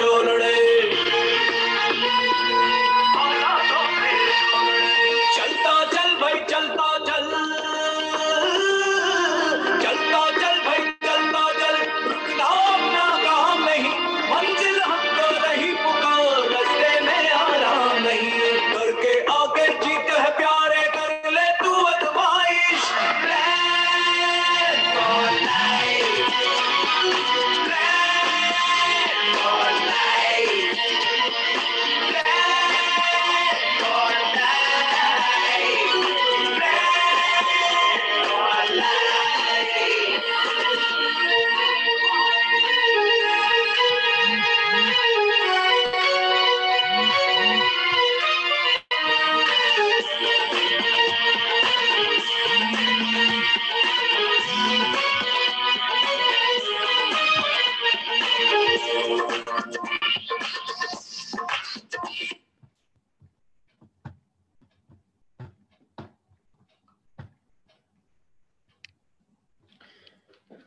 जोड़ने चलता चल भाई चलता चल, चलता चल भाई चलता चल, रुकना अपना काम नहीं, मंजिल हमको रही पुकार, रास्ते में आराम नहीं, करके आगे जीत है प्यारे, कर ले तू अजमाइश,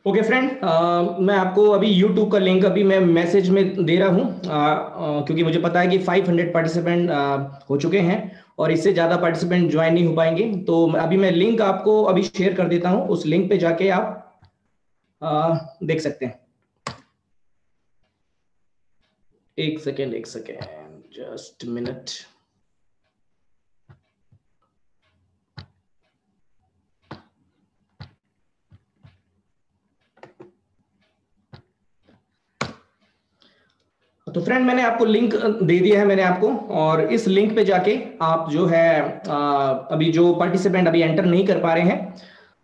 ओके फ्रेंड, मैं आपको अभी YouTube का लिंक अभी मैं मैसेज में दे रहा हूं, क्योंकि मुझे पता है कि 500 पार्टिसिपेंट हो चुके हैं और इससे ज्यादा पार्टिसिपेंट ज्वाइन नहीं हो पाएंगे। तो अभी मैं लिंक आपको अभी शेयर कर देता हूं, उस लिंक पे जाके आप देख सकते हैं। एक सेकेंड जस्ट मिनट। तो फ्रेंड, मैंने आपको लिंक दे दिया है मैंने आपको, और इस लिंक पे जाके आप जो है अभी जो पार्टिसिपेंट अभी एंटर नहीं कर पा रहे हैं,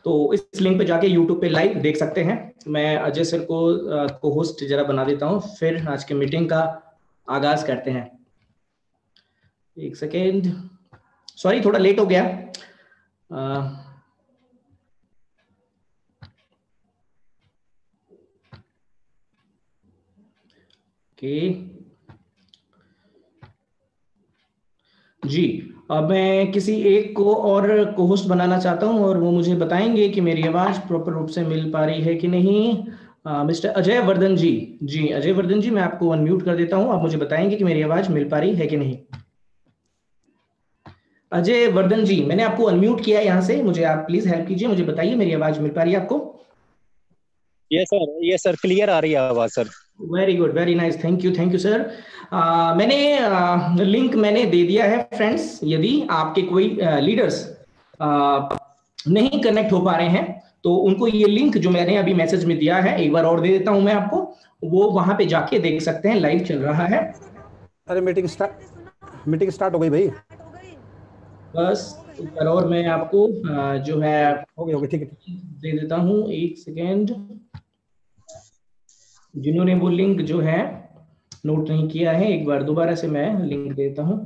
तो इस लिंक पे जाके यूट्यूब पे लाइव देख सकते हैं। मैं अजय सर को होस्ट जरा बना देता हूं, फिर आज के मीटिंग का आगाज करते हैं। एक सेकेंड, सॉरी थोड़ा लेट हो गया। जी, अब मैं किसी एक को और को होस्ट बनाना चाहता हूं और वो मुझे बताएंगे कि मेरी आवाज प्रॉपर रूप से मिल पा रही है कि नहीं। मिस्टर अजय वर्धन जी, अजय वर्धन जी, मैं आपको अनम्यूट कर देता हूं, आप मुझे बताएंगे कि मेरी आवाज मिल पा रही है कि नहीं। अजय वर्धन जी, मैंने आपको अनम्यूट किया है यहाँ से, मुझे आप प्लीज हेल्प कीजिए, मुझे बताइए मेरी आवाज मिल पा रही है आपको? ये सर क्लियर आ रही है आवाज sir. Very good, very nice, thank you sir. मैंने लिंक मैंने दे दिया है फ्रेंड्स। यदि आपके कोई लीडर्स नहीं कनेक्ट हो पा रहे हैं तो उनको ये लिंक जो मैंने अभी मैसेज में दिया है एक बार और दे देता हूं मैं आपको, वो वहां पे जाके देख सकते हैं, लाइव चल रहा है। अरे मीटिंग स्टार्ट हो गई भाई। बस एक बार और मैं आपको जो है हो गई ठीक है दे देता हूं, एक सेकेंड। जिन्होंने वो लिंक जो है नोट नहीं किया है, एक बार दोबारा से मैं लिंक देता हूं।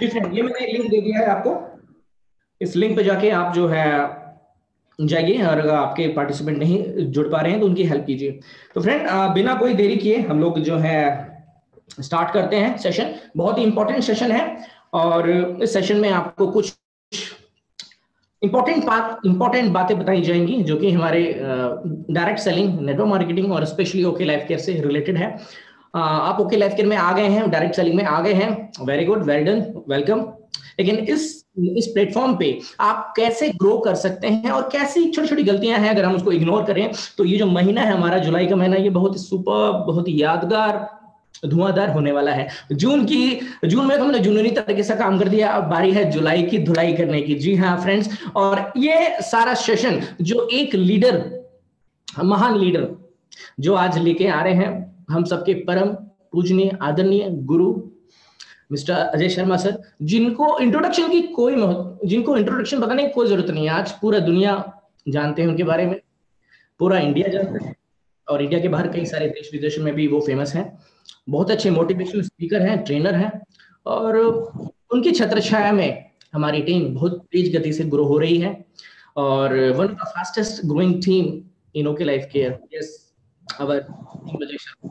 ये मैंने लिंक दे दिया है आपको, इस लिंक पे जाके आप जो है जाइए, और अगर आपके पार्टिसिपेंट नहीं जुड़ पा रहे हैं तो उनकी हेल्प कीजिए। तो फ्रेंड, बिना कोई देरी किए हम लोग जो है स्टार्ट करते हैं सेशन। बहुत ही इंपॉर्टेंट सेशन है और इस सेशन में आपको कुछ इंपॉर्टेंट बातें बताई जाएंगी जो कि हमारे डायरेक्ट सेलिंग, नेटवर्क मार्केटिंग और स्पेशली ओके लाइफ केयर से रिलेटेड है। आप ओके लाइफ केयर में आ गए हैं, डायरेक्ट सेलिंग में आ गए हैं, very good, well done, welcome. लेकिन इस प्लेटफॉर्म पे आप कैसे ग्रो कर सकते हैं और कैसी छोटी छोटी गलतियां हैं अगर हम उसको इग्नोर करें, तो ये जो महीना है हमारा, जुलाई का महीना, ये बहुत ही सुपर, बहुत ही यादगार, धुआंधार होने वाला है। जून में तो हमने जुनूनी तरीके से काम कर दिया, अब बारी है जुलाई की धुलाई करने की। जी हाँ फ्रेंड्स, और ये सारा सेशन जो एक लीडर, महान लीडर जो आज लेके आ रहे हैं, हम सबके परम पूजनीय आदरणीय गुरु मिस्टर अजय शर्मा सर, जिनको इंट्रोडक्शन बताने की कोई जरूरत नहीं है। आज पूरा दुनिया जानते हैं उनके बारे में, पूरा इंडिया जानता है, और इंडिया के बाहर कई सारे देश विदेशों में भी वो फेमस हैं। बहुत अच्छे मोटिवेशनल स्पीकर हैं, ट्रेनर हैं, और उनकी छत्रछाया में हमारी टीम बहुत तेज गति से ग्रो हो रही है। और one of the fastest growing team in OK Life Care. Yes, our team.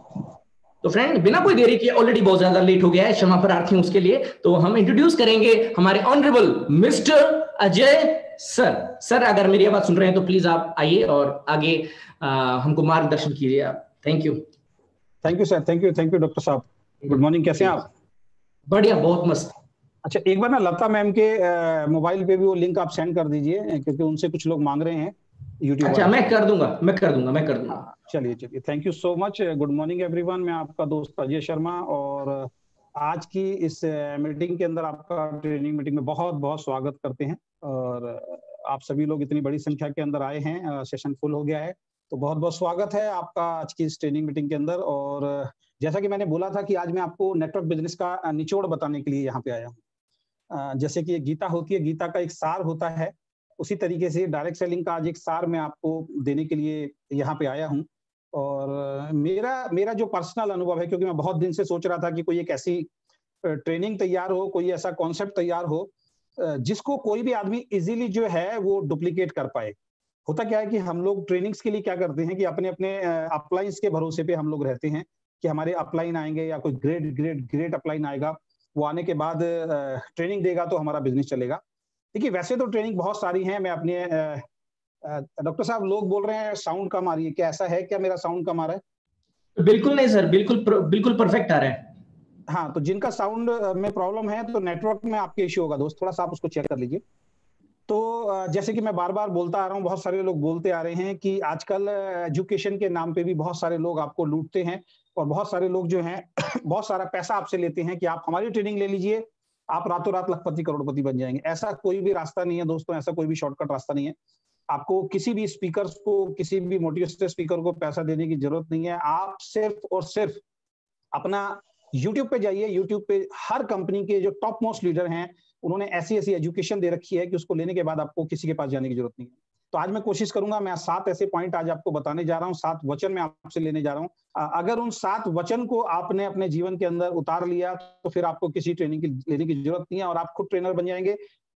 तो फ्रेंड, बिना कोई देरी किए, ऑलरेडी बहुत ज्यादा लेट हो गया है, क्षमा प्रार्थी हूं उसके लिए, तो हम इंट्रोड्यूस करेंगे हमारे honourable mister Ajay sir. Sir, अगर मेरी आवाज सुन रहे हैं तो प्लीज आप आइए और आगे हमको मार्गदर्शन कीजिए आप। Thank you. Thank you sir, thank you doctor साहब। गुड मॉर्निंग, कैसे हैं आप? बढ़िया, बहुत मस्त। अच्छा, एक बार ना लता मैम के मोबाइल पे भी वो लिंक आप सेंड कर दीजिए, क्योंकि उनसे कुछ लोग मांग रहे हैं यूट्यूब। अच्छा, मैं कर दूंगा। चलिए, thank you so much. Good morning everyone, मैं आपका दोस्त अजय शर्मा, और आज की इस मीटिंग के अंदर आपका ट्रेनिंग मीटिंग में बहुत बहुत स्वागत करते हैं। और आप सभी लोग इतनी बड़ी संख्या के अंदर आए हैं, सेशन फुल हो गया है, तो बहुत बहुत स्वागत है आपका आज की इस ट्रेनिंग मीटिंग के अंदर। और जैसा कि मैंने बोला था कि आज मैं आपको नेटवर्क बिजनेस का निचोड़ बताने के लिए यहाँ पे आया हूँ। जैसे कि गीता होती है, गीता का एक सार होता है, उसी तरीके से डायरेक्ट सेलिंग का आज एक सार मैं आपको देने के लिए यहाँ पे आया हूँ। और मेरा जो पर्सनल अनुभव है, क्योंकि मैं बहुत दिन से सोच रहा था कि कोई एक ऐसी ट्रेनिंग तैयार हो, कोई ऐसा कॉन्सेप्ट तैयार हो जिसको कोई भी आदमी इजीली जो है वो डुप्लीकेट कर पाए। होता क्या है कि हम लोग ट्रेनिंग्स के लिए क्या करते हैं कि अपने अपने अपलाइंस के भरोसे पे हम लोग रहते हैं कि हमारे अपलाइन आएंगे या कोई ग्रेट अपलाइन आएगा, वो आने के बाद ट्रेनिंग देगा तो हमारा बिजनेस चलेगा। देखिए, वैसे तो ट्रेनिंग बहुत सारी हैं। मैं अपने डॉक्टर साहब, लोग बोल रहे हैं साउंड कम आ रही है, क्या ऐसा है? क्या मेरा साउंड कम आ रहा है? बिल्कुल नहीं सर, बिल्कुल परफेक्ट आ रहा है। हाँ, तो जिनका साउंड में प्रॉब्लम है तो नेटवर्क में आपके इश्यू होगा दोस्त, थोड़ा सा आप उसको चेक कर लीजिए। तो जैसे कि मैं बार बार बोलता आ रहा हूँ, बहुत सारे लोग बोलते आ रहे हैं कि आजकल एजुकेशन के नाम पे भी बहुत सारे लोग आपको लूटते हैं, और बहुत सारे लोग जो हैं बहुत सारा पैसा आपसे लेते हैं कि आप हमारी ट्रेनिंग ले लीजिए, आप रातों रात लखपति करोड़पति बन जाएंगे। ऐसा कोई भी रास्ता नहीं है दोस्तों, ऐसा कोई भी शॉर्टकट रास्ता नहीं है। आपको किसी भी स्पीकर को, किसी भी मोटिवेशनल स्पीकर को पैसा देने की जरूरत नहीं है। आप सिर्फ और सिर्फ अपना YouTube पे जाइए। YouTube पे हर कंपनी के जो टॉप मोस्ट लीडर हैं, उन्होंने ऐसी ऐसी एजुकेशन दे रखी है कि उसको लेने के बाद आपको किसी के पास जाने की जरूरत नहीं है। तो आज मैं कोशिश करूंगा, मैं 7 ऐसे पॉइंट आज आपको बताने जा रहा हूँ, 7 वचन मैं आपसे लेने जा रहा हूँ। अगर उन 7 वचन को आपने अपने जीवन के अंदर उतार लिया तो फिर आपको किसी ट्रेनिंग की लेने की जरूरत नहीं है, और आप खुद ट्रेनर बन जाएंगे।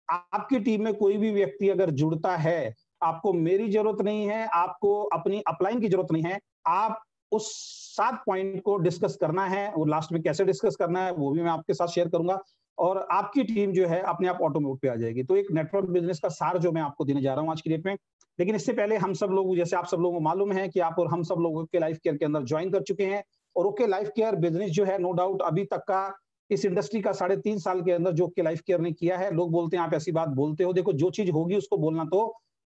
आपकी टीम में कोई भी व्यक्ति अगर जुड़ता है, आपको मेरी जरूरत नहीं है, आपको अपनी अपलाइन की जरूरत नहीं है। आप उस 7 पॉइंट को डिस्कस करना है, और लास्ट में कैसे डिस्कस करना है वो भी मैं आपके साथ शेयर करूंगा, और आपकी टीम जो है अपने आप ऑटो मोड पे आ जाएगी। तो एक नेटवर्क बिजनेस का सार जो मैं आपको देने जा रहा हूं आज की डेट में। लेकिन इससे पहले हम सब लोग, जैसे आप सब लोगों को मालूम है कि आप और हम सब लोग ओके लाइफ केयर के अंदर ज्वाइन कर चुके हैं, और ओके लाइफ केयर बिजनेस जो है, नो डाउट अभी तक का इस इंडस्ट्री का 3.5 साल के अंदर जो ओके लाइफ केयर ने किया है, लोग बोलते हैं आप ऐसी बात बोलते हो, देखो जो चीज होगी उसको बोलना तो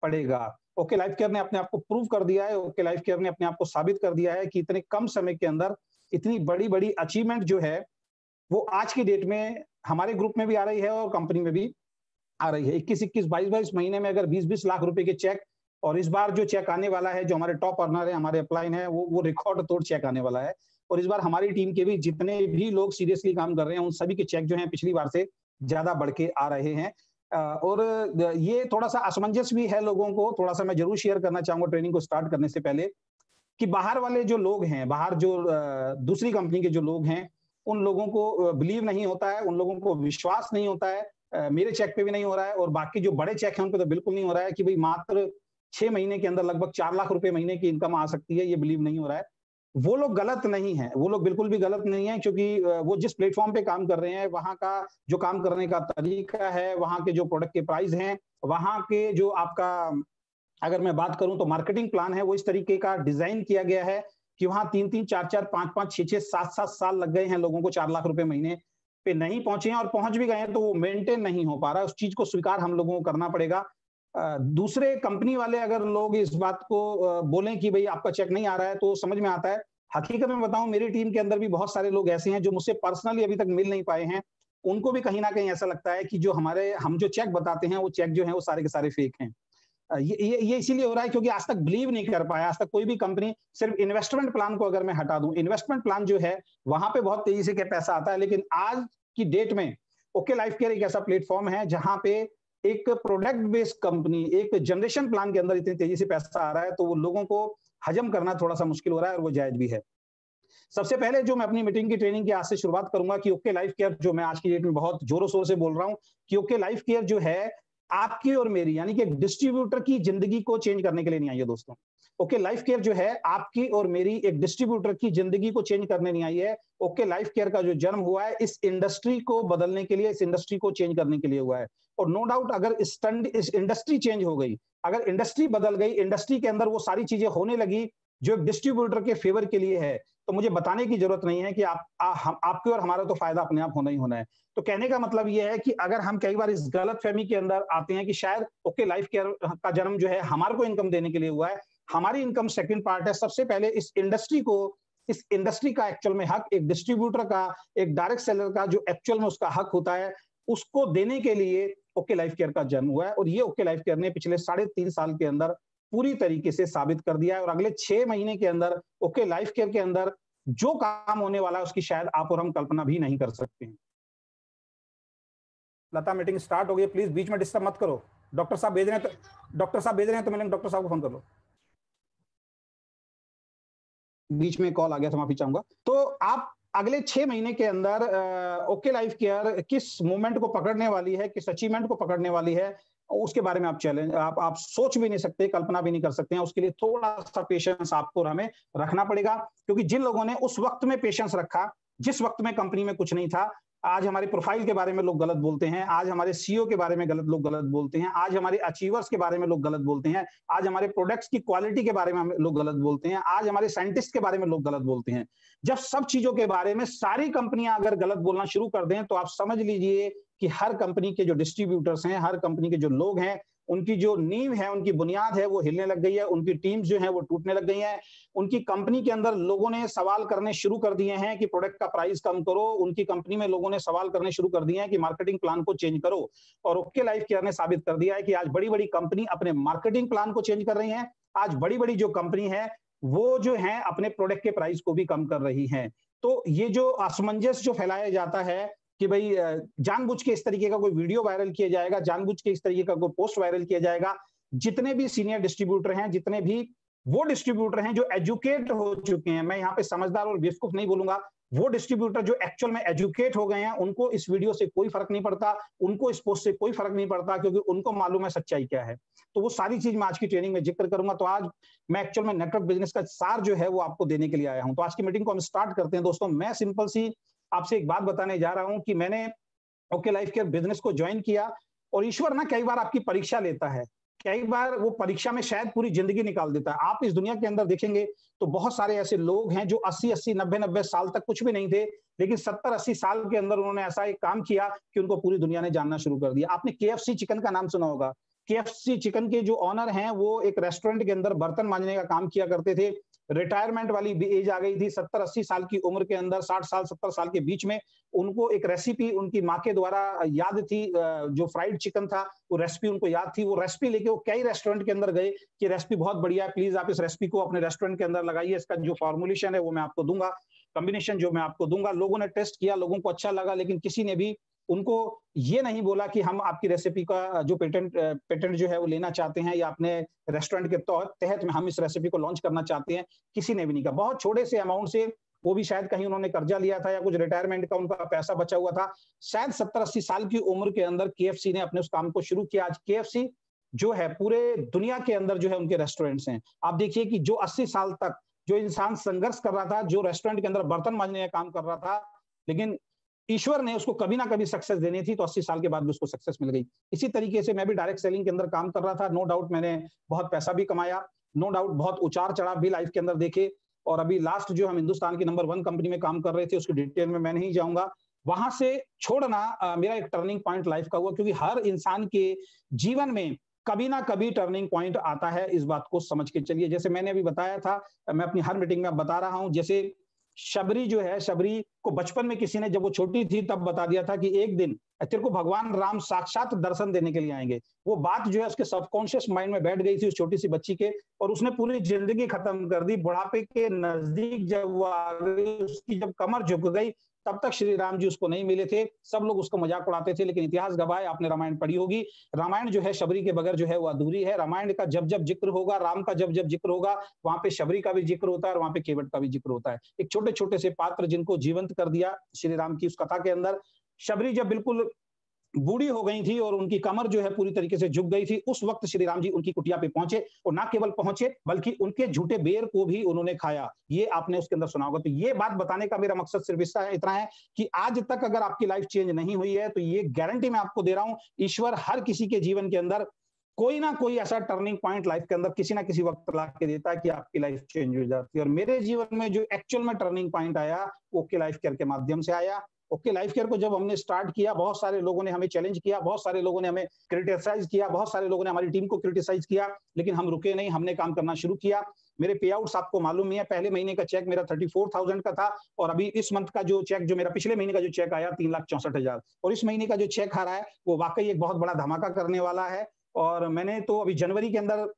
पड़ेगा। ओके लाइफ केयर ने अपने आप को प्रूव कर दिया है, ओके लाइफ केयर ने अपने आप को साबित कर दिया है कि इतने कम समय के अंदर इतनी बड़ी बड़ी अचीवमेंट जो है वो आज की डेट में हमारे ग्रुप में भी आ रही है और कंपनी में भी आ रही है। 21-21, 22-22 महीने में अगर 20-20 लाख रुपए के चेक, और इस बार जो चेक आने वाला है, जो हमारे टॉप अर्नर है, हमारे अपलाइन है, वो रिकॉर्ड तोड़ चेक आने वाला है। और इस बार हमारी टीम के भी जितने भी लोग सीरियसली काम कर रहे हैं, उन सभी के चेक जो है पिछली बार से ज्यादा बढ़ के आ रहे हैं। और ये थोड़ा सा असमंजस भी है लोगों को, थोड़ा सा मैं जरूर शेयर करना चाहूंगा ट्रेनिंग को स्टार्ट करने से पहले, कि बाहर वाले जो लोग हैं, बाहर जो दूसरी कंपनी के जो लोग हैं, उन लोगों को बिलीव नहीं होता है, उन लोगों को विश्वास नहीं होता है। मेरे चेक पे भी नहीं हो रहा है, और बाकी जो बड़े चेक हैं उन पे तो बिल्कुल नहीं हो रहा है कि भाई मात्र 6 महीने के अंदर लगभग 4 लाख रुपए महीने की इनकम आ सकती है, ये बिलीव नहीं हो रहा है। वो लोग गलत नहीं है, वो लोग बिल्कुल भी गलत नहीं है, क्योंकि वो जिस प्लेटफॉर्म पे काम कर रहे हैं, वहां का जो काम करने का तरीका है, वहां के जो प्रोडक्ट के प्राइस हैं, वहां के जो आपका, अगर मैं बात करूं तो मार्केटिंग प्लान है, वो इस तरीके का डिजाइन किया गया है कि वहां 3-3, 4-4, 5-5, 6-6, 7-7 साल लग गए हैं लोगों को 4 लाख रुपए महीने पे नहीं पहुंचे हैं, और पहुंच भी गए हैं तो वो मेंटेन नहीं हो पा रहा है। उस चीज को स्वीकार हम लोगों को करना पड़ेगा। दूसरे कंपनी वाले अगर लोग इस बात को बोलें कि भाई आपका चेक नहीं आ रहा है, तो समझ में आता है। हकीकत में बताऊं, मेरी टीम के अंदर भी बहुत सारे लोग ऐसे हैं जो मुझसे पर्सनली अभी तक मिल नहीं पाए हैं। उनको भी कहीं ना कहीं ऐसा लगता है कि जो हम जो चेक बताते हैं, वो चेक जो है वो सारे के सारे फेक हैं। ये इसीलिए हो रहा है क्योंकि आज तक बिलीव नहीं कर पाया। आज तक कोई भी कंपनी, सिर्फ इन्वेस्टमेंट प्लान को अगर मैं हटा दूं, इन्वेस्टमेंट प्लान जो है वहां पे बहुत तेजी से क्या पैसा आता है, लेकिन आज की डेट में ओके लाइफ केयर एक ऐसा प्लेटफॉर्म है जहां पे एक प्रोडक्ट बेस्ड कंपनी, एक जनरेशन प्लान के अंदर इतनी तेजी से पैसा आ रहा है, तो वो लोगों को हजम करना थोड़ा सा मुश्किल हो रहा है, और वो जायज भी है। सबसे पहले जो मैं अपनी मीटिंग की ट्रेनिंग की आज से शुरुआत करूंगा कि ओके लाइफ केयर, जो मैं आज की डेट में बहुत जोरों शोर से बोल रहा हूं कि ओके लाइफ केयर जो है आपकी और मेरी यानी कि एक डिस्ट्रीब्यूटर की जिंदगी को चेंज करने के लिए नहीं आई है दोस्तों। ओके लाइफ केयर जो है आपकी और मेरी एक डिस्ट्रीब्यूटर की जिंदगी को चेंज करने नहीं आई है। ओके लाइफ केयर का जो जन्म हुआ है इस इंडस्ट्री को बदलने के लिए, इस इंडस्ट्री को चेंज करने के लिए हुआ है। और नो डाउट अगर इस इंडस्ट्री चेंज हो गई, अगर इंडस्ट्री बदल गई, इंडस्ट्री के अंदर वो सारी चीजें होने लगी जो एक डिस्ट्रीब्यूटर के फेवर के लिए है, तो मुझे बताने की जरूरत नहीं है कि आपके और हमारा तो फायदा अपने आप होना ही होना है। तो कहने का मतलब यह है कि अगर हम कई बार इस गलतफहमी के अंदर आते हैं कि शायद ओके लाइफ केयर का जन्म जो है हमारे को इनकम देने के लिए हुआ है, हमारी इनकम सेकंड पार्ट है। सबसे पहले इस इंडस्ट्री का एक्चुअल में हक एक डिस्ट्रीब्यूटर का, एक डायरेक्ट सेलर का जो एक्चुअल में उसका हक होता है, उसको देने के लिए ओके लाइफ केयर का जन्म हुआ है। और ये ओके लाइफ केयर ने पिछले 3.5 साल के अंदर पूरी तरीके से साबित कर दिया है। और अगले 6 महीने के अंदर ओके लाइफ केयर के अंदर जो काम होने वाला है उसकी शायद आप और हम कल्पना भी नहीं कर सकते हैं। लता, मीटिंग स्टार्ट हो गई, प्लीज बीच में डिस्टर्ब मत करो। डॉक्टर साहब भेज रहे हैं तो मैंने डॉक्टर साहब को फोन कर लो। बीच में कॉल आ गया था, माफी चाहूंगा। तो आप अगले 6 महीने के अंदर ओके लाइफ केयर किस मूवमेंट को पकड़ने वाली है, किस अचीवमेंट को पकड़ने वाली है, उसके बारे में आप सोच भी नहीं सकते, कल्पना भी नहीं कर सकते हैं। उसके लिए थोड़ा सा पेशेंस आपको और हमें रखना पड़ेगा, क्योंकि जिन लोगों ने उस वक्त में पेशेंस रखा, जिस वक्त में कंपनी में कुछ नहीं था, आज हमारे प्रोफाइल के बारे में लोग गलत बोलते हैं, आज हमारे सीईओ के बारे में लोग गलत बोलते हैं, आज हमारे अचीवर्स के बारे में लोग गलत बोलते हैं, आज हमारे प्रोडक्ट्स की क्वालिटी के बारे में लोग गलत बोलते हैं, आज हमारे साइंटिस्ट के बारे में लोग गलत बोलते हैं। जब सब चीजों के बारे में सारी कंपनियां अगर गलत बोलना शुरू कर दें, तो आप समझ लीजिए कि हर कंपनी के जो डिस्ट्रीब्यूटर्स हैं, हर कंपनी के जो लोग हैं, उनकी जो नींव है, उनकी बुनियाद है, वो हिलने लग गई है, उनकी टीम्स जो है वो टूटने लग गई हैं। उनकी कंपनी के अंदर लोगों ने सवाल करने शुरू कर दिए हैं कि प्रोडक्ट का प्राइस कम करो। उनकी कंपनी में लोगों ने सवाल करने शुरू कर दिए हैं कि मार्केटिंग प्लान को चेंज करो। और ओके लाइफ केयर ने साबित कर दिया है कि आज बड़ी बड़ी कंपनी अपने मार्केटिंग प्लान को चेंज कर रही है। आज बड़ी बड़ी जो कंपनी है वो जो है अपने प्रोडक्ट के प्राइस को भी कम कर रही है। तो ये जो असमंजस जो फैलाया जाता है कि भाई जानबूझ के इस तरीके का कोई वीडियो वायरल किया जाएगा, जानबूझ के इस तरीके का कोई पोस्ट वायरल किया जाएगा, जितने भी सीनियर डिस्ट्रीब्यूटर हैं, जितने भी वो डिस्ट्रीब्यूटर हैं जो एजुकेट हो चुके हैं, मैं यहाँ पे समझदार और बेवकूफ नहीं बोलूंगा, वो डिस्ट्रीब्यूटर जो एक्चुअल में एजुकेट हो गए हैं, उनको इस वीडियो से कोई फर्क नहीं पड़ता, उनको इस पोस्ट से कोई फर्क नहीं पड़ता, क्योंकि उनको मालूम है सच्चाई क्या है। तो वो सारी चीज मैं आज की ट्रेनिंग में जिक्र करूंगा। तो आज मैं एक्चुअल में नेटवर्क बिजनेस का सार जो है वो आपको देने के लिए आया हूं। तो आज की मीटिंग को हम स्टार्ट करते हैं। दोस्तों, मैं सिंपल सी आपसे एक बात बताने जा रहा हूं कि मैंने ओके लाइफ केयर बिजनेस को ज्वाइन किया, और ईश्वर ना कई बार आपकी परीक्षा लेता है, कई बार वो परीक्षा में शायद पूरी जिंदगी निकाल देता है। आप इस दुनिया के अंदर देखेंगे तो बहुत सारे ऐसे लोग हैं जो 80-80, 90-90 साल तक कुछ भी नहीं थे, लेकिन 70-80 साल के अंदर उन्होंने ऐसा एक काम किया कि उनको पूरी दुनिया ने जानना शुरू कर दिया। आपने KFC चिकन का नाम सुना होगा। KFC चिकन के जो ऑनर हैं वो एक रेस्टोरेंट के अंदर बर्तन मांजने का काम किया करते थे। रिटायरमेंट वाली एज आ गई थी, 70-80 साल की उम्र के अंदर, 60 साल 70 साल के बीच में उनको एक रेसिपी उनकी माँ के द्वारा याद थी, जो फ्राइड चिकन था वो रेसिपी उनको याद थी। वो रेसिपी लेके वो कई रेस्टोरेंट के अंदर गए कि रेसिपी बहुत बढ़िया है, प्लीज आप इस रेसिपी को अपने रेस्टोरेंट के अंदर लगाइए, इसका जो फॉर्मुलेशन है वो मैं आपको दूंगा, कॉम्बिनेशन जो मैं आपको दूंगा। लोगों ने टेस्ट किया, लोगों को अच्छा लगा, लेकिन किसी ने भी उनको ये नहीं बोला कि हम आपकी रेसिपी का जो पेटेंट जो है वो लेना चाहते हैं, या अपने रेस्टोरेंट के तहत में हम इस रेसिपी को लॉन्च करना चाहते हैं। किसी ने भी नहीं कहा। बहुत छोटे से अमाउंट से, वो भी शायद कहीं उन्होंने कर्जा लिया था या कुछ रिटायरमेंट का उनका पैसा बचा हुआ था, शायद 70-80 साल की उम्र के अंदर KFC ने अपने उस काम को शुरू किया। आज KFC जो है पूरे दुनिया के अंदर जो है उनके रेस्टोरेंट्स हैं। आप देखिए कि जो 80 साल तक जो इंसान संघर्ष कर रहा था, जो रेस्टोरेंट के अंदर बर्तन मांजने का काम कर रहा था, लेकिन ईश्वर ने उसको कभी ना कभी सक्सेस देनी थी, तो 80 साल के बाद भी उसको सक्सेस मिल गई। इसी तरीके से मैं भी डायरेक्ट सेलिंग के अंदर काम कर रहा था। नो डाउट मैंने बहुत पैसा भी कमाया, नो डाउट बहुत उतार चढ़ाव भी लाइफ के अंदर देखे। और अभी लास्ट जो हम हिंदुस्तान की नंबर 1 कंपनी में काम कर रहे थे, उसकी डिटेल में मैं नहीं जाऊंगा। वहां से छोड़ना मेरा एक टर्निंग पॉइंट लाइफ का हुआ, क्योंकि हर इंसान के जीवन में कभी ना कभी टर्निंग पॉइंट आता है। इस बात को समझ के चलिए। जैसे मैंने अभी बताया था, मैं अपनी हर मीटिंग में बता रहा हूं, जैसे शबरी जो है, शबरी को बचपन में किसी ने जब वो छोटी थी तब बता दिया था कि एक दिन तेरे को भगवान राम साक्षात दर्शन देने के लिए आएंगे। वो बात जो है उसके सबकॉन्शियस माइंड में बैठ गई थी उस छोटी सी बच्ची के, और उसने पूरी जिंदगी खत्म कर दी। बुढ़ापे के नजदीक जब वो आ गई, उसकी जब कमर झुक गई, तब तक श्री राम जी उसको नहीं मिले थे। सब लोग उसको मजाक उड़ाते थे, लेकिन इतिहास गवाह है, आपने रामायण पढ़ी होगी, रामायण जो है शबरी के बगैर जो है वो अधूरी है। रामायण का जब जब जिक्र होगा, राम का जब जब जिक्र होगा, वहां पे शबरी का भी जिक्र होता है और वहां पे केवट का भी जिक्र होता है। एक छोटे छोटे से पात्र जिनको जीवंत कर दिया श्री राम की उस कथा के अंदर। शबरी जब बिल्कुल बूढ़ी हो गई थी और उनकी कमर जो है पूरी तरीके से झुक गई थी, उस वक्त श्री राम जी उनकी कुटिया पे पहुंचे और ना केवल पहुंचे बल्कि उनके झूठे बेर को भी उन्होंने खाया। ये आपने उसके अंदर सुना होगा। तो ये बात बताने का मेरा मकसद सिर्फ इतना है कि आज तक अगर आपकी लाइफ चेंज नहीं हुई है तो ये गारंटी मैं आपको दे रहा हूं, ईश्वर हर किसी के जीवन के अंदर कोई ना कोई ऐसा टर्निंग पॉइंट लाइफ के अंदर किसी ना किसी वक्त ला के देता है कि आपकी लाइफ चेंज हो जाती है। और मेरे जीवन में जो एक्चुअल में टर्निंग पॉइंट आया ओके लाइफ केयर के माध्यम से आया। ओके लाइफ केयर को जब हमने स्टार्ट किया, बहुत सारे लोगों ने हमें चैलेंज किया, बहुत सारे लोगों ने हमें क्रिटिसाइज किया, बहुत सारे लोगों ने हमारी टीम को क्रिटिसाइज किया, लेकिन हम रुके नहीं, हमने काम करना शुरू किया। मेरे पे आउट्स आपको मालूम ही है, पहले महीने का चेक मेरा 34,000 का था और अभी इस मंथ का जो चेक, जो मेरा पिछले महीने का जो चेक आया 3,64,000, और इस महीने का जो चेक आ रहा है वो वाकई एक बहुत बड़ा धमाका करने वाला है। और मैंने तो अभी जनवरी के अंदर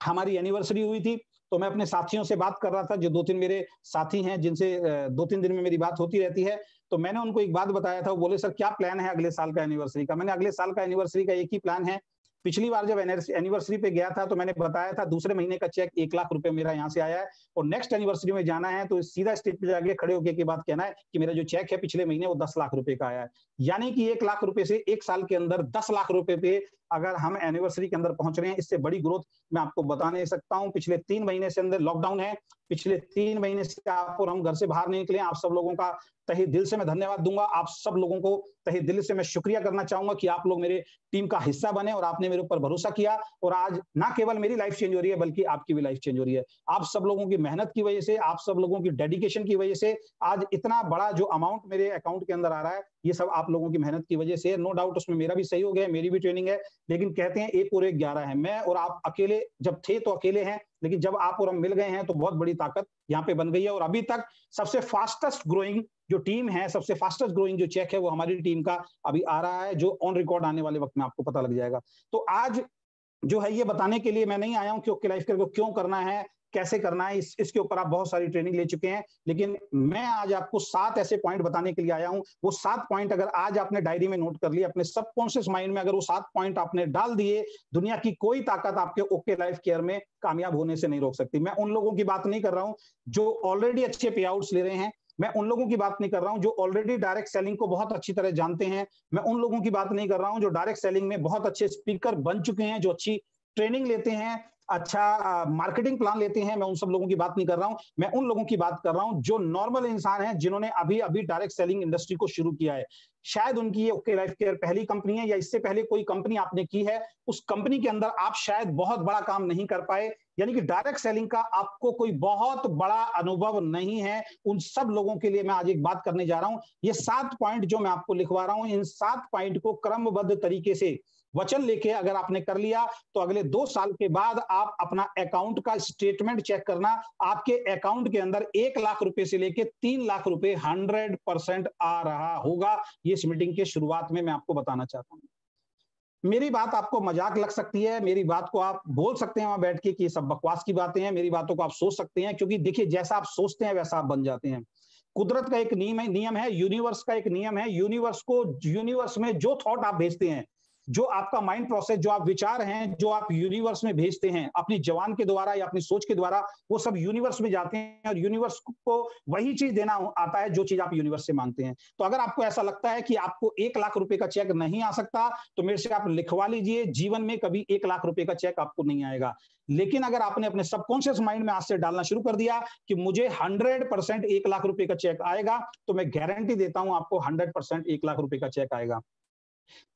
हमारी एनिवर्सरी हुई थी, तो मैं अपने साथियों से बात कर रहा था, जो 2-3 मेरे साथी हैं जिनसे 2-3 दिन में मेरी बात होती रहती है, तो मैंने उनको एक बात बताया था। वो बोले, सर क्या प्लान है अगले साल का एनिवर्सरी का? मैंने अगले साल का एनिवर्सरी का एक ही प्लान है। पिछली बार जब एनिवर्सरी पे गया था तो मैंने बताया था दूसरे महीने का चेक 1 लाख रुपए मेरा यहाँ से आया है और नेक्स्ट एनिवर्सरी में जाना है तो सीधा स्टेज पे जाके खड़े होकर की बात कहना है कि मेरा जो चेक है पिछले महीने वो 10 लाख रुपए का आया है। यानी कि 1 लाख रुपए से 1 साल के अंदर 10 लाख रुपए पे अगर हम एनिवर्सरी के अंदर पहुंच रहे हैं, इससे बड़ी ग्रोथ मैं आपको बता नहीं सकता हूं। पिछले 3 महीने से अंदर लॉकडाउन है, पिछले 3 महीने से आप और हम घर से बाहर नहीं निकले। आप सब लोगों का तहे दिल से मैं धन्यवाद दूंगा। आप सब लोगों को तहे दिल से मैं शुक्रिया करना चाहूंगा कि आप लोग मेरे टीम का हिस्सा बने और आपने मेरे ऊपर भरोसा किया और आज ना केवल मेरी लाइफ चेंज हो रही है बल्कि आपकी भी लाइफ चेंज हो रही है। आप सब लोगों की मेहनत की वजह से, आप सब लोगों की डेडिकेशन की वजह से आज इतना बड़ा जो अमाउंट मेरे अकाउंट के अंदर आ रहा है, ये सब आप लोगों की मेहनत की वजह से। नो डाउट उसमें मेरा भी सहयोग है, मेरी भी ट्रेनिंग है, लेकिन कहते हैं 1 और 1 11 है। मैं और आप अकेले जब थे तो अकेले हैं, लेकिन जब आप और हम मिल गए हैं तो बहुत बड़ी ताकत यहाँ पे बन गई है। और अभी तक सबसे फास्टेस्ट ग्रोइंग जो टीम है, सबसे फास्टेस्ट ग्रोइंग जो चेक है वो हमारी टीम का अभी आ रहा है, जो ऑन रिकॉर्ड आने वाले वक्त में आपको पता लग जाएगा। तो आज जो है ये बताने के लिए मैं नहीं आया हूं कि ओके लाइफ केयर को क्यों करना है, कैसे करना है, इसके ऊपर आप बहुत सारी ट्रेनिंग ले चुके हैं, लेकिन मैं आज आपको 7 ऐसे पॉइंट बताने के लिए आया हूं। वो 7 पॉइंट अगर आज आपने डायरी में नोट कर लिए, अपने सबकॉन्शियस माइंड में अगर वो 7 पॉइंट आपने डाल दिए, दुनिया की कोई ताकत आपके ओके लाइफ केयर में कामयाब होने से नहीं रोक सकती। मैं उन लोगों की बात नहीं कर रहा हूं जो ऑलरेडी अच्छे पे आउट्स ले रहे हैं, मैं उन लोगों की बात नहीं कर रहा हूं जो ऑलरेडी डायरेक्ट सेलिंग को बहुत अच्छी तरह जानते हैं, मैं उन लोगों की बात नहीं कर रहा हूं जो डायरेक्ट सेलिंग में बहुत अच्छे स्पीकर बन चुके हैं, जो अच्छी ट्रेनिंग लेते हैं, अच्छा मार्केटिंग प्लान लेते हैं। मैं उन सब लोगों की बात नहीं कर रहा हूं, मैं उन लोगों की बात कर रहा हूं जो नॉर्मल इंसान हैं, जिन्होंने अभी अभी डायरेक्ट सेलिंग इंडस्ट्री को शुरू किया है। शायद उनकी ये ओके लाइफ केयर पहली कंपनी है या इससे पहले कोई कंपनी आपने की है, उस कंपनी के अंदर आप शायद बहुत बड़ा काम नहीं कर पाए, यानी कि डायरेक्ट सेलिंग का आपको कोई बहुत बड़ा अनुभव नहीं है। उन सब लोगों के लिए मैं आज एक बात करने जा रहा हूं। ये 7 पॉइंट जो मैं आपको लिखवा रहा हूं, इन 7 पॉइंट को क्रमबद्ध तरीके से वचन लेके अगर आपने कर लिया तो अगले 2 साल के बाद आप अपना अकाउंट का स्टेटमेंट चेक करना, आपके अकाउंट के अंदर 1 लाख रुपए से लेके 3 लाख रुपए 100% आ रहा होगा। ये इस मीटिंग के शुरुआत में मैं आपको बताना चाहता हूं। मेरी बात आपको मजाक लग सकती है, मेरी बात को आप बोल सकते हैं वहां बैठ के कि सब बकवास की बातें हैं, मेरी बातों को आप सोच सकते हैं, क्योंकि देखिए जैसा आप सोचते हैं वैसा आप बन जाते हैं। कुदरत का एक नियम है, यूनिवर्स का एक नियम है। यूनिवर्स में जो थॉट आप भेजते हैं, जो आपका माइंड प्रोसेस, जो आप विचार हैं, जो आप यूनिवर्स में भेजते हैं अपनी जवान के द्वारा या अपनी सोच के द्वारा, वो सब यूनिवर्स में जाते हैं और यूनिवर्स को वही चीज देना आता है जो चीज आप यूनिवर्स से मांगते हैं। तो अगर आपको ऐसा लगता है कि आपको 1 लाख रुपए का चेक नहीं आ सकता तो मेरे से आप लिखवा लीजिए, जीवन में कभी 1 लाख रुपए का चेक आपको नहीं आएगा। लेकिन अगर आपने अपने सबकॉन्शियस माइंड में आज से डालना शुरू कर दिया कि मुझे 100% 1 लाख रुपए का चेक आएगा, तो मैं गारंटी देता हूं आपको 100% 1 लाख रुपए का चेक आएगा।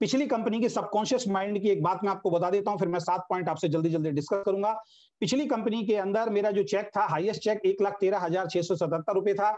पिछली कंपनी की सबकॉन्शियस माइंड की एक बात मैं आपको बता देता हूं, फिर मैं 7 पॉइंट आपसे जल्दी जल्दी डिस्कस करूंगा। पिछली कंपनी के अंदर मेरा जो चेक था, हाईएस्ट चेक 1,13,677 रुपए था।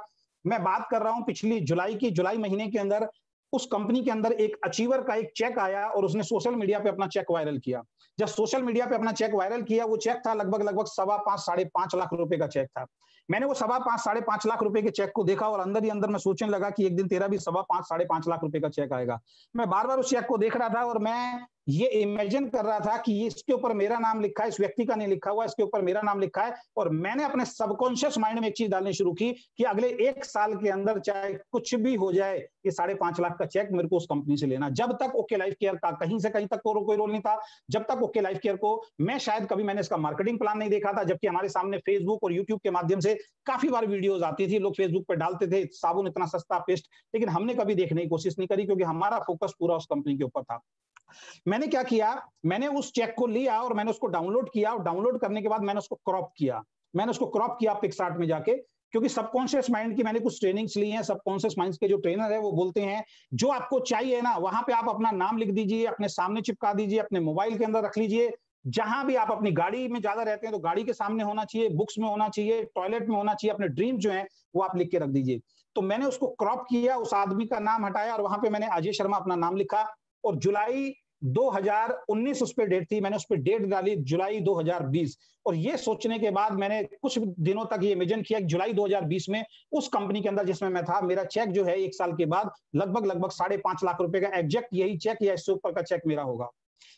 मैं बात कर रहा हूं पिछली जुलाई महीने के अंदर उस कंपनी के अंदर एक अचीवर का एक चेक आया और उसने सोशल मीडिया पे अपना चेक वायरल किया। जब सोशल मीडिया पे अपना चेक वायरल किया, वो चेक था लगभग 5.25 साढ़े 5 लाख रुपए का चेक था। मैंने वो 5.25 साढ़े 5 लाख रुपए के चेक को देखा और अंदर ही अंदर मैं सोचने लगा कि एक दिन तेरा भी 5.25 साढ़े 5 लाख रुपए का चेक आएगा। मैं बार बार उस चेक को देख रहा था और मैं ये इमेजिन कर रहा था कि इसके ऊपर मेरा नाम लिखा है, इस व्यक्ति का नहीं लिखा हुआ, इसके ऊपर मेरा नाम लिखा है। और मैंने अपने सबकॉन्शियस माइंड में एक चीज डालनी शुरू की कि अगले 1 साल के अंदर चाहे कुछ भी हो जाए, ये 5.5 लाख का चेक मेरे को उस कंपनी से लेना। जब तक ओके लाइफ केयर का कहीं से कहीं तक कोई रोल नहीं था, जब तक ओके लाइफ केयर को मैं शायद कभी मैंने इसका मार्केटिंग प्लान नहीं देखा था, जबकि हमारे सामने फेसबुक और यूट्यूब के माध्यम से काफी बार वीडियोस आती थी, लोग फेसबुक पर डालते थे साबुन इतना सस्ता, पेस्ट, लेकिन हमने कभी देखने की कोशिश नहीं करी क्योंकि हमारा फोकस पूरा उस कंपनी के ऊपर था। मैंने क्या किया, मैंने उस चेक को लिया और मैंने उसको डाउनलोड किया, और डाउनलोड करने के बाद मैंने उसको क्रॉप किया। मैंने उसको क्रॉप किया पिक्सआर्ट में जाके, क्योंकि सबकॉन्शियस माइंड की मैंने कुछ ट्रेनिंग्स ली हैं। सबकॉन्शियस माइंड के जो ट्रेनर है वो बोलते हैं जो आपको चाहिए ना, वहां पे आप अपना नाम लिख दीजिए, अपने सामने चिपका दीजिए, अपने मोबाइल के अंदर रख लीजिए। जहां भी आप अपनी गाड़ी में ज्यादा रहते हैं तो गाड़ी के सामने होना चाहिए, बुक्स में होना चाहिए, टॉयलेट में होना चाहिए, अपने ड्रीम जो है वो आप लिख के रख दीजिए। तो मैंने उसको क्रॉप किया, उस आदमी का नाम हटाया और वहां पे मैंने अजय शर्मा अपना नाम लिखा, और जुलाई 2019 उस पर डेट थी, मैंने उस पर डेट डाली जुलाई 2020। और ये सोचने के बाद मैंने कुछ दिनों तक ये इमेजिन किया कि जुलाई 2020 में उस कंपनी के अंदर जिसमें मैं था, मेरा चेक जो है 1 साल के बाद लगभग 5.5 लाख रुपए का एग्जैक्ट यही चेक या इससे ऊपर का चेक मेरा होगा।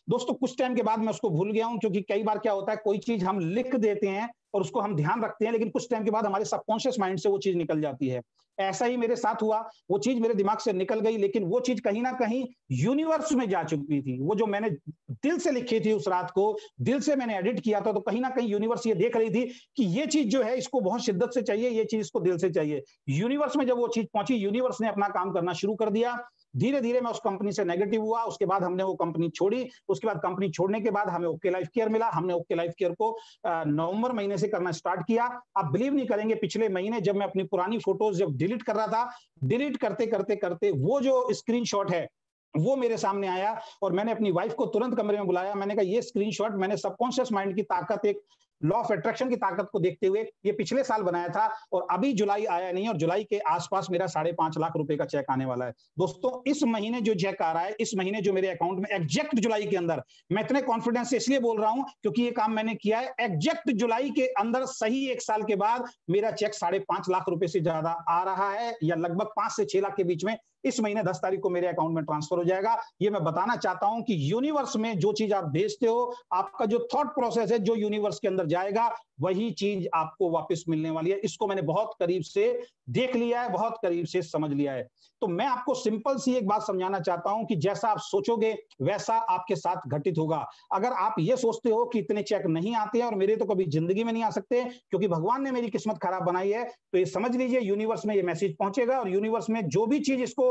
दोस्तों कुछ टाइम के बाद मैं उसको भूल गया हूं, क्योंकि कई बार क्या होता है, कोई चीज हम लिख देते हैं और उसको हम ध्यान रखते हैं, लेकिन कुछ टाइम के बाद हमारे सबकॉन्शियस माइंड से वो चीज निकल जाती है। ऐसा ही मेरे साथ हुआ, वो चीज मेरे दिमाग से निकल गई, लेकिन वो चीज कहीं ना कहीं यूनिवर्स में जा चुकी थी। वो जो मैंने दिल से लिखी थी उस रात को, दिल से मैंने एडिट किया था, तो कहीं ना कहीं यूनिवर्स ये देख रही थी कि ये चीज जो है इसको बहुत शिद्दत से चाहिए, ये चीज इसको दिल से चाहिए। यूनिवर्स में जब वो चीज पहुंची, यूनिवर्स ने अपना काम करना शुरू कर दिया। धीरे धीरे मैं उस कंपनी से नेगेटिव हुआ, उसके बाद हमने वो कंपनी छोड़ी। उसके बाद कंपनी छोड़ने के बाद हमें ओके लाइफ केयर मिला। हमने ओके लाइफ केयर को नवंबर महीने से करना स्टार्ट किया। आप बिलीव नहीं करेंगे, पिछले महीने जब मैं अपनी पुरानी फोटोज जब डिलीट कर रहा था, डिलीट करते करते करते वो जो स्क्रीनशॉट है वो मेरे सामने आया, और मैंने अपनी वाइफ को तुरंत कमरे में बुलाया। मैंने कहा ये स्क्रीनशॉट मैंने सबकॉन्शियस माइंड की ताकत, एक लॉ ऑफ अट्रैक्शन की ताकत को देखते हुए ये पिछले साल बनाया था, और अभी जुलाई आया नहीं, और जुलाई के आसपास मेरा 5.5 लाख रुपए का चेक आने वाला है। दोस्तों इस महीने जो चेक आ रहा है, इस महीने जो मेरे अकाउंट में एग्जैक्ट जुलाई के अंदर, मैं इतने कॉन्फिडेंस से इसलिए बोल रहा हूं क्योंकि ये काम मैंने किया है। एग्जैक्ट जुलाई के अंदर सही 1 साल के बाद मेरा चेक 5.5 लाख रुपए से ज्यादा आ रहा है, या लगभग 5 से 6 लाख के बीच में इस महीने 10 तारीख को मेरे अकाउंट में ट्रांसफर हो जाएगा। ये मैं बताना चाहता हूं कि यूनिवर्स में जो चीज आप भेजते हो, आपका जो थॉट प्रोसेस है जो यूनिवर्स के अंदर जाएगा, वही चीज आपको वापस मिलने वाली है। इसको मैंने बहुत करीब से देख लिया है, बहुत करीब से समझ लिया है। तो मैं आपको सिंपल सी एक बात समझाना चाहता हूं कि जैसा आप सोचोगे वैसा आपके साथ घटित होगा। अगर आप ये सोचते हो कि इतने चेक नहीं आते हैं और मेरे तो कभी जिंदगी में नहीं आ सकते क्योंकि भगवान ने मेरी किस्मत खराब बनाई है, तो ये समझ लीजिए यूनिवर्स में ये मैसेज पहुंचेगा, और यूनिवर्स में जो भी चीज इसको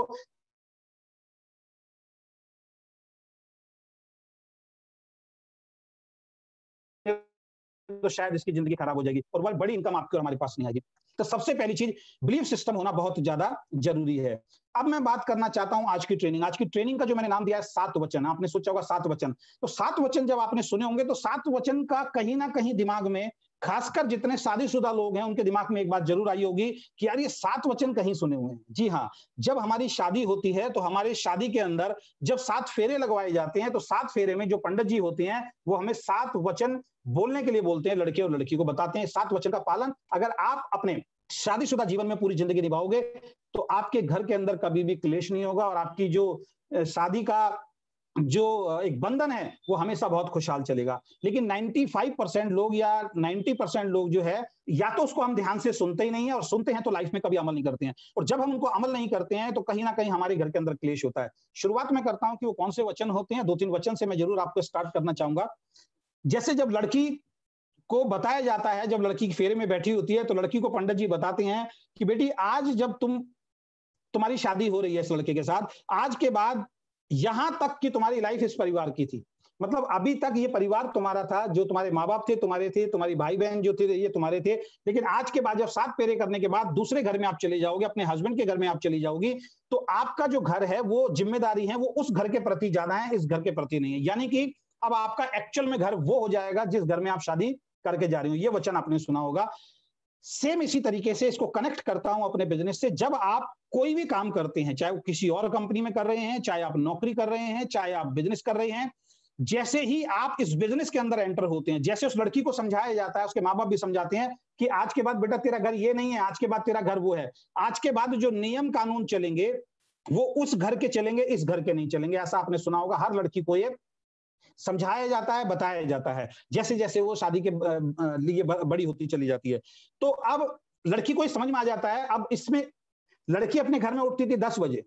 तो शायद इसकी जिंदगी खराब हो जाएगी और बहुत बड़ी इनकम आपकी और हमारे पास नहीं आएगी। तो सबसे पहली चीज बिलीफ सिस्टम होना बहुत ज्यादा जरूरी है। अब मैं बात करना चाहता हूं आज की ट्रेनिंग। आज की ट्रेनिंग का जो मैंने नाम दिया है 7 वचन। आपने सोचा होगा 7 वचन, तो 7 वचन जब आपने सुने होंगे तो 7 वचन का कहीं ना कहीं दिमाग में, खासकर जितने शादीशुदा लोग हैं उनके दिमाग में एक बात जरूर आई होगी कि यार ये 7 वचन कहीं सुने हुए हैं। जी हाँ, जब हमारी शादी होती है तो हमारे शादी के अंदर जब 7 फेरे लगवाए जाते हैं तो 7 फेरे में जो पंडित जी होते हैं वो हमें 7 वचन बोलने के लिए बोलते हैं, लड़के और लड़की को बताते हैं। 7 वचन का पालन अगर आप अपने शादीशुदा जीवन में पूरी जिंदगी निभाओगे तो आपके घर के अंदर कभी भी क्लेश नहीं होगा, और आपकी जो शादी का जो एक बंधन है वो हमेशा बहुत खुशहाल चलेगा। लेकिन 95% लोग या 90% लोग जो है, या तो उसको हम ध्यान से सुनते ही नहीं है, और सुनते हैं तो लाइफ में कभी अमल नहीं करते हैं, और जब हम उनको अमल नहीं करते हैं तो कहीं ना कहीं हमारे घर के अंदर क्लेश होता है। शुरुआत में करता हूं कि वो कौन से वचन होते हैं। 2-3 वचन से मैं जरूर आपको स्टार्ट करना चाहूंगा। जैसे जब लड़की को बताया जाता है, जब लड़की फेरे में बैठी होती है तो लड़की को पंडित जी बताते हैं कि बेटी आज जब तुम्हारी शादी हो रही है इस लड़के के साथ, आज के बाद यहां तक कि तुम्हारी लाइफ इस परिवार की थी, मतलब अभी तक ये परिवार तुम्हारा था, जो तुम्हारे माँ बाप थे तुम्हारे थे, तुम्हारी भाई बहन जो थे ये तुम्हारे थे, लेकिन आज के बाद जब 7 फेरे करने के बाद दूसरे घर में आप चले जाओगे, अपने हस्बैंड के घर में आप चली जाओगी, तो आपका जो घर है वो जिम्मेदारी है वो उस घर के प्रति ज्यादा है, इस घर के प्रति नहीं है। यानी कि अब आपका एक्चुअल में घर वो हो जाएगा जिस घर में आप शादी करके जा रही हो। ये वचन आपने सुना होगा। सेम इसी तरीके से इसको कनेक्ट करता हूं अपने बिजनेस से। जब आप कोई भी काम करते हैं, चाहे वो किसी और कंपनी में कर रहे हैं, चाहे आप नौकरी कर रहे हैं, चाहे आप बिजनेस कर रहे हैं, जैसे ही आप इस बिजनेस के अंदर एंटर होते हैं, जैसे उस लड़की को समझाया जाता है, उसके माँ बाप भी समझाते हैं कि आज के बाद बेटा तेरा घर ये नहीं है, आज के बाद तेरा घर वो है, आज के बाद जो नियम कानून चलेंगे वो उस घर के चलेंगे, इस घर के नहीं चलेंगे। ऐसा आपने सुना होगा, हर लड़की को ये समझाया जाता है, बताया जाता है, जैसे जैसे वो शादी के लिए बड़ी होती चली जाती है। तो अब लड़की को समझ में आ जाता है, अब इसमें लड़की अपने घर में उठती थी 10 बजे,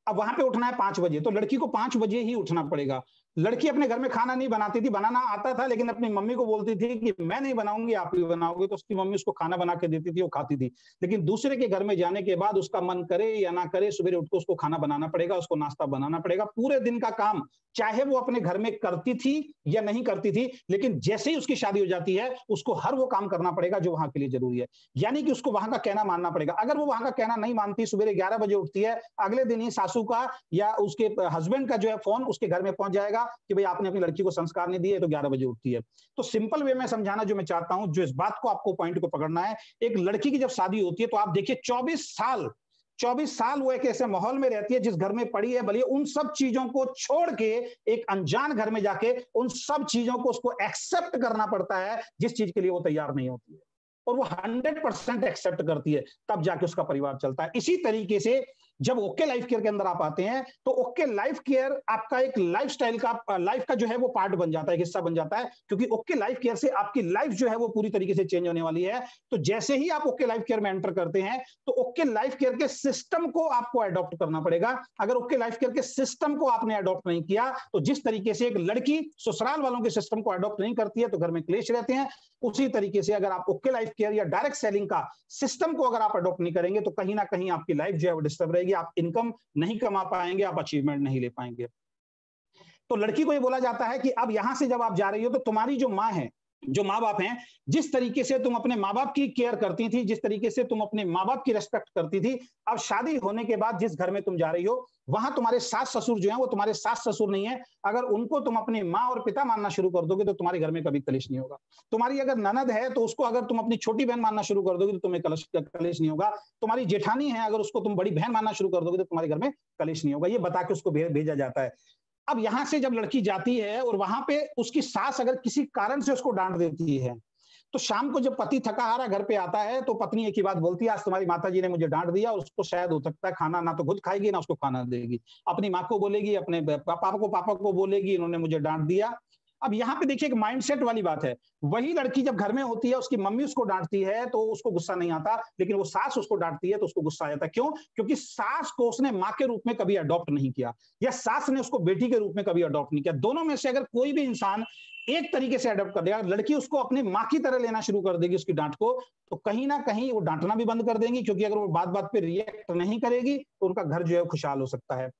अब वहां पे उठना है 5 बजे, तो लड़की को 5 बजे ही उठना पड़ेगा। लड़की अपने घर में खाना नहीं बनाती थी, बनाना आता था, लेकिन अपनी मम्मी को बोलती थी कि मैं नहीं बनाऊंगी, आप ही बनाओगे, तो उसकी मम्मी उसको खाना बना के देती थी, वो खाती थी। लेकिन दूसरे के घर में जाने के बाद उसका मन करे या ना करे, सुबह उठ के उसको खाना बनाना पड़ेगा, उसको नाश्ता बनाना पड़ेगा, पूरे दिन का काम चाहे वो अपने घर में करती थी या नहीं करती थी, लेकिन जैसे ही उसकी शादी हो जाती है उसको हर वो काम करना पड़ेगा जो वहां के लिए जरूरी है। यानी कि उसको वहां का कहना मानना पड़ेगा। अगर वो वहां का कहना नहीं मानती, सुबह 11 बजे उठती है, अगले दिन ही सासू का या उसके हस्बैंड का जो है फोन उसके घर में पहुंच जाएगा कि भाई आपने अपनी लड़की को संस्कार नहीं दिए, तो 11 बजे उठती है। तो सिंपल वे में समझाना जो मैं चाहता हूं, जो इस बात को आपको पॉइंट को पकड़ना है, एक लड़की की जब शादी होती है तो आप देखिए 24 साल वो एक ऐसे माहौल में रहती है जिस घर में पड़ी है, भले उन सब चीजों को छोड़ के एक अनजान घर में जाके उन सब चीजों को उसको एक्सेप्ट करना पड़ता है जिस चीज के लिए वो तैयार नहीं होती है, और वो 100% एक्सेप्ट करती है, तब जाके उसका परिवार चलता है। इसी तरीके से जब ओके लाइफ केयर के अंदर आप आते हैं तो ओके लाइफ केयर आपका एक लाइफस्टाइल का, लाइफ का जो है वो पार्ट बन जाता है, हिस्सा बन जाता है, क्योंकि ओके लाइफ केयर से आपकी लाइफ जो है वो पूरी तरीके से चेंज होने वाली है। तो जैसे ही आप ओके लाइफ केयर में एंटर करते हैं तो ओके लाइफ केयर के सिस्टम को आपको अडॉप्ट करना पड़ेगा। अगर ओके लाइफ केयर के सिस्टम को आपने अडॉप्ट नहीं किया तो जिस तरीके से एक लड़की ससुराल वालों के सिस्टम को अडॉप्ट नहीं करती है तो घर में क्लेश रहते हैं, उसी तरीके से अगर आप ओके लाइफ केयर या डायरेक्ट सेलिंग का सिस्टम को अगर आप अडॉप्ट नहीं करेंगे तो कहीं ना कहीं आपकी लाइफ जो है वो डिस्टर्ब रहेगी, आप इनकम नहीं कमा पाएंगे, आप अचीवमेंट नहीं ले पाएंगे। तो लड़की को ये बोला जाता है कि अब यहां से जब आप जा रही हो तो तुम्हारी जो माँ है, जो माँ बाप हैं, जिस तरीके से तुम अपने माँ बाप की केयर करती थी, जिस तरीके से तुम अपने माँ बाप की रेस्पेक्ट करती थी, अब शादी होने के बाद जिस घर में तुम जा रही हो वहां तुम्हारे सास ससुर जो हैं वो तुम्हारे सास ससुर नहीं है। अगर उनको तुम अपनी माँ और पिता मानना शुरू कर दोगे तो तुम्हारे घर में कभी कलेश नहीं होगा। तुम्हारी अगर ननद है तो उसको अगर तुम अपनी छोटी बहन मानना शुरू कर दोगे तो तुम्हें कलेश नहीं होगा। तुम्हारी जेठानी है, अगर उसको तुम बड़ी बहन मानना शुरू कर दोगे तो तुम्हारे घर में कलेश नहीं होगा। ये बता के उसको भेजा जाता है। अब यहां से जब लड़की जाती है और वहां पे उसकी सास अगर किसी कारण से उसको डांट देती है तो शाम को जब पति थका हारा घर पे आता है तो पत्नी एक ही बात बोलती है, आज तुम्हारी माताजी ने मुझे डांट दिया, और उसको शायद हो सकता है खाना ना तो खुद खाएगी ना उसको खाना देगी, अपनी माँ को बोलेगी, अपने पापा को बोलेगी इन्होंने मुझे डांट दिया। अब यहाँ पे देखिए एक माइंडसेट वाली बात है। वही लड़की जब घर में होती है उसकी मम्मी उसको डांटती है तो उसको गुस्सा नहीं आता, लेकिन वो सास उसको डांटती है तो उसको गुस्सा आ जाता है। क्यों? क्योंकि सास को उसने माँ के रूप में कभी अडॉप्ट नहीं किया या सास ने उसको बेटी के रूप में कभी अडॉप्ट नहीं किया। दोनों में से अगर कोई भी इंसान एक तरीके से अडॉप्ट कर देगा, लड़की उसको अपनी माँ की तरह लेना शुरू कर देगी उसकी डांट को, तो कहीं ना कहीं वो डांटना भी बंद कर देंगी, क्योंकि अगर वो बात बात पे रिएक्ट नहीं करेगी तो उनका घर जो है खुशहाल हो सकता है।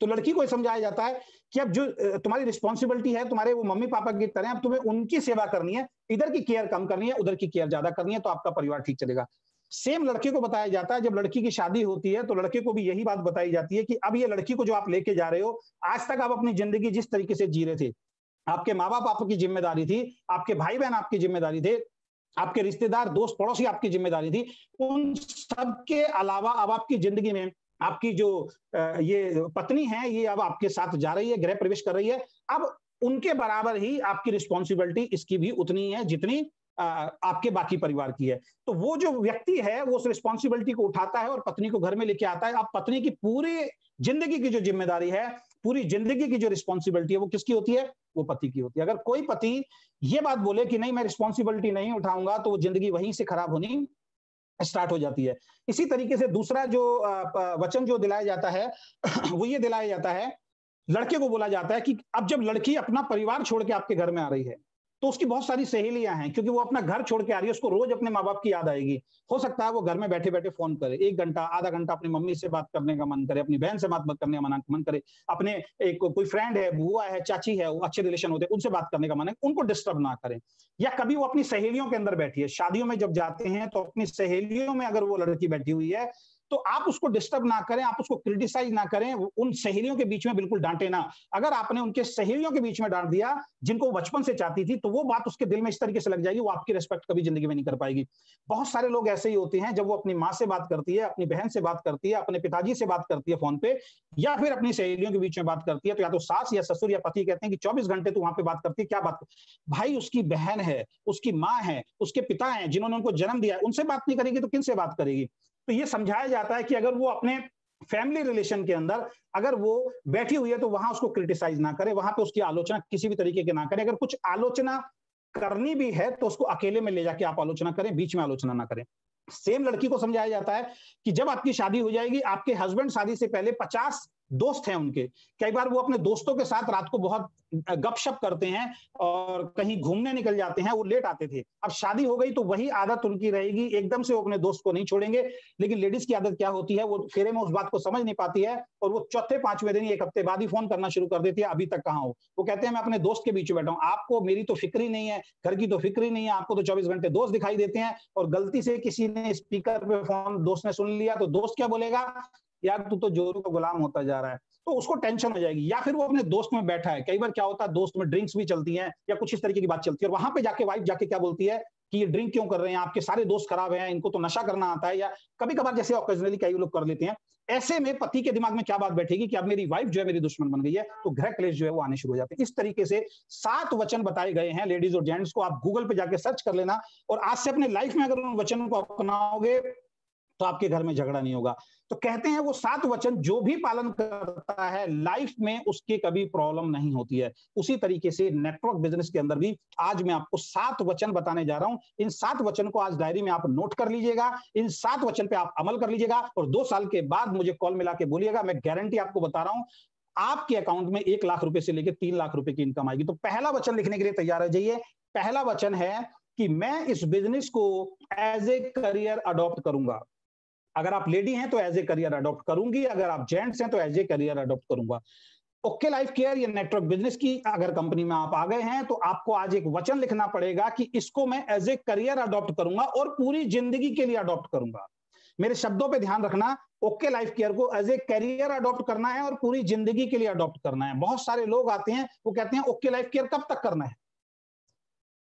तो लड़की को समझाया जाता है कि अब जो तुम्हारी रिस्पॉन्सिबिलिटी है तुम्हारे वो मम्मी पापा की तरह, अब तुम्हें उनकी सेवा करनी है, इधर की केयर कम करनी है, उधर की केयर ज्यादा करनी है, तो आपका परिवार ठीक चलेगा। सेम लड़के को बताया जाता है, जब लड़की की शादी होती है तो लड़के को भी यही बात बताई जाती है कि अब ये लड़की को जो आप लेके जा रहे हो, आज तक आप अपनी जिंदगी जिस तरीके से जी रहे थे, आपके माँ बाप आपकी जिम्मेदारी थी, आपके भाई बहन आपकी जिम्मेदारी थे, आपके रिश्तेदार दोस्त पड़ोसी आपकी जिम्मेदारी थी, उन सबके अलावा अब आपकी जिंदगी में आपकी जो ये पत्नी है ये अब आपके साथ जा रही है, गृह प्रवेश कर रही है। अब उनके बराबर ही आपकी रिस्पॉन्सिबिलिटी इसकी भी उतनी है जितनी आपके बाकी परिवार की है। तो वो जो व्यक्ति है वो उस रिस्पॉन्सिबिलिटी को उठाता है और पत्नी को घर में लेके आता है। अब पत्नी की पूरी जिंदगी की जो जिम्मेदारी है, पूरी जिंदगी की जो रिस्पॉन्सिबिलिटी है वो किसकी होती है? वो पति की होती है। अगर कोई पति ये बात बोले कि नहीं मैं रिस्पॉन्सिबिलिटी नहीं उठाऊंगा तो वो जिंदगी वहीं से खराब होनी स्टार्ट हो जाती है। इसी तरीके से दूसरा जो वचन जो दिलाया जाता है वो ये दिलाया जाता है, लड़के को बोला जाता है कि अब जब लड़की अपना परिवार छोड़ के आपके घर में आ रही है तो उसकी बहुत सारी सहेलियां हैं, क्योंकि वो अपना घर छोड़ के आ रही है, उसको रोज अपने माँ बाप की याद आएगी। हो सकता है वो घर में बैठे बैठे फोन करे, 1 घंटा आधा घंटा अपनी मम्मी से बात करने का मन करे, अपनी बहन से बात करने का मन करे, अपने एक कोई फ्रेंड है, बुआ है, चाची है, वो अच्छे रिलेशन होते हैं उनसे बात करने का मन है, उनको डिस्टर्ब ना करें। या कभी वो अपनी सहेलियों के अंदर बैठी है, शादियों में जब जाते हैं तो अपनी सहेलियों में अगर वो लड़की बैठी हुई है तो आप उसको डिस्टर्ब ना करें, आप उसको क्रिटिसाइज ना करें, उन सहेलियों के बीच में बिल्कुल डांटे ना। अगर आपने उनके सहेलियों के बीच में डांट दिया जिनको बचपन से चाहती थी तो वो बात उसके दिल में इस तरीके से लग जाएगी, वो आपकी रिस्पेक्ट कभी जिंदगी में नहीं कर पाएगी। बहुत सारे लोग ऐसे ही होते हैं, जब वो अपनी माँ से बात करती है, अपनी बहन से बात करती है, अपने पिताजी से बात करती है फोन पे, या फिर अपनी सहेलियों के बीच में बात करती है, तो या तो सास या ससुर या पति कहते हैं कि 24 घंटे तू वहां पे बात करती है, क्या बात? भाई उसकी बहन है, उसकी माँ है, उसके पिता है जिन्होंने उनको जन्म दिया, उनसे बात नहीं करेगी तो किन से बात करेगी? तो ये समझाया जाता है कि अगर वो अपने फैमिली रिलेशन के अंदर अगर वो बैठी हुई है तो वहां उसको क्रिटिसाइज ना करे, वहां पे उसकी आलोचना किसी भी तरीके की ना करे। अगर कुछ आलोचना करनी भी है तो उसको अकेले में ले जाके आप आलोचना करें, बीच में आलोचना ना करें। सेम लड़की को समझाया जाता है कि जब आपकी शादी हो जाएगी, आपके हस्बैंड शादी से पहले 50 दोस्त हैं उनके, कई बार वो अपने दोस्तों के साथ रात को बहुत गपशप करते हैं और कहीं घूमने निकल जाते हैं, वो लेट आते थे। अब शादी हो गई तो वही आदत उनकी रहेगी, एकदम से वो अपने दोस्त को नहीं छोड़ेंगे। लेकिन लेडीज की आदत क्या होती है, वो फेरे में उस बात को समझ नहीं पाती है और वो चौथे पांचवें दिन, एक हफ्ते बाद ही फोन करना शुरू कर देती है, अभी तक कहाँ हो। वो कहते हैं मैं अपने दोस्त के बीच में बैठा हूँ। आपको मेरी तो फिक्र ही नहीं है, घर की तो फिक्र ही नहीं है, आपको तो 24 घंटे दोस्त दिखाई देते हैं। और गलती से किसी ने स्पीकर पे फोन दोस्त ने सुन लिया तो दोस्त क्या बोलेगा, यार तू तो जोरू का गुलाम होता जा रहा है, तो उसको टेंशन हो जाएगी। या फिर वो अपने दोस्त में बैठा है, कई बार क्या होता है दोस्त में ड्रिंक्स भी चलती हैं या कुछ इस तरीके की बात चलती है, और वहां पे जाके वाइफ जाके क्या बोलती है कि ये ड्रिंक क्यों कर रहे हैं, आपके सारे दोस्त खराब हैं, इनको तो नशा करना आता है। या कभी कभार जैसे ऑकेजनली कई लोग कर लेते हैं। ऐसे में पति के दिमाग में क्या बात बैठेगी कि अब मेरी वाइफ जो है मेरी दुश्मन बन गई है, तो गृह क्लेश जो है वो आने शुरू हो जाते हैं। इस तरीके से 7 वचन बताए गए हैं लेडीज और जेंट्स को, आप गूगल पे जाके सर्च कर लेना और आज से अपने लाइफ में अगर उन वचनों को अपनाओगे तो आपके घर में झगड़ा नहीं होगा। तो कहते हैं वो 7 वचन जो भी पालन करता है लाइफ में उसके कभी प्रॉब्लम नहीं होती है। उसी तरीके से नेटवर्क बिजनेस के अंदर भी आज मैं आपको 7 वचन बताने जा रहा हूं। इन 7 वचन को आज डायरी में आप नोट कर लीजिएगा, इन 7 वचन पे आप अमल कर लीजिएगा और 2 साल के बाद मुझे कॉल मिला के बोलिएगा। मैं गारंटी आपको बता रहा हूं, आपके अकाउंट में 1 लाख रुपए से लेकर 3 लाख रुपए की इनकम आएगी। तो पहला वचन लिखने के लिए तैयार हो जाइए। पहला वचन है कि मैं इस बिजनेस को एज ए करियर अडॉप्ट करूंगा। अगर आप लेडी हैं तो एज ए करियर अडॉप्ट करूंगी, अगर आप जेंट्स हैं तो एज ए करियर अडॉप्ट करूंगा। ओके लाइफ केयर या नेटवर्क बिजनेस की अगर कंपनी में आप आ गए हैं तो आपको आज एक वचन लिखना पड़ेगा कि इसको मैं एज ए करियर अडॉप्ट करूंगा और पूरी जिंदगी के लिए अडॉप्ट करूंगा। मेरे शब्दों पे ध्यान रखना, ओके लाइफ केयर को एज ए करियर अडॉप्ट करना है और पूरी जिंदगी के लिए अडॉप्ट करना है। बहुत सारे लोग आते हैं वो कहते हैं ओके लाइफ केयर कब तक करना है,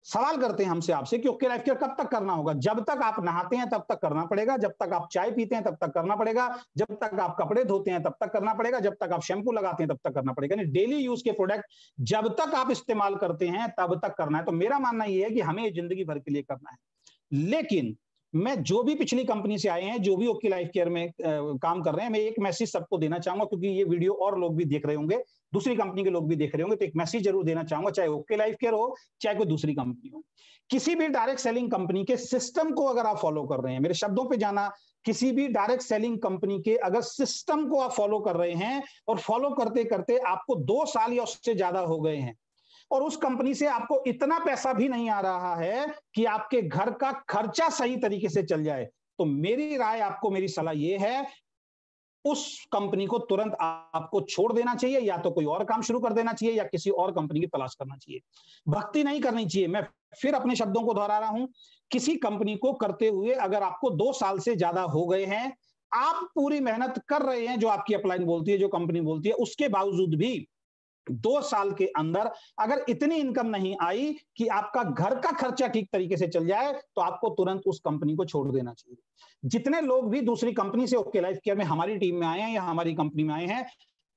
सवाल करते हैं हमसे आपसे कि ओके लाइफ केयर कब तक करना होगा। जब तक आप नहाते हैं तब तक करना पड़ेगा, जब तक आप चाय पीते हैं तब तक करना पड़ेगा, जब तक आप कपड़े धोते हैं तब तक करना पड़ेगा, जब तक आप शैम्पू लगाते हैं तब तक करना पड़ेगा। यानी डेली यूज के प्रोडक्ट जब तक आप इस्तेमाल करते हैं तब तक करना है। तो मेरा मानना यह है कि हमें जिंदगी भर के लिए करना है। लेकिन मैं जो भी पिछली कंपनी से आए हैं, जो भी ओके लाइफ केयर में काम कर रहे हैं, मैं एक मैसेज सबको देना चाहूंगा, क्योंकि ये वीडियो और लोग भी देख रहे होंगे, दूसरी कंपनी के लोग भी देख रहे होंगे, तो एक मैसेज जरूर देना चाहूंगा, चाहे ओके लाइफ केयर हो चाहे कोई दूसरी कंपनी हो। किसी भी डायरेक्ट सेलिंग कंपनी के सिस्टम को अगर आप फॉलो कर रहे हैं, मेरे शब्दों पे जाना, किसी भी डायरेक्ट सेलिंग कंपनी के अगर सिस्टम को आप फॉलो कर रहे हैं और फॉलो करते करते आपको 2 साल या उससे ज्यादा हो गए हैं और उस कंपनी से आपको इतना पैसा भी नहीं आ रहा है कि आपके घर का खर्चा सही तरीके से चल जाए, तो मेरी राय आपको, मेरी सलाह यह है उस कंपनी को तुरंत आपको छोड़ देना चाहिए, या तो कोई और काम शुरू कर देना चाहिए या किसी और कंपनी की तलाश करना चाहिए। भक्ति नहीं करनी चाहिए। मैं फिर अपने शब्दों को दोहरा रहा हूं, किसी कंपनी को करते हुए अगर आपको 2 साल से ज्यादा हो गए हैं, आप पूरी मेहनत कर रहे हैं जो आपकी अपलाइन बोलती है, जो कंपनी बोलती है, उसके बावजूद भी 2 साल के अंदर अगर इतनी इनकम नहीं आई कि आपका घर का खर्चा ठीक तरीके से चल जाए, तो आपको तुरंत उस कंपनी को छोड़ देना चाहिए। जितने लोग भी दूसरी कंपनी से ओके लाइफ केयर में हमारी टीम में आए हैं या हमारी कंपनी में आए हैं,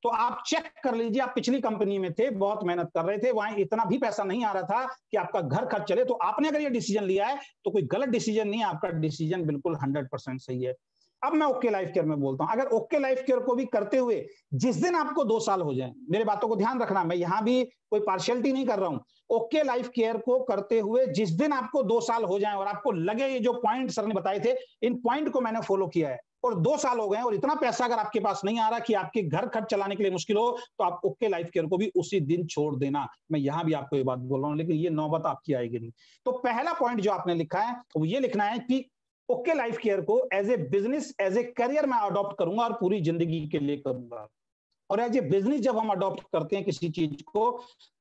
तो आप चेक कर लीजिए, आप पिछली कंपनी में थे, बहुत मेहनत कर रहे थे, वहां इतना भी पैसा नहीं आ रहा था कि आपका घर खर्च चले, तो आपने अगर ये डिसीजन लिया है तो कोई गलत डिसीजन नहीं है, आपका डिसीजन बिल्कुल 100% सही है। अब मैं ओके लाइफ केयर में बोलता हूं, अगर ओके लाइफ केयर को भी करते हुए जिस दिन आपको 2 साल हो जाए, मेरे बातों को ध्यान रखना, मैं यहां भी कोई पार्शियलिटी नहीं कर रहा हूं, ओके लाइफ केयर को करते हुए जिस दिन आपको 2 साल हो जाए और आपको लगे ये जो पॉइंट सर ने बताए थे, इन पॉइंट को मैंने फॉलो किया है और 2 साल हो गए और इतना पैसा अगर आपके पास नहीं आ रहा कि आपके घर खर्च चलाने के लिए मुश्किल हो, तो आप ओके लाइफ केयर को भी उसी दिन छोड़ देना। मैं यहां भी आपको ये बात बोल रहा हूं, लेकिन ये नौबत आपकी आएगी नहीं। तो पहला पॉइंट जो आपने लिखा है वो ये लिखना है कि ओके लाइफ केयर को as a business, as a career मैं अडॉप्ट करूंगा और पूरी जिंदगी के लिए करूंगा। और एज ए बिजनेस जब हम अडॉप्ट करते हैं किसी चीज को,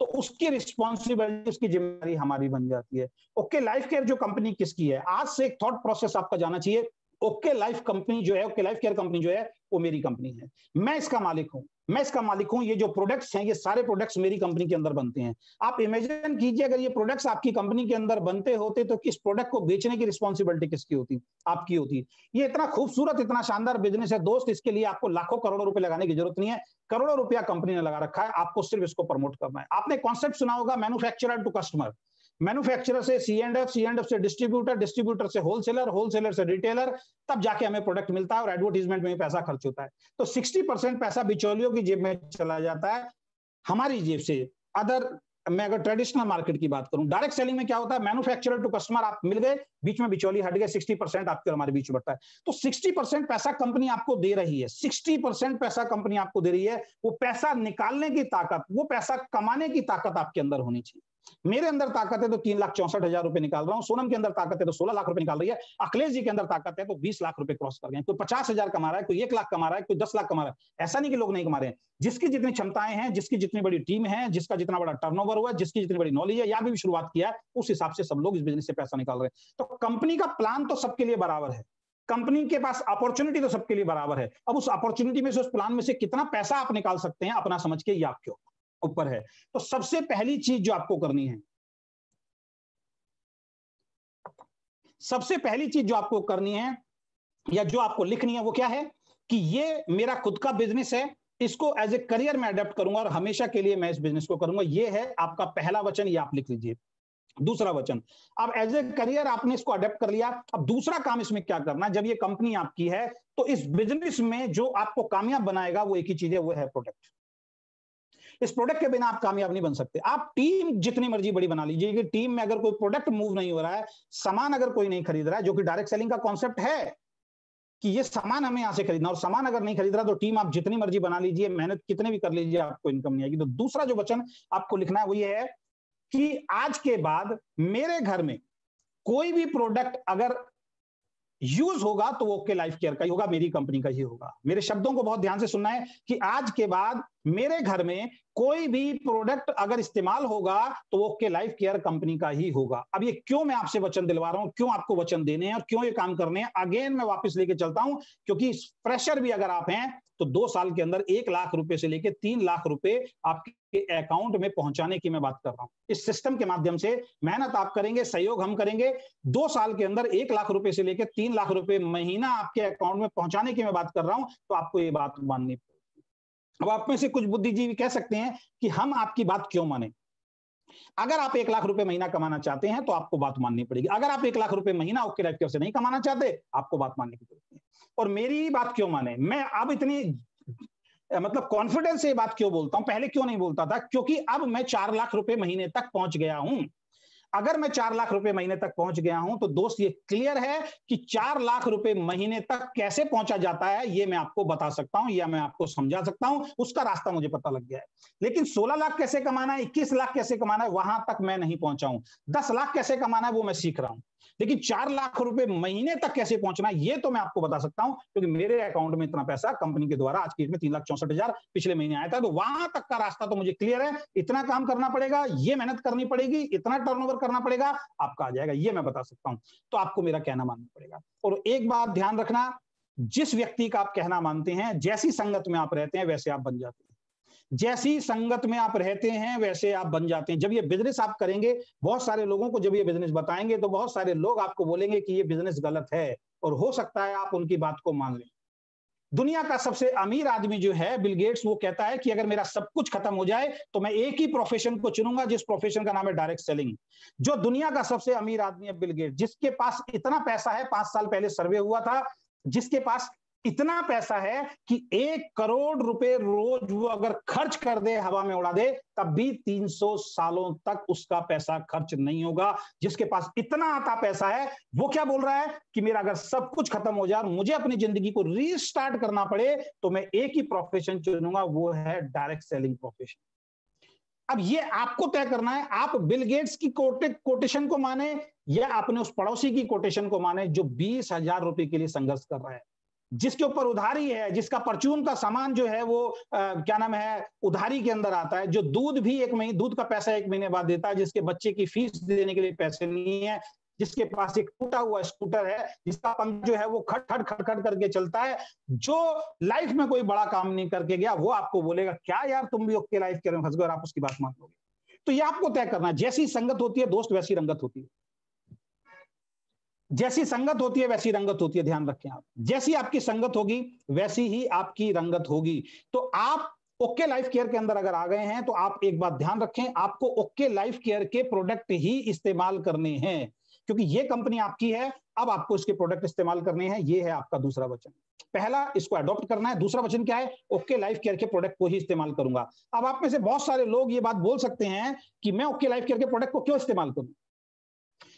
तो उसकी रिस्पॉन्सिबिलिटी, उसकी जिम्मेदारी हमारी बन जाती है। ओके लाइफ केयर जो कंपनी किसकी है, आज से एक थॉट प्रोसेस आपका जाना चाहिए। ओके लाइफ कंपनी जो है, ओके लाइफ केयर कंपनी जो है, वो मेरी कंपनी है, मैं इसका मालिक हूं, मैं इसका मालिक हूं। ये जो प्रोडक्ट्स हैं, ये सारे प्रोडक्ट्स मेरी कंपनी के अंदर बनते हैं। आप इमेजिन कीजिए, अगर ये प्रोडक्ट्स आपकी कंपनी के अंदर बनते होते तो इस प्रोडक्ट को बेचने की रिस्पॉन्सिबिलिटी किसकी होती? आपकी होती। ये इतना खूबसूरत, इतना शानदार बिजनेस है दोस्त, इसके लिए आपको लाखों करोड़ों रुपए लगाने की जरूरत नहीं है। करोड़ों रुपया कंपनी ने लगा रखा है, आपको सिर्फ इसको प्रमोट करना है। आपने कॉन्सेप्ट सुना होगा मैन्युफैक्चरर टू कस्टमर। मैन्युफैक्चरर से C&F, C&F से डिस्ट्रीब्यूटर, डिस्ट्रीब्यूटर से होलसेलर, होलसेलर से रिटेलर, तब जाके हमें प्रोडक्ट मिलता है और एडवर्टीजमेंट में पैसा खर्च होता है। तो 60% पैसा बिचौलियों की जेब में चला जाता है, हमारी जेब से। अदर मैं अगर ट्रेडिशनल मार्केट की बात करूं, डायरेक्ट सेलिंग में क्या होता है, मैन्युफैक्चरर टू कस्टमर आप मिल गए, बीच में बिचौली हट गए, 60% आपके और हमारे बीच में बढ़ता है। तो 60% पैसा कंपनी आपको दे रही है, 60% पैसा कंपनी आपको दे रही है। वो पैसा निकालने की ताकत, वो पैसा कमाने की ताकत आपके अंदर होनी चाहिए। मेरे अंदर ताकत है तो 3,64,000 रुपए निकाल रहा हूं, सोनम के अंदर ताकत है तो 16 लाख रुपए निकाल रही है, अखिलेश जी के अंदर ताकत है तो 20 लाख रुपए क्रॉस कर गए। कोई 50,000 कमा रहा है, कोई 1 लाख कमा रहा है, कोई 10 लाख कमा रहा है। ऐसा नहीं कि लोग नहीं कमा रहे हैं। जिसकी जितनी क्षमताएं हैं, जिसकी जितनी बड़ी टीम है, जिसका जितना बड़ा टर्नओवर हुआ है, जिसकी जितनी बड़ी नॉलेज है, या भी शुरुआत किया है, उस हिसाब से सब लोग इस बिजनेस से पैसा निकाल रहे हैं। तो कंपनी का प्लान तो सबके लिए बराबर है, कंपनी के पास अपॉर्चुनिटी तो सबके लिए बराबर है। अब उस अपॉर्चुनिटी में से, उस प्लान में से कितना पैसा आप निकाल सकते हैं अपना समझ के, ये आपके ऊपर है। तो सबसे पहली चीज जो आपको करनी है, सबसे पहली चीज जो आपको करनी है या जो आपको लिखनी है, वो क्या है कि ये मेरा खुद का बिजनेस है, इसको एज ए करियर में अडेप्ट करूंगा और हमेशा के लिए मैं इस बिजनेस को करूंगा। ये है आपका पहला वचन, ये आप लिख लीजिए। दूसरा वचन, अब एज ए करियर आपने इसको अडेप्ट कर लिया। अब दूसरा काम इसमें क्या करना है, जब ये कंपनी आपकी है तो इस बिजनेस में जो आपको कामयाब बनाएगा वो एक ही चीज है, वो है प्रोडक्ट। इस प्रोडक्ट के बिना आप कामयाब नहीं बन सकते। आप टीम जितनी मर्जी बड़ी बना लीजिए कि टीम में अगर कोई प्रोडक्ट मूव नहीं हो रहा है, सामान अगर कोई नहीं खरीद रहा है, जो कि डायरेक्ट सेलिंग का कॉन्सेप्ट है कि ये सामान हमें यहां से खरीदना, और सामान अगर नहीं खरीद रहा तो टीम आप जितनी मर्जी बना लीजिए, मेहनत कितने भी कर लीजिए, आपको इनकम नहीं आएगी। तो दूसरा जो वचन आपको लिखना है वो ये है कि आज के बाद मेरे घर में कोई भी प्रोडक्ट अगर यूज होगा तो वो ओके लाइफ केयर का ही होगा, मेरी कंपनी का ही होगा। मेरे शब्दों को बहुत ध्यान से सुनना है कि आज के बाद मेरे घर में कोई भी प्रोडक्ट अगर इस्तेमाल होगा तो वो ओके लाइफ केयर कंपनी का ही होगा। अब ये क्यों मैं आपसे वचन दिलवा रहा हूं, क्यों आपको वचन देने हैं और क्यों ये काम करने हैं, अगेन मैं वापस लेके चलता हूं, क्योंकि फ्रेशर भी अगर आप हैं तो 2 साल के अंदर 1 लाख रुपए से लेकर 3 लाख रुपए आपके अकाउंट में पहुंचाने की मैं बात कर रहा हूं। इस सिस्टम के माध्यम से मेहनत आप करेंगे, सहयोग हम करेंगे, 2 साल के अंदर 1 लाख रुपए से लेकर 3 लाख रुपए महीना आपके अकाउंट में पहुंचाने की मैं बात कर रहा हूं। तो आपको ये बात माननी पड़ेगी। अब आप में से कुछ बुद्धिजीवी कह सकते हैं कि हम आपकी बात क्यों माने। अगर आप 1 लाख रुपए महीना कमाना चाहते हैं तो आपको बात माननी पड़ेगी। अगर आप 1 लाख रुपए महीना ओके लाइफ केयर से नहीं कमाना चाहते, आपको बात मानने की जरूरत नहीं। और मेरी बात क्यों माने, मैं अब इतनी मतलब कॉन्फिडेंस से ये बात क्यों बोलता हूं, पहले क्यों नहीं बोलता था, क्योंकि अब मैं 4 लाख रुपए महीने तक पहुंच गया हूं। अगर मैं 4 लाख रुपए महीने तक पहुंच गया हूं तो दोस्त ये क्लियर है कि 4 लाख रुपए महीने तक कैसे पहुंचा जाता है, ये मैं आपको बता सकता हूं या मैं आपको समझा सकता हूं, उसका रास्ता मुझे पता लग गया है। लेकिन 16 लाख कैसे कमाना है, 21 लाख कैसे कमाना है, वहां तक मैं नहीं पहुंचा हूं। 10 लाख कैसे कमाना है वो मैं सीख रहा हूं, लेकिन 4 लाख रुपए महीने तक कैसे पहुंचना है ये तो मैं आपको बता सकता हूं, क्योंकि मेरे अकाउंट में इतना पैसा कंपनी के द्वारा आज की डेट में 3,64,000 पिछले महीने आया था। तो वहां तक का रास्ता तो मुझे क्लियर है, इतना काम करना पड़ेगा, ये मेहनत करनी पड़ेगी, इतना टर्नओवर करना पड़ेगा, आपका आ जाएगा, ये मैं बता सकता हूं। तो आपको मेरा कहना मानना पड़ेगा। और एक बात ध्यान रखना, जिस व्यक्ति का आप कहना मानते हैं, जैसी संगत में आप रहते हैं वैसे आप बन जाते हैं। जैसी संगत में आप रहते हैं वैसे आप बन जाते हैं। जब ये बिजनेस आप करेंगे, बहुत सारे लोगों को जब ये बिजनेस बताएंगे तो बहुत सारे लोग आपको बोलेंगे कि ये बिजनेस गलत है, और हो सकता है आप उनकी बात को मान लें। दुनिया का सबसे अमीर आदमी जो है बिल गेट्स, वो कहता है कि अगर मेरा सब कुछ खत्म हो जाए तो मैं एक ही प्रोफेशन को चुनूंगा, जिस प्रोफेशन का नाम है डायरेक्ट सेलिंग। जो दुनिया का सबसे अमीर आदमी है बिल गेट्स, जिसके पास इतना पैसा है, 5 साल पहले सर्वे हुआ था, जिसके पास इतना पैसा है कि 1 करोड़ रुपए रोज वो अगर खर्च कर दे, हवा में उड़ा दे, तब भी 300 सालों तक उसका पैसा खर्च नहीं होगा। जिसके पास इतना आता पैसा है, वो क्या बोल रहा है कि मेरा अगर सब कुछ खत्म हो जाए और मुझे अपनी जिंदगी को रीस्टार्ट करना पड़े तो मैं एक ही प्रोफेशन चुनूंगा, वो है डायरेक्ट सेलिंग प्रोफेशन। अब ये आपको तय करना है, आप बिल गेट्स की कोटेशन को माने या अपने उस पड़ोसी की कोटेशन को माने जो 20,000 रुपए के लिए संघर्ष कर रहा है, जिसके ऊपर उधारी है, जिसका परचून का सामान जो है वो क्या नाम है, उधारी के अंदर आता है, जो दूध भी दूध का पैसा 1 महीने बाद देता है, जिसके बच्चे की फीस देने के लिए पैसे नहीं है, जिसके पास एक टूटा हुआ स्कूटर है, जिसका पंख जो है वो खट खट खट खट करके चलता है, जो लाइफ में कोई बड़ा काम नहीं करके गया, वो आपको बोलेगा क्या यार तुम भी ओके लाइफ के फंस गए, और आप उसकी बात मान लोगे। तो ये आपको तय करना है। जैसी संगत होती है दोस्त वैसी रंगत होती है, जैसी संगत होती है वैसी रंगत होती है, ध्यान रखें आप। जैसी आपकी संगत होगी वैसी ही आपकी रंगत होगी। तो आप ओके लाइफ केयर के अंदर अगर आ गए हैं तो आप एक बात ध्यान रखें, आपको ओके लाइफ केयर के प्रोडक्ट ही इस्तेमाल करने हैं, क्योंकि ये कंपनी आपकी है, अब आपको इसके प्रोडक्ट इस्तेमाल करने हैं। ये है आपका दूसरा वचन। पहला, इसको अडॉप्ट करना है। दूसरा वचन क्या है? ओके लाइफ केयर के प्रोडक्ट को ही इस्तेमाल करूंगा। अब आप में से बहुत सारे लोग ये बात बोल सकते हैं कि मैं ओके लाइफ केयर के प्रोडक्ट को क्यों इस्तेमाल करूं।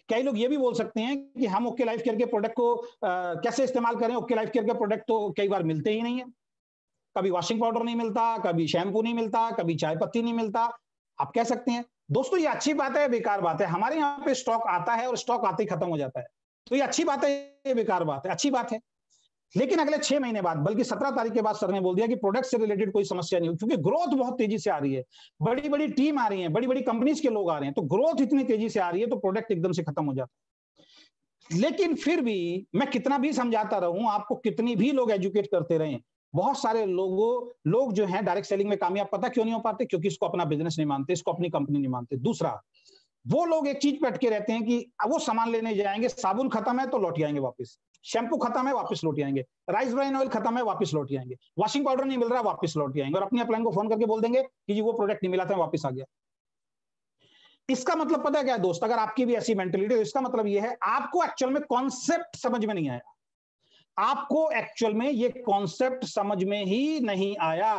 कई लोग ये भी बोल सकते हैं कि हम ओके लाइफ केयर के प्रोडक्ट को कैसे इस्तेमाल करें, ओके लाइफ केयर के प्रोडक्ट तो कई बार मिलते ही नहीं है। कभी वॉशिंग पाउडर नहीं मिलता, कभी शैम्पू नहीं मिलता, कभी चाय पत्ती नहीं मिलता। आप कह सकते हैं दोस्तों ये अच्छी बात है, बेकार बात है? हमारे यहाँ पे स्टॉक आता है और स्टॉक आते ही खत्म हो जाता है, तो ये अच्छी बात है, ये बेकार बात है? अच्छी बात है। लेकिन अगले 6 महीने बाद, बल्कि 17 तारीख के बाद सर ने बोल दिया कि प्रोडक्ट से रिलेटेड कोई समस्या नहीं हो, क्योंकि ग्रोथ बहुत तेजी से आ रही है, बड़ी बड़ी टीम आ रही है, बड़ी बड़ी कंपनीज के लोग आ रहे हैं, तो ग्रोथ इतनी तेजी से आ रही है तो प्रोडक्ट एकदम से खत्म हो जाता है। लेकिन फिर भी मैं कितना भी समझाता रहूं, आपको कितनी भी लोग एजुकेट करते रहे, बहुत सारे लोग जो हैं डायरेक्ट सेलिंग में कामयाब, पता क्यों नहीं हो पाते? क्योंकि इसको अपना बिजनेस नहीं मानते, इसको अपनी कंपनी नहीं मानते। दूसरा, वो लोग एक चीज पे अटके रहते हैं कि वो सामान लेने जाएंगे, साबुन खत्म है तो लौट आएंगे वापस, शैम्पू खत्म है वापस लौट आएंगे, राइस ब्राइन ऑयल खत्म है वापस लौट आएंगे, वॉशिंग पाउडर नहीं मिल रहा वापस लौट आएंगे, और अपनी अपलाइन को फोन करके बोल देंगे कि जी वो प्रोडक्ट नहीं मिला था, वापस आ गया। इसका मतलब पता क्या है दोस्त? अगर आपकी भी ऐसी मेंटेलिटी है, इसका मतलब यह है आपको एक्चुअल में कॉन्सेप्ट समझ में नहीं आया। आपको एक्चुअल में ये कॉन्सेप्ट समझ में ही नहीं आया।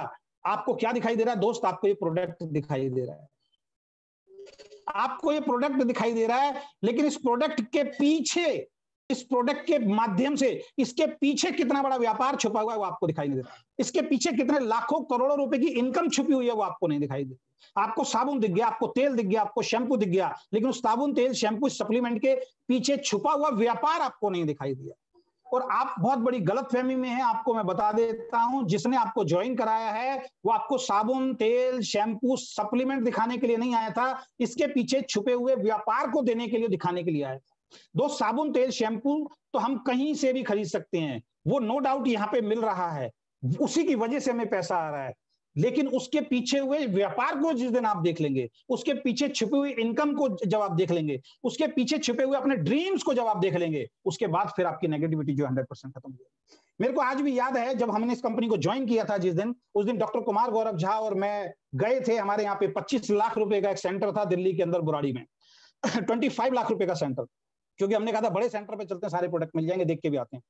आपको क्या दिखाई दे रहा है दोस्त? आपको ये प्रोडक्ट दिखाई दे रहा है, आपको ये प्रोडक्ट दिखाई दे रहा है, लेकिन इस प्रोडक्ट के पीछे, इस प्रोडक्ट के माध्यम से इसके पीछे कितना बड़ा व्यापार छुपा हुआ है वो आपको दिखाई नहीं दे रहा। इसके पीछे कितने लाखों करोड़ों रुपए की इनकम छुपी हुई है वो आपको नहीं दिखाई दे रही। आपको साबुन दिख गया, आपको तेल दिख गया, आपको शैम्पू दिख गया, लेकिन उस साबुन, तेल, शैम्पू, सप्लीमेंट के पीछे छुपा हुआ व्यापार आपको नहीं दिखाई दिया। और आप बहुत बड़ी गलतफहमी में हैं, आपको मैं बता देता हूं, जिसने आपको ज्वाइन कराया है वो आपको साबुन, तेल, शैम्पू, सप्लीमेंट दिखाने के लिए नहीं आया था, इसके पीछे छुपे हुए व्यापार को देने के लिए, दिखाने के लिए आया था। दोस्त, साबुन, तेल, शैम्पू तो हम कहीं से भी खरीद सकते हैं, वो नो डाउट यहाँ पे मिल रहा है, उसी की वजह से हमें पैसा आ रहा है, लेकिन उसके पीछे हुए व्यापार को जिस दिन आप देख लेंगे, उसके पीछे छुपी हुई इनकम को जब आप देख लेंगे, उसके पीछे छुपे हुए अपने ड्रीम्स को जब आप देख लेंगे, उसके बाद फिर आपकी नेगेटिविटी जो 100% खत्म हो जाएगी। मेरे को आज भी याद है जब हमने इस कंपनी को ज्वाइन किया था, जिस दिन, उस दिन डॉक्टर कुमार गौरव झा और मैं गए थे, हमारे यहाँ पे 25 लाख रुपए का एक सेंटर था दिल्ली के अंदर, बुराड़ी में 25 लाख रुपए का सेंटर, क्योंकि हमने कहा था बड़े सेंटर पे चलते हैं, सारे प्रोडक्ट मिल जाएंगे, देख के भी आते हैं।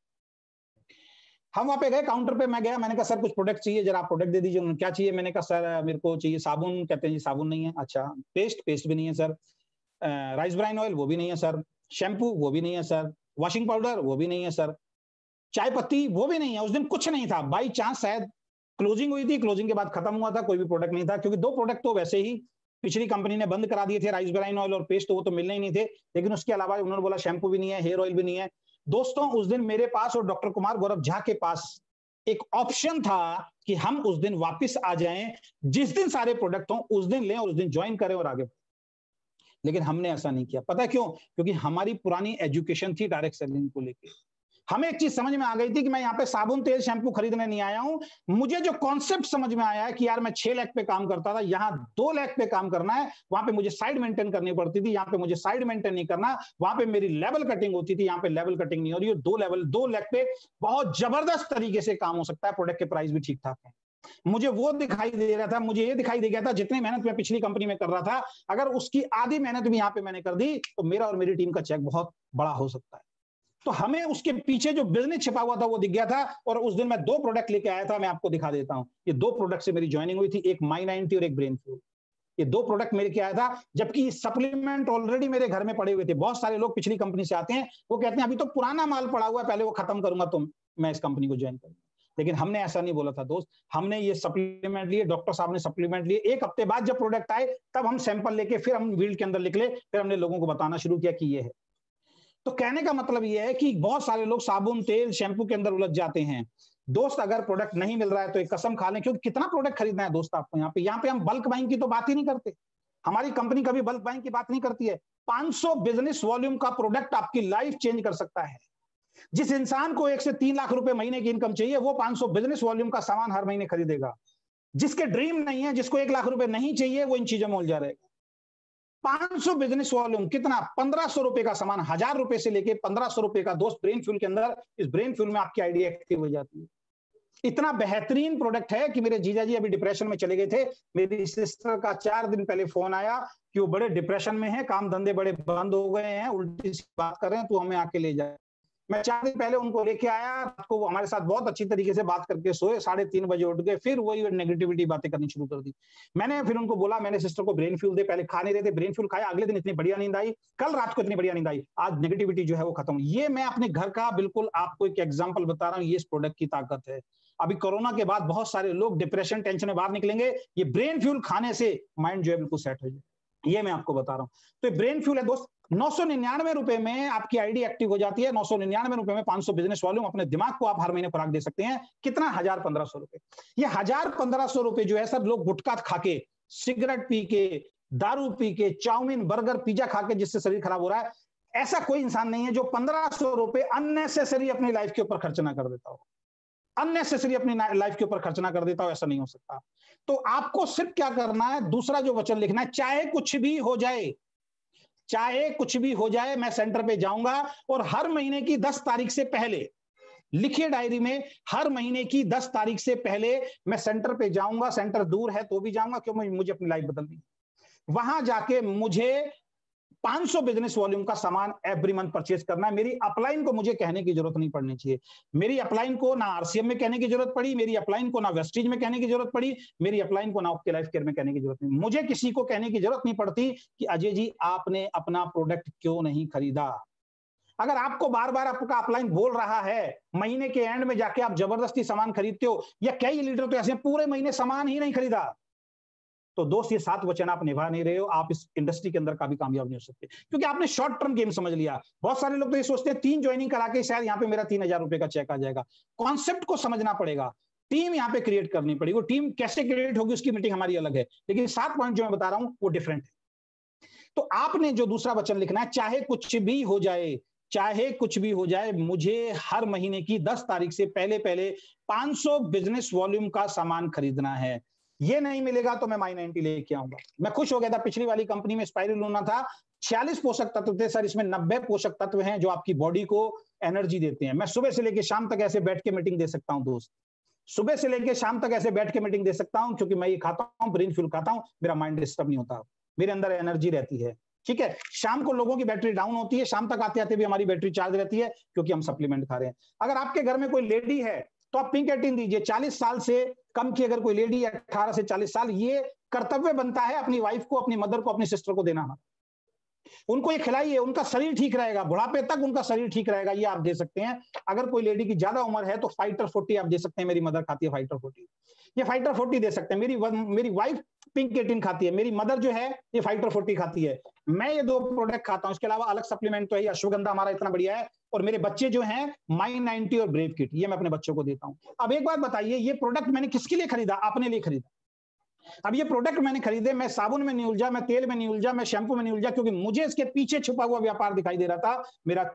हम वहां पे गए, काउंटर पे मैं गया, मैंने कहा सर कुछ प्रोडक्ट चाहिए, जरा आप प्रोडक्ट दे दीजिए। क्या चाहिए? मैंने कहा सर मेरे को चाहिए साबुन। कहते हैं जी साबुन नहीं है। अच्छा, पेस्ट भी नहीं है सर, राइस ब्राइन ऑयल वो भी नहीं है सर, शैम्पू वो भी नहीं है सर, वॉशिंग पाउडर वो भी नहीं है सर, चाय पत्ती वो भी नहीं है। उस दिन कुछ नहीं था, बाई चांस शायद क्लोजिंग हुई थी, क्लोजिंग के बाद खत्म हुआ था, कोई भी प्रोडक्ट नहीं था, क्योंकि 2 प्रोडक्ट तो वैसे ही पिछली कंपनी ने बंद करा दिए थे, राइस ब्राइन ऑयल और पेस्ट, तो वो तो मिलने ही नहीं थे। लेकिन उसके अलावा उन्होंने बोला शैम्पू भी नहीं है, हेयर ऑयल भी नहीं है। दोस्तों, उस दिन मेरे पास और डॉक्टर कुमार गौरव झा के पास एक ऑप्शन था कि हम उस दिन वापस आ जाएं, जिस दिन सारे प्रोडक्ट हो उस दिन लें और उस दिन ज्वाइन करें और आगे। लेकिन हमने ऐसा नहीं किया। पता है क्यों? क्योंकि हमारी पुरानी एजुकेशन थी डायरेक्ट सेलिंग को लेकर। हमें एक चीज समझ में आ गई थी कि मैं यहाँ पे साबुन, तेल, शैम्पू खरीदने नहीं आया हूं। मुझे जो कॉन्सेप्ट समझ में आया है कि यार मैं 6 लाख पे काम करता था, यहाँ 2 लाख पे काम करना है, वहां पे मुझे साइड मेंटेन करनी पड़ती थी, यहाँ पे मुझे साइड मेंटेन नहीं करना, वहां पे मेरी लेवल कटिंग होती थी, यहाँ पे लेवल कटिंग नहीं हो रही है। 2 लाख पे बहुत जबरदस्त तरीके से काम हो सकता है, प्रोडक्ट के प्राइस भी ठीक ठाक है। मुझे वो दिखाई दे रहा था, मुझे ये दिखाई दे गया था, जितनी मेहनत मैं पिछली कंपनी में कर रहा था, अगर उसकी आधी मेहनत भी यहाँ पे मैंने कर दी तो मेरा और मेरी टीम का चेक बहुत बड़ा हो सकता है। तो हमें उसके पीछे जो बिजनेस छिपा हुआ था वो दिख गया था। और उस दिन मैं 2 प्रोडक्ट लेके आया था, मैं आपको दिखा देता हूं। ये 2 प्रोडक्ट से मेरी ज्वाइनिंग हुई थी, एक My90 और एक ब्रेन फ्यूल। ये 2 प्रोडक्ट मेरे के आया था, जबकि सप्लीमेंट ऑलरेडी मेरे घर में पड़े हुए थे। बहुत सारे लोग पिछली कंपनी से आते हैं, वो कहते हैं अभी तो पुराना माल पड़ा हुआ है, पहले वो खत्म करूंगा तो मैं इस कंपनी को ज्वाइन करूंगा। लेकिन हमने ऐसा नहीं बोला था दोस्त, हमने ये सप्लीमेंट लिए, डॉक्टर साहब ने सप्लीमेंट लिए। 1 हफ्ते बाद जब प्रोडक्ट आए तब हम सैंपल लेके फिर हम फील्ड के अंदर निकले, फिर हमने लोगों को बताना शुरू किया कि ये है। तो कहने का मतलब ये है कि बहुत सारे लोग साबुन, तेल, शैम्पू के अंदर उलझ जाते हैं। दोस्त, अगर प्रोडक्ट नहीं मिल रहा है तो एक कसम खा लें, क्योंकि कितना प्रोडक्ट खरीदना है दोस्त आपको। यहाँ पे हम बल्क बाइंग की तो बात ही नहीं करते, हमारी कंपनी कभी बल्क बाइंग की बात नहीं करती है। 500 बिजनेस वॉल्यूम का प्रोडक्ट आपकी लाइफ चेंज कर सकता है। जिस इंसान को 1 से 3 लाख रुपए महीने की इनकम चाहिए, वो 500 बिजनेस वॉल्यूम का सामान हर महीने खरीदेगा। जिसके ड्रीम नहीं है, जिसको 1 लाख रुपए नहीं चाहिए, वो इन चीजों में उलझा रहेगा। 500 बिजनेस वॉल्यूम कितना? 1500 रुपए का सामान, 1000 रुपए से लेके 1500 रुपए का। दोस्त, ब्रेन फ्यूल के अंदर, इस ब्रेन फ्यूल में आपकी आइडिया एक्टिव हो जाती है। इतना बेहतरीन प्रोडक्ट है कि मेरे जीजा जी अभी डिप्रेशन में चले गए थे। मेरी सिस्टर का 4 दिन पहले फोन आया कि वो बड़े डिप्रेशन में है, काम धंधे बड़े बंद हो गए हैं, उल्टी सी बात कर रहे हैं, तू हमें आके ले जा। मैं 4 दिन पहले उनको लेके आया, रात को वो हमारे साथ बहुत अच्छी तरीके से बात करके सोए, 3:30 बजे उठ गए, फिर वही नेगेटिविटी बातें करनी शुरू कर दी। मैंने फिर उनको बोला, मैंने सिस्टर को ब्रेन फ्यूल दे, पहले खा नहीं रहे थे, ब्रेन फ्यूल खाया, अगले दिन इतनी बढ़िया नींद आई, कल रात को इतनी बढ़िया नींद आई, आज नेगेटिविटी जो है वो खत्म। ये मैं अपने घर का बिल्कुल आपको एक एग्जाम्पल बता रहा हूँ, ये इस प्रोडक्ट की ताकत है। अभी कोरोना के बाद बहुत सारे लोग डिप्रेशन, टेंशन में बाहर निकलेंगे, ये ब्रेन फ्यूल खाने से माइंड जो है बिल्कुल सेट हो जाए, ये मैं आपको बता रहा हूँ। तो ये ब्रेन फ्यूल है दोस्त। 999 रुपए में आपकी आईडी एक्टिव हो जाती है। 999 रुपए में 500 बिजनेस वॉल्यूम, अपने दिमाग को आप हर महीने खुराक दे सकते हैं। कितना? 1000-1500 रुपए। ये 1000-1500 रुपए जो है सब लोग गुटखा खा के, सिगरेट पी के, दारू पी के, चाउमीन, बर्गर, पिज्जा खा के जिससे शरीर खराब हो रहा है, ऐसा कोई इंसान नहीं है जो 1500 रुपए अननेसेसरी अपनी लाइफ के ऊपर खर्च ना कर देता हो। अननेसेसरी अपनी लाइफ के ऊपर खर्च ना कर देता हो, ऐसा नहीं हो सकता। तो आपको सिर्फ क्या करना है, दूसरा जो वचन लिखना है, चाहे कुछ भी हो जाए, चाहे कुछ भी हो जाए, मैं सेंटर पे जाऊंगा और हर महीने की 10 तारीख से पहले, लिखिए डायरी में, हर महीने की 10 तारीख से पहले मैं सेंटर पे जाऊंगा। सेंटर दूर है तो भी जाऊंगा, क्यों? मुझे अपनी लाइफ बदलनी है। वहां जाके मुझे 500 बिजनेस वॉल्यूम का सामान एवरी मंथ परचेज करना है। मेरी अपलाइन को मुझे कहने की जरूरत नहीं पड़नी चाहिए। मेरी अपलाइन को ना आरसीएम में कहने की जरूरत पड़ी, मेरी अपलाइन को ना वेस्टीज में कहने की जरूरत पड़ी, मेरी अपलाइन को ना ओके लाइफ केयर में कहने की जरूरत नहीं। मुझे किसी को कहने की जरूरत नहीं पड़ती कि अजय जी आपने अपना प्रोडक्ट क्यों नहीं खरीदा। अगर आपको बार बार आपका अपलाइन बोल रहा है, महीने के एंड में जाके आप जबरदस्ती सामान खरीदते हो, या कई लीडर तो ऐसे पूरे महीने सामान ही नहीं खरीदा, तो दोस्त ये 7 वचन आप निभा नहीं रहे हो, आप इस इंडस्ट्री के अंदर कभी कामयाब नहीं हो सकते, क्योंकि आपने शॉर्ट टर्म गेम समझ लिया। बहुत सारे लोग तो ये सोचते हैं 3 ज्वाइनिंग करा के शायद यहाँ पे मेरा 3000 रुपए का चेक आ जाएगा। कॉन्सेप्ट को समझना पड़ेगा, टीम यहाँ पे क्रिएट करनी पड़ेगी। वो टीम कैसे क्रिएट होगी उसकी मीटिंग हमारी अलग है, लेकिन 7 पॉइंट जो मैं बता रहा हूं वो डिफरेंट है। तो आपने जो दूसरा वचन लिखना है, चाहे कुछ भी हो जाए, चाहे कुछ भी हो जाए, मुझे हर महीने की 10 तारीख से पहले 500 बिजनेस वॉल्यूम का सामान खरीदना है। ये नहीं मिलेगा तो मैं माई90 लेके आऊंगा। मैं खुश हो गया था, पिछली वाली कंपनी में स्पाइरुलिना था, 46 पोषक तत्व थे सर, इसमें 90 पोषक तत्व हैं जो आपकी बॉडी को एनर्जी देते हैं। मैं सुबह से लेकर शाम तक ऐसे बैठ के मीटिंग दे सकता हूं दोस्त, सुबह से लेकर शाम तक ऐसे बैठ के मीटिंग दे सकता हूं, क्योंकि मैं ये खाता हूं, ब्रेन फ्यूल खाता हूं, मेरा माइंड डिस्टर्ब नहीं होता, मेरे अंदर एनर्जी रहती है। ठीक है, शाम को लोगों की बैटरी डाउन होती है, शाम तक आते आते भी हमारी बैटरी चार्ज रहती है, क्योंकि हम सप्लीमेंट खा रहे हैं। अगर आपके घर में कोई लेडी है तो आप पिंक 18 दीजिए। 40 साल से कम की अगर कोई लेडी है, 18 से 40 साल, ये कर्तव्य बनता है अपनी वाइफ को, अपनी मदर को, अपनी सिस्टर को देना। उनको ये खिलाइए, उनका शरीर ठीक रहेगा, बुढ़ापे तक उनका शरीर ठीक रहेगा, ये आप दे सकते हैं। अगर कोई लेडी की ज्यादा उम्र है तो फाइटर 40 आप दे सकते हैं। मेरी मदर खाती है फाइटर 40, ये फाइटर 40 दे सकते हैं। मेरी वाइफ पिंक 18 खाती है, मेरी मदर जो है ये फाइटर 40 खाती है। मैं ये 2 प्रोडक्ट खाता हूं, इसके अलावा अलग सप्लीमेंट तो है, अश्वगंधा हमारा इतना बढ़िया है, और मेरे बच्चे जो हैं माई90 और ब्रेव किट, ये मैं अपने बच्चों को देता हूं। अब एक बात बताइए, ये प्रोडक्ट मैंने किसके लिए खरीदा? अपने लिए खरीदा। अब ये प्रोडक्ट मैंने खरीदे, मैं साबुन में नहीं उलझा, मैं तेल में नहीं उलझा, मैं शैम्पू में नहीं उलझा, क्योंकि मुझे इसके पीछे छुपा हुआ व्यापार दिखाई दे रहा था। मेरा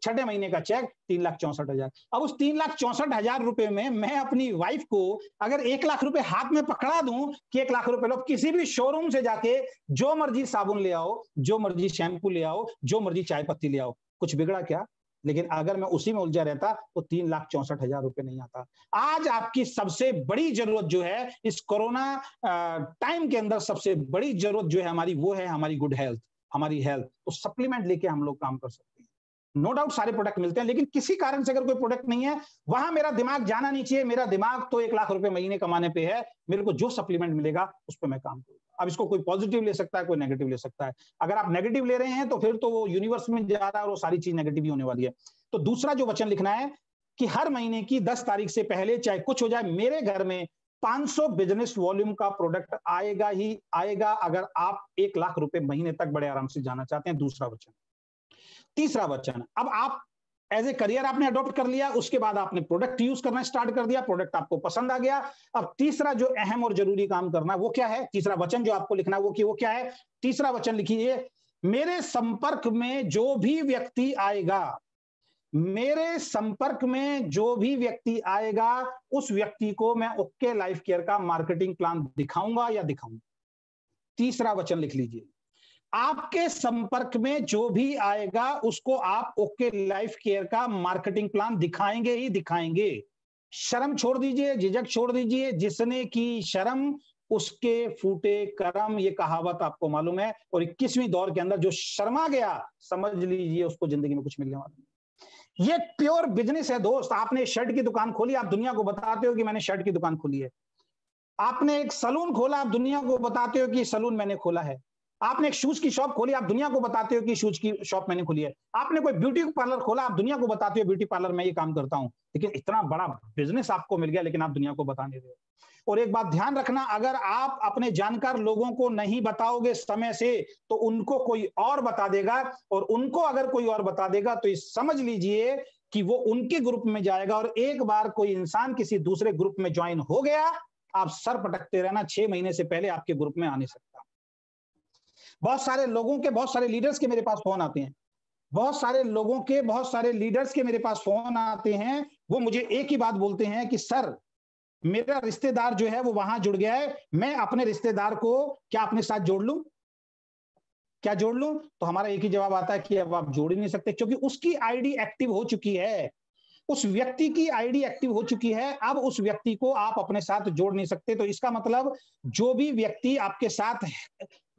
6ठे महीने का चेक 3,64,000। अब उस 3,64,000 रुपए में मैं अपनी वाइफ को अगर 1 लाख रुपए हाथ में पकड़ा दूं कि 1 लाख रुपए लो, किसी भी शोरूम से जाके जो मर्जी साबुन ले आओ, जो मर्जी शैम्पू ले आओ, जो मर्जी चाय पत्ती ले आओ, कुछ बिगड़ा क्या? लेकिन अगर मैं उसी में उलझा रहता तो 3,64,000 रुपए नहीं आता। आज आपकी सबसे बड़ी जरूरत जो है इस कोरोना टाइम के अंदर, सबसे बड़ी जरूरत जो है हमारी, वो है हमारी गुड हेल्थ, हमारी हेल्थ। तो सप्लीमेंट लेके हम लोग काम कर सकते हैं। नो डाउट सारे प्रोडक्ट मिलते हैं, लेकिन किसी कारण से अगर कोई प्रोडक्ट नहीं है, वहां मेरा दिमाग जाना नहीं चाहिए। मेरा दिमाग तो 1 लाख रुपए महीने कमाने पे है, मेरे को जो सप्लीमेंट मिलेगा उस पर मैं काम करूंगा। अब इसको कोई पॉजिटिव ले सकता है, कोई नेगेटिव ले सकता है। अगर आप नेगेटिव ले रहे हैं तो फिर तो वो यूनिवर्स में जा रहा है और वो सारी चीज नेगेटिव ही होने वाली है। तो दूसरा जो वचन लिखना है कि हर महीने की 10 तारीख से पहले, चाहे कुछ हो जाए, मेरे घर में 500 बिजनेस वॉल्यूम का प्रोडक्ट आएगा ही आएगा, अगर आप 1 लाख रुपए महीने तक बड़े आराम से जाना चाहते हैं। दूसरा वचन। तीसरा वचन, अब आप एज ए करियर आपने अडॉप्ट कर लिया, उसके बाद आपने प्रोडक्ट यूज करना स्टार्ट कर दिया, प्रोडक्ट आपको पसंद आ गया। अब तीसरा जो अहम और जरूरी काम करना है वो क्या है? तीसरा वचन जो आपको लिखना है वो क्या है? तीसरा वचन लिखिए, मेरे संपर्क में जो भी व्यक्ति आएगा, मेरे संपर्क में जो भी व्यक्ति आएगा, उस व्यक्ति को मैं ओके लाइफ केयर का मार्केटिंग प्लान दिखाऊंगा या दिखाऊंगा। तीसरा वचन लिख लीजिए, आपके संपर्क में जो भी आएगा उसको आप ओके लाइफ केयर का मार्केटिंग प्लान दिखाएंगे ही दिखाएंगे। शर्म छोड़ दीजिए, झिझक छोड़ दीजिए, जिसने की शर्म उसके फूटे कर्म, ये कहावत आपको मालूम है। और 21वीं दौर के अंदर जो शर्मा गया, समझ लीजिए उसको जिंदगी में कुछ मिलने वाला नहीं। ये प्योर बिजनेस है दोस्त। आपने शर्ट की दुकान खोली, आप दुनिया को बताते हो कि मैंने शर्ट की दुकान खोली है। आपने एक सलून खोला, आप दुनिया को बताते हो कि सलून मैंने खोला है। आपने एक शूज की शॉप खोली, आप दुनिया को बताते हो कि शूज की शॉप मैंने खोली है। आपने कोई ब्यूटी पार्लर खोला, आप दुनिया को बताते हो ब्यूटी पार्लर में ये काम करता हूं। लेकिन इतना बड़ा बिजनेस आपको मिल गया, लेकिन आप दुनिया को बता नहीं रहे हो। और एक बात ध्यान रखना, अगर आप अपने जानकार लोगों को नहीं बताओगे समय से, तो उनको कोई और बता देगा, और उनको अगर कोई और बता देगा तो समझ लीजिए कि वो उनके ग्रुप में जाएगा। और एक बार कोई इंसान किसी दूसरे ग्रुप में ज्वाइन हो गया, आप सर पटकते रहना, 6 महीने से पहले आपके ग्रुप में आ नहीं सकता। बहुत सारे लोगों के, बहुत सारे लीडर्स के मेरे पास फोन आते हैं, बहुत सारे लोगों के, बहुत सारे लीडर्स के मेरे पास फोन आते हैं। वो मुझे एक ही बात बोलते हैं कि सर, मेरा रिश्तेदार जो है वो वहां जुड़ गया है, मैं अपने रिश्तेदार को क्या अपने साथ जोड़ लूं, क्या जोड़ लूं? तो हमारा एक ही जवाब आता है कि अब आप जोड़ ही नहीं सकते, क्योंकि उसकी आईडी एक्टिव हो चुकी है, उस व्यक्ति की आईडी एक्टिव हो चुकी है। अब उस व्यक्ति को आप अपने साथ जोड़ नहीं सकते। तो इसका मतलब जो भी व्यक्ति आपके साथ,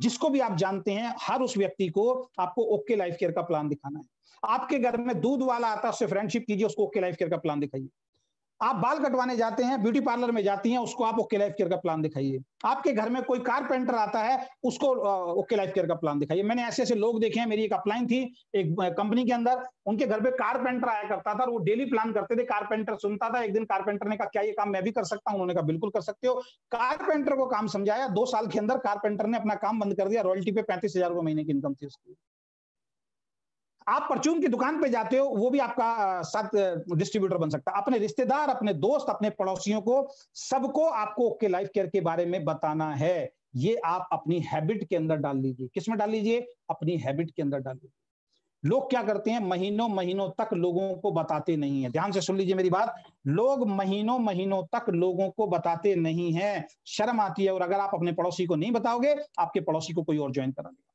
जिसको भी आप जानते हैं, हर उस व्यक्ति को आपको ओके लाइफ केयर का प्लान दिखाना है। आपके घर में दूध वाला आता है, उससे फ्रेंडशिप कीजिए, उसको ओके लाइफ केयर का प्लान दिखाइए। आप बाल कटवाने जाते हैं, ब्यूटी पार्लर में जाती हैं, उसको आप ओके लाइफ केयर का प्लान दिखाइए। आपके घर में कोई कारपेंटर आता है, उसको ओके लाइफ केयर का प्लान दिखाइए। मैंने ऐसे ऐसे लोग देखे हैं। मेरी एक अपलाइन थी एक कंपनी के अंदर, उनके घर पे कारपेंटर आया करता था और वो डेली प्लान करते थे। कारपेंटर सुनता था। एक दिन कारपेंटर ने कहा, क्या ये काम मैं भी कर सकता हूं? उन्होंने कहा, बिल्कुल कर सकते हो। कारपेंटर को काम समझाया, 2 साल के अंदर कारपेंटर ने अपना काम बंद कर दिया। रॉयल्टी पे 35,000 रुपए महीने की इनकम थी उसकी। आप परचून की दुकान पे जाते हो, वो भी आपका साथ डिस्ट्रीब्यूटर बन सकता है। अपने रिश्तेदार, अपने दोस्त, अपने पड़ोसियों को, सबको आपको ओके लाइफ केयर के बारे में बताना है। ये आप अपनी हैबिट के अंदर डाल लीजिए। किसमें डाल लीजिए? अपनी हैबिट के अंदर डाल लीजिए। लोग क्या करते हैं, महीनों महीनों तक लोगों को बताते नहीं है। ध्यान से सुन लीजिए मेरी बात, लोग महीनों महीनों तक लोगों को बताते नहीं है, शर्म आती है। और अगर आप अपने पड़ोसी को नहीं बताओगे, आपके पड़ोसी को कोई और ज्वाइन करा देगा।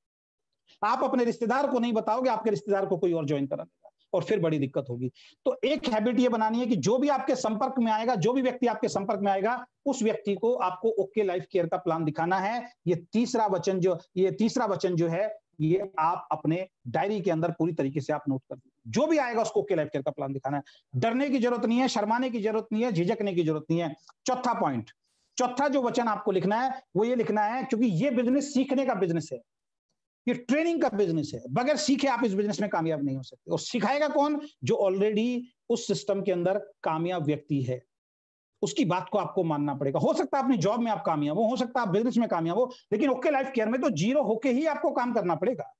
आप अपने रिश्तेदार को नहीं बताओगे, आपके रिश्तेदार को कोई और ज्वाइन करा देगा, और फिर बड़ी दिक्कत होगी। तो एक हैबिट ये बनानी है कि जो भी आपके संपर्क में आएगा, जो भी व्यक्ति आपके संपर्क में आएगा, उस व्यक्ति को आपको ओके लाइफ केयर का प्लान दिखाना है। ये तीसरा वचन जो है, ये आप अपने डायरी के अंदर पूरी तरीके से आप नोट कर दीजिए। जो भी आएगा उसको ओके लाइफ केयर का प्लान दिखाना है। डरने की जरूरत नहीं है, शर्माने की जरूरत नहीं है, झिझकने की जरूरत नहीं है। चौथा पॉइंट, चौथा जो वचन आपको लिखना है वो ये लिखना है, क्योंकि ये बिजनेस सीखने का बिजनेस है, ये ट्रेनिंग का बिजनेस है। बगैर सीखे आप इस बिजनेस में कामयाब नहीं हो सकते। और सिखाएगा कौन? जो ऑलरेडी उस सिस्टम के अंदर कामयाब व्यक्ति है। उसकी बात को आपको मानना पड़ेगा। हो सकता है अपनी जॉब में आप कामयाब हो सकता है आप बिजनेस में कामयाब हो, लेकिन ओके लाइफ केयर में तो जीरो होके ही आपको काम करना पड़ेगा।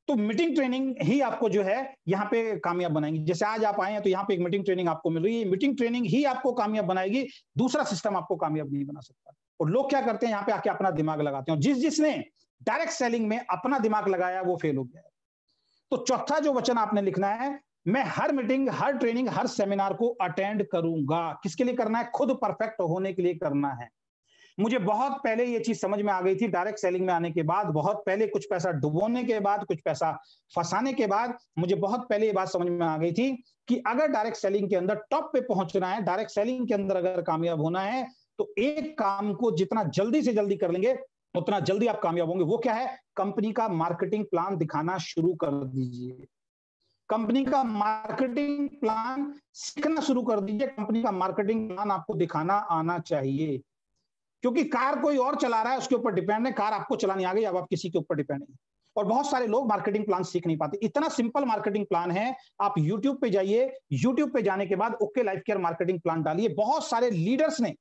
तो मीटिंग ट्रेनिंग ही आपको जो है यहाँ पे कामयाब बनाएंगी। जैसे आज आप आए हैं तो यहाँ पे एक मीटिंग ट्रेनिंग आपको मिल रही है। मीटिंग ट्रेनिंग ही आपको कामयाब बनाएगी, दूसरा सिस्टम आपको कामयाब नहीं बना सकता। और लोग क्या करते हैं, यहाँ पे आके अपना दिमाग लगाते हैं। जिसने डायरेक्ट सेलिंग में अपना दिमाग लगाया वो फेल हो गया है। तो चौथा जो वचन आपने लिखना है, मैं हर मीटिंग, हर ट्रेनिंग, हर सेमिनार को अटेंड करूंगा। किसके लिए करना है? खुद परफेक्ट होने के लिए करना है। मुझे बहुत पहले ये चीज समझ में आ गई थी, डायरेक्ट सेलिंग में आने के बाद, बहुत पहले कुछ पैसा डुबोने के बाद, कुछ पैसा फंसाने के बाद, मुझे बहुत पहले ये बात समझ में आ गई थी कि अगर डायरेक्ट सेलिंग के अंदर टॉप पे पहुंचना है, डायरेक्ट सेलिंग के अंदर अगर कामयाब होना है, तो एक काम को जितना जल्दी से जल्दी कर लेंगे उतना जल्दी आप कामयाब होंगे। वो क्या है? कंपनी का मार्केटिंग प्लान दिखाना शुरू कर दीजिए। कंपनी का मार्केटिंग प्लान सीखना शुरू कर दीजिए। कंपनी का मार्केटिंग प्लान आपको दिखाना आना चाहिए, क्योंकि कार कोई और चला रहा है, उसके ऊपर डिपेंड है। कार आपको चलानी आ गई, अब आप किसी के ऊपर डिपेंड है। और बहुत सारे लोग मार्केटिंग प्लान सीख नहीं पाते। इतना सिंपल मार्केटिंग प्लान है। आप YouTube पे जाइए, YouTube पे जाने के बाद okay Life care marketing plan डालिए। बहुत सारे लीडर्स ने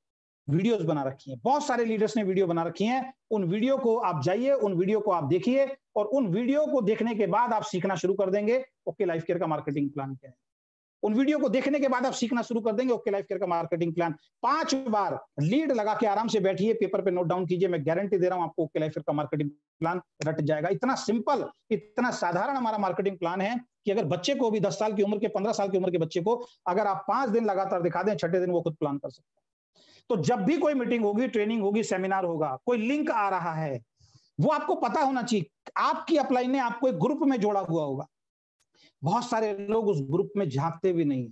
वीडियोस बना रखी हैं, बहुत सारे लीडर्स ने वीडियो बना रखी हैं। उन वीडियो को आप जाइए, उन वीडियो को आप देखिए, और उन वीडियो को देखने के बाद आप सीखना शुरू कर देंगे ओके लाइफ केयर का मार्केटिंग प्लान क्या है। उन वीडियो को देखने के बाद आप सीखना शुरू कर देंगे ओके लाइफ केयर का मार्केटिंग प्लान। 5 बार लीड लगा के आराम से बैठिए, पेपर पे नोट डाउन कीजिए। मैं गारंटी दे रहा हूं आपको ओके लाइफ केयर का मार्केटिंग प्लान रट जाएगा। इतना सिंपल, इतना साधारण हमारा मार्केटिंग प्लान है कि अगर बच्चे को भी 10 साल की उम्र के, 15 साल की उम्र के बच्चे को अगर आप 5 दिन लगातार दिखा दें, 6ठे दिन वो खुद प्लान कर सकता है। तो जब भी कोई मीटिंग होगी, ट्रेनिंग होगी, सेमिनार होगा, कोई लिंक आ रहा है, वो आपको पता होना चाहिए। आपकी अपलाइन ने आपको एक ग्रुप में जोड़ा हुआ होगा। बहुत सारे लोग उस ग्रुप में झांकते भी नहीं है।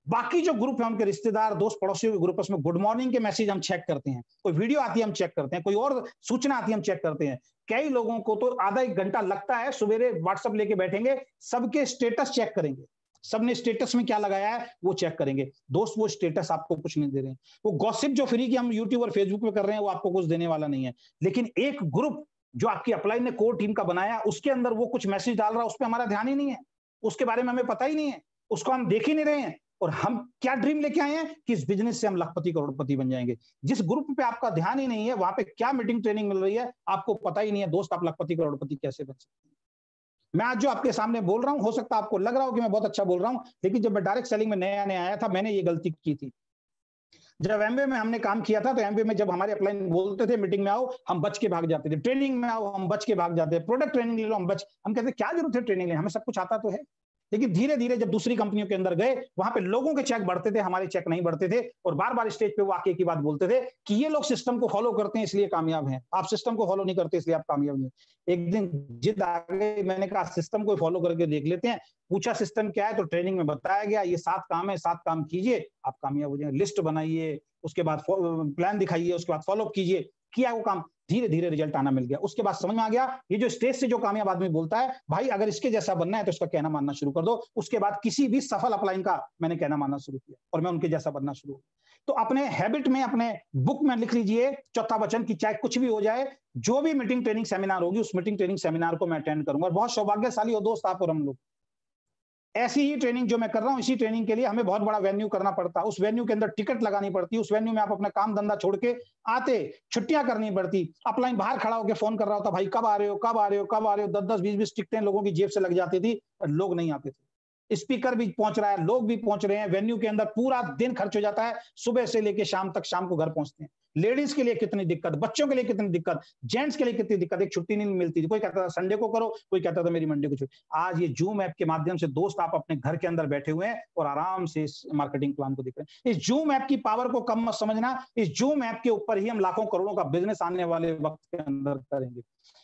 बाकी जो ग्रुप है उनके रिश्तेदार दोस्त पड़ोसियों के ग्रुप, उसमें गुड मॉर्निंग के मैसेज हम चेक करते हैं, कोई वीडियो आती है हम चेक करते हैं, कोई और सूचना आती है हम चेक करते हैं। कई लोगों को तो आधा एक घंटा लगता है, सवेरे व्हाट्सएप लेके बैठेंगे, सबके स्टेटस चेक करेंगे, सबने स्टेटस में क्या लगाया है वो चेक करेंगे। दोस्त वो स्टेटस आपको कुछ नहीं दे रहे हैं, वो गॉसिप जो फ्री की हम यूट्यूब और फेसबुक पे कर रहे हैं वो आपको कुछ देने वाला नहीं है। लेकिन एक ग्रुप जो आपकी अपलाइन ने कोर टीम का बनाया, उसके अंदर वो कुछ मैसेज डाल रहा है, उस पर हमारा ध्यान ही नहीं है, उसके बारे में हमें पता ही नहीं है, उसको हम देख ही नहीं रहे हैं। और हम क्या ड्रीम लेके आए हैं कि इस बिजनेस से हम लखपति करोड़पति बन जाएंगे। जिस ग्रुप पे आपका ध्यान ही नहीं है, वहां पे क्या मीटिंग ट्रेनिंग मिल रही है आपको पता ही नहीं है, दोस्त आप लखपति करोड़पति कैसे बन सकते हैं। मैं आज जो आपके सामने बोल रहा हूं, हो सकता है आपको लग रहा हो कि मैं बहुत अच्छा बोल रहा हूं, लेकिन जब मैं डायरेक्ट सेलिंग में नया नया आया था, मैंने ये गलती की थी। जब एमबीए में हमने काम किया था, तो एमबीए में जब हमारे अपलाइन बोलते थे मीटिंग में आओ, हम बच के भाग जाते थे, ट्रेनिंग में आओ हम बच के भाग जाते थे, प्रोडक्ट ट्रेनिंग ले लो हम कहते क्या जरूरत है ट्रेनिंग लेने, हमें सब कुछ आता तो है। लेकिन धीरे धीरे जब दूसरी कंपनियों के अंदर गए, वहां पे लोगों के चेक बढ़ते थे, हमारे चेक नहीं बढ़ते थे, और बार बार स्टेज पे वो आके की बात बोलते थे कि ये लोग सिस्टम को फॉलो करते हैं इसलिए कामयाब हैं, आप सिस्टम को फॉलो नहीं करते इसलिए आप कामयाब नहीं। एक दिन जिद आ गई, मैंने कहा सिस्टम को फॉलो करके देख लेते हैं। पूछा सिस्टम क्या है, तो ट्रेनिंग में बताया गया ये 7 काम है, 7 काम कीजिए आप कामयाब हो जाएंगे। लिस्ट बनाइए, उसके बाद प्लान दिखाइए, उसके बाद फॉलो कीजिए। किया वो काम, धीरे धीरे रिजल्ट आना मिल गया। उसके बाद समझ में आ गया ये जो स्टेज से जो कामयाब आदमी बोलता है, भाई अगर इसके जैसा बनना है तो इसका कहना मानना शुरू कर दो। उसके बाद किसी भी सफल अपलाइन का मैंने कहना मानना शुरू किया और मैं उनके जैसा बनना शुरू। तो अपने हैबिट में, अपने बुक में लिख लीजिए चौथा वचन की चाहे कुछ भी हो जाए, जो भी मीटिंग ट्रेनिंग सेमिनार होगी उस मीटिंग ट्रेनिंग सेमिनार को मैं अटेंड करूंगा। और बहुत सौभाग्यशाली हो दोस्त आप और हम लोग, ऐसी ही ट्रेनिंग जो मैं कर रहा हूं, इसी ट्रेनिंग के लिए हमें बहुत बड़ा वेन्यू करना पड़ता है, उस वेन्यू के अंदर टिकट लगानी पड़ती है, उस वेन्यू में आप अपना काम धंधा छोड़ के आते, छुट्टियां करनी पड़ती। अपलाइन बाहर खड़ा होकर फोन कर रहा होता, भाई कब आ रहे हो, कब आ रहे हो, कब आ रहे हो। 10-10 20-20 टिकटें लोगों की जेब से लग जाती थी, लोग नहीं आते थे। स्पीकर भी पहुंच रहा है, लोग भी पहुंच रहे हैं, वेन्यू के अंदर पूरा दिन खर्च हो जाता है, सुबह से लेके शाम तक, शाम को घर पहुंचते हैं। लेडीज के लिए कितनी दिक्कत, बच्चों के लिए कितनी दिक्कत, जेंट्स के लिए कितनी दिक्कत, एक छुट्टी नहीं मिलती थी। कोई कहता था संडे को करो, कोई कहता था मेरी मंडे को छुट्टी। आज ये जूम ऐप के माध्यम से दोस्त आप अपने घर के अंदर बैठे हुए हैं और आराम से इस मार्केटिंग प्लान को देख रहे हैं। इस जूम ऐप की पावर को कम मत समझना, इस जूम ऐप के ऊपर ही हम लाखों करोड़ों का बिजनेस आने वाले वक्त के अंदर करेंगे।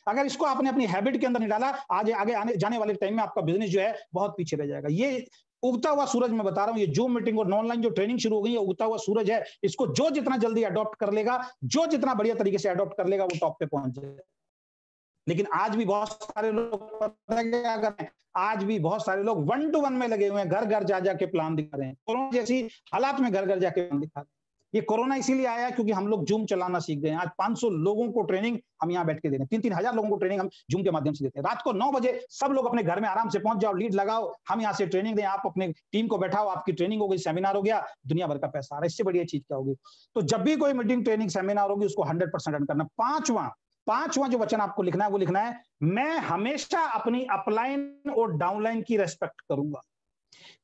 अगर इसको आपने अपनी हैबिट के अंदर नहीं डाला, आज आगे आने जाने वाले टाइम में आपका बिजनेस जो है बहुत पीछे रह जाएगा। ये उगता हुआ सूरज मैं बता रहा हूं, ये जूम मीटिंग और ऑनलाइन जो ट्रेनिंग शुरू हो गई है, उगता हुआ सूरज है। इसको जो जितना जल्दी अडॉप्ट कर लेगा, जो जितना बढ़िया तरीके से अडॉप्ट कर लेगा, वो टॉप पे पहुंच जाएगा। लेकिन आज भी बहुत सारे लोग पता है क्या कर रहे हैं, आज भी बहुत सारे लोग 1-to-1 में लगे हुए हैं, घर घर जा जाके प्लान दिखा रहे हैं। कोरोना जैसी हालात में घर घर जाके प्लान दिखा रहे हैं। ये कोरोना इसीलिए आया क्योंकि हम लोग जूम चलाना सीख गए हैं। आज 500 लोगों को ट्रेनिंग हम यहाँ बैठ के दे रहे हैं, 3-3 हजार लोगों को ट्रेनिंग हम जूम के माध्यम से देते हैं। रात को 9 बजे सब लोग अपने घर में आराम से पहुंच जाओ, लीड लगाओ, हम यहाँ से ट्रेनिंग दें, आप अपने टीम को बैठाओ, आपकी ट्रेनिंग हो गई, सेमिनार हो गया, दुनिया भर का पैसा आ रहा है। इससे बढ़िया चीज क्या होगी। तो जब भी कोई मीटिंग ट्रेनिंग सेमिनार होगी उसको 100% रन करना। पांचवा जो वचन आपको लिखना है वो लिखना है, मैं हमेशा अपनी अपलाइन और डाउनलाइन की रेस्पेक्ट करूंगा।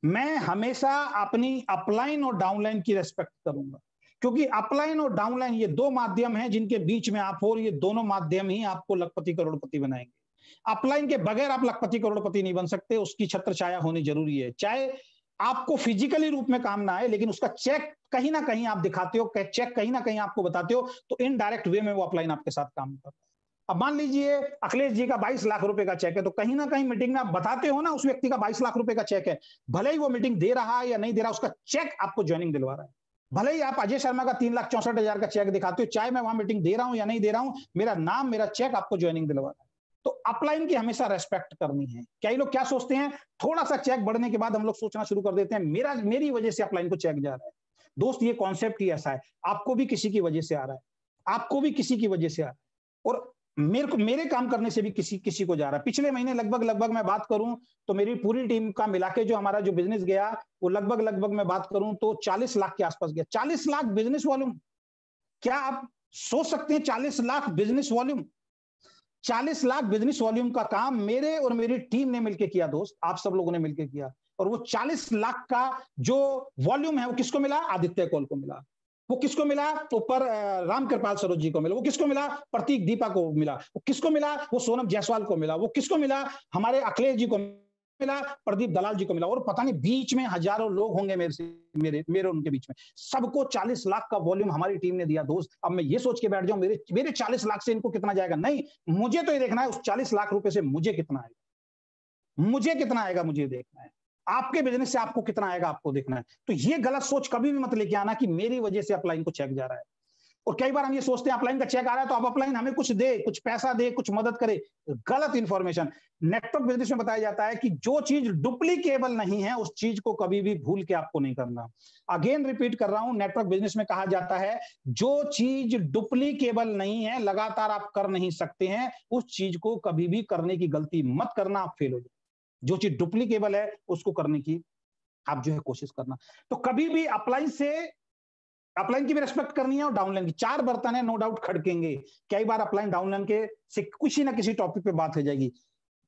मैं हमेशा अपनी अपलाइन और डाउनलाइन की रेस्पेक्ट करूंगा, क्योंकि अपलाइन और डाउनलाइन ये 2 माध्यम हैं जिनके बीच में आप हो, और ये दोनों माध्यम ही आपको लखपति करोड़पति बनाएंगे। अपलाइन के बगैर आप लखपति करोड़पति नहीं बन सकते, उसकी छत्र छाया होनी जरूरी है। चाहे आपको फिजिकली रूप में काम ना आए, लेकिन उसका चेक कहीं ना कहीं आप दिखाते हो, चेक कहीं ना कहीं आपको बताते हो, तो इनडायरेक्ट वे में वो अपलाइन आपके साथ काम करता है। अब मान लीजिए अखिलेश जी का 22 लाख रुपए का चेक है, तो कहीं ना कहीं मीटिंग में आप बताते हो ना उस व्यक्ति का 22 लाख रुपए का चेक है, भले ही वो मीटिंग दे रहा है या नहीं दे रहा, उसका चेक आपको ज्वाइनिंग दिलवा रहा है। भले ही आप अजय शर्मा का 3,64,000 का चेक दिखाते हो, चाहे मैं वहां मीटिंग दे रहा हूं या नहीं दे रहा हूं, मेरा नाम, मेरा चेक आपको ज्वाइनिंग दिलवा रहा है। तो अपलाइन की हमेशा रेस्पेक्ट करनी है। कई लोग क्या सोचते हैं, थोड़ा सा चेक बढ़ने के बाद हम लोग सोचना शुरू कर देते हैं मेरी वजह से अपलाइन को चेक जा रहा है। दोस्त ये कॉन्सेप्ट ही ऐसा है, आपको भी किसी की वजह से आ रहा है, आपको भी किसी की वजह से आ रहा है, और मेरे काम करने से भी किसी को जा रहा है। पिछले महीने लगभग मैं बात करूं तो मेरी पूरी टीम का मिला के जो हमारा जो बिजनेस गया वो लगभग मैं बात करूं तो 40 लाख के आसपास गया। 40 लाख बिजनेस वॉल्यूम, क्या आप सोच सकते हैं 40 lakh business volume? 40 lakh business volume का काम मेरे और मेरी टीम ने मिलकर किया दोस्त, आप सब लोगों ने मिलकर किया। और वो 40 लाख का जो वॉल्यूम है वो किसको मिला? आदित्य कौल को मिला। वो किसको मिला? ऊपर राम कृपाल सरोज जी को मिला। वो किसको मिला? प्रतीक दीपा को मिला। वो किसको मिला? वो सोनम जायसवाल को मिला। वो किसको मिला? हमारे अखिलेश जी को मिला, प्रदीप दलाल जी को मिला। और पता नहीं बीच में हजारों लोग होंगे मेरे उनके बीच में, सबको 40 लाख का वॉल्यूम हमारी टीम ने दिया दोस्त। अब मैं ये सोच के बैठ जाऊं मेरे 40 लाख से इनको कितना जाएगा? नहीं, मुझे तो ये देखना है उस 40 लाख रुपए से मुझे कितना आएगा, मुझे कितना आएगा मुझे देखना है। आपके बिजनेस से आपको कितना आएगा आपको देखना है। तो ये गलत सोच कभी भी मत लेके आना कि मेरी वजह से अपलाइन को चेक जा रहा है। और कई बार हम ये सोचते हैं अपलाइन का चेक आ रहा है तो अब अपलाइन हमें कुछ दे, कुछ पैसा दे, कुछ मदद करे। गलत इंफॉर्मेशन। नेटवर्क बिजनेस में बताया जाता है कि जो चीज डुप्लीकेबल नहीं है उस चीज को कभी भी भूल के आपको नहीं करना। अगेन रिपीट कर रहा हूं, नेटवर्क बिजनेस में कहा जाता है जो चीज डुप्लीकेबल नहीं है, लगातार आप कर नहीं सकते हैं, उस चीज को कभी भी करने की गलती मत करना, आप फेल हो जाए। जो चीज डुप्लीकेबल है उसको करने की आप जो है कोशिश करना। तो कभी भी अपलाइन की भी रिस्पेक्ट करनी है और डाउनलाइन की। 4 बर्तन है, नो डाउट खड़केंगे। कई बार अपलाइन डाउनलाइन के से किसी ना किसी टॉपिक पे बात हो जाएगी।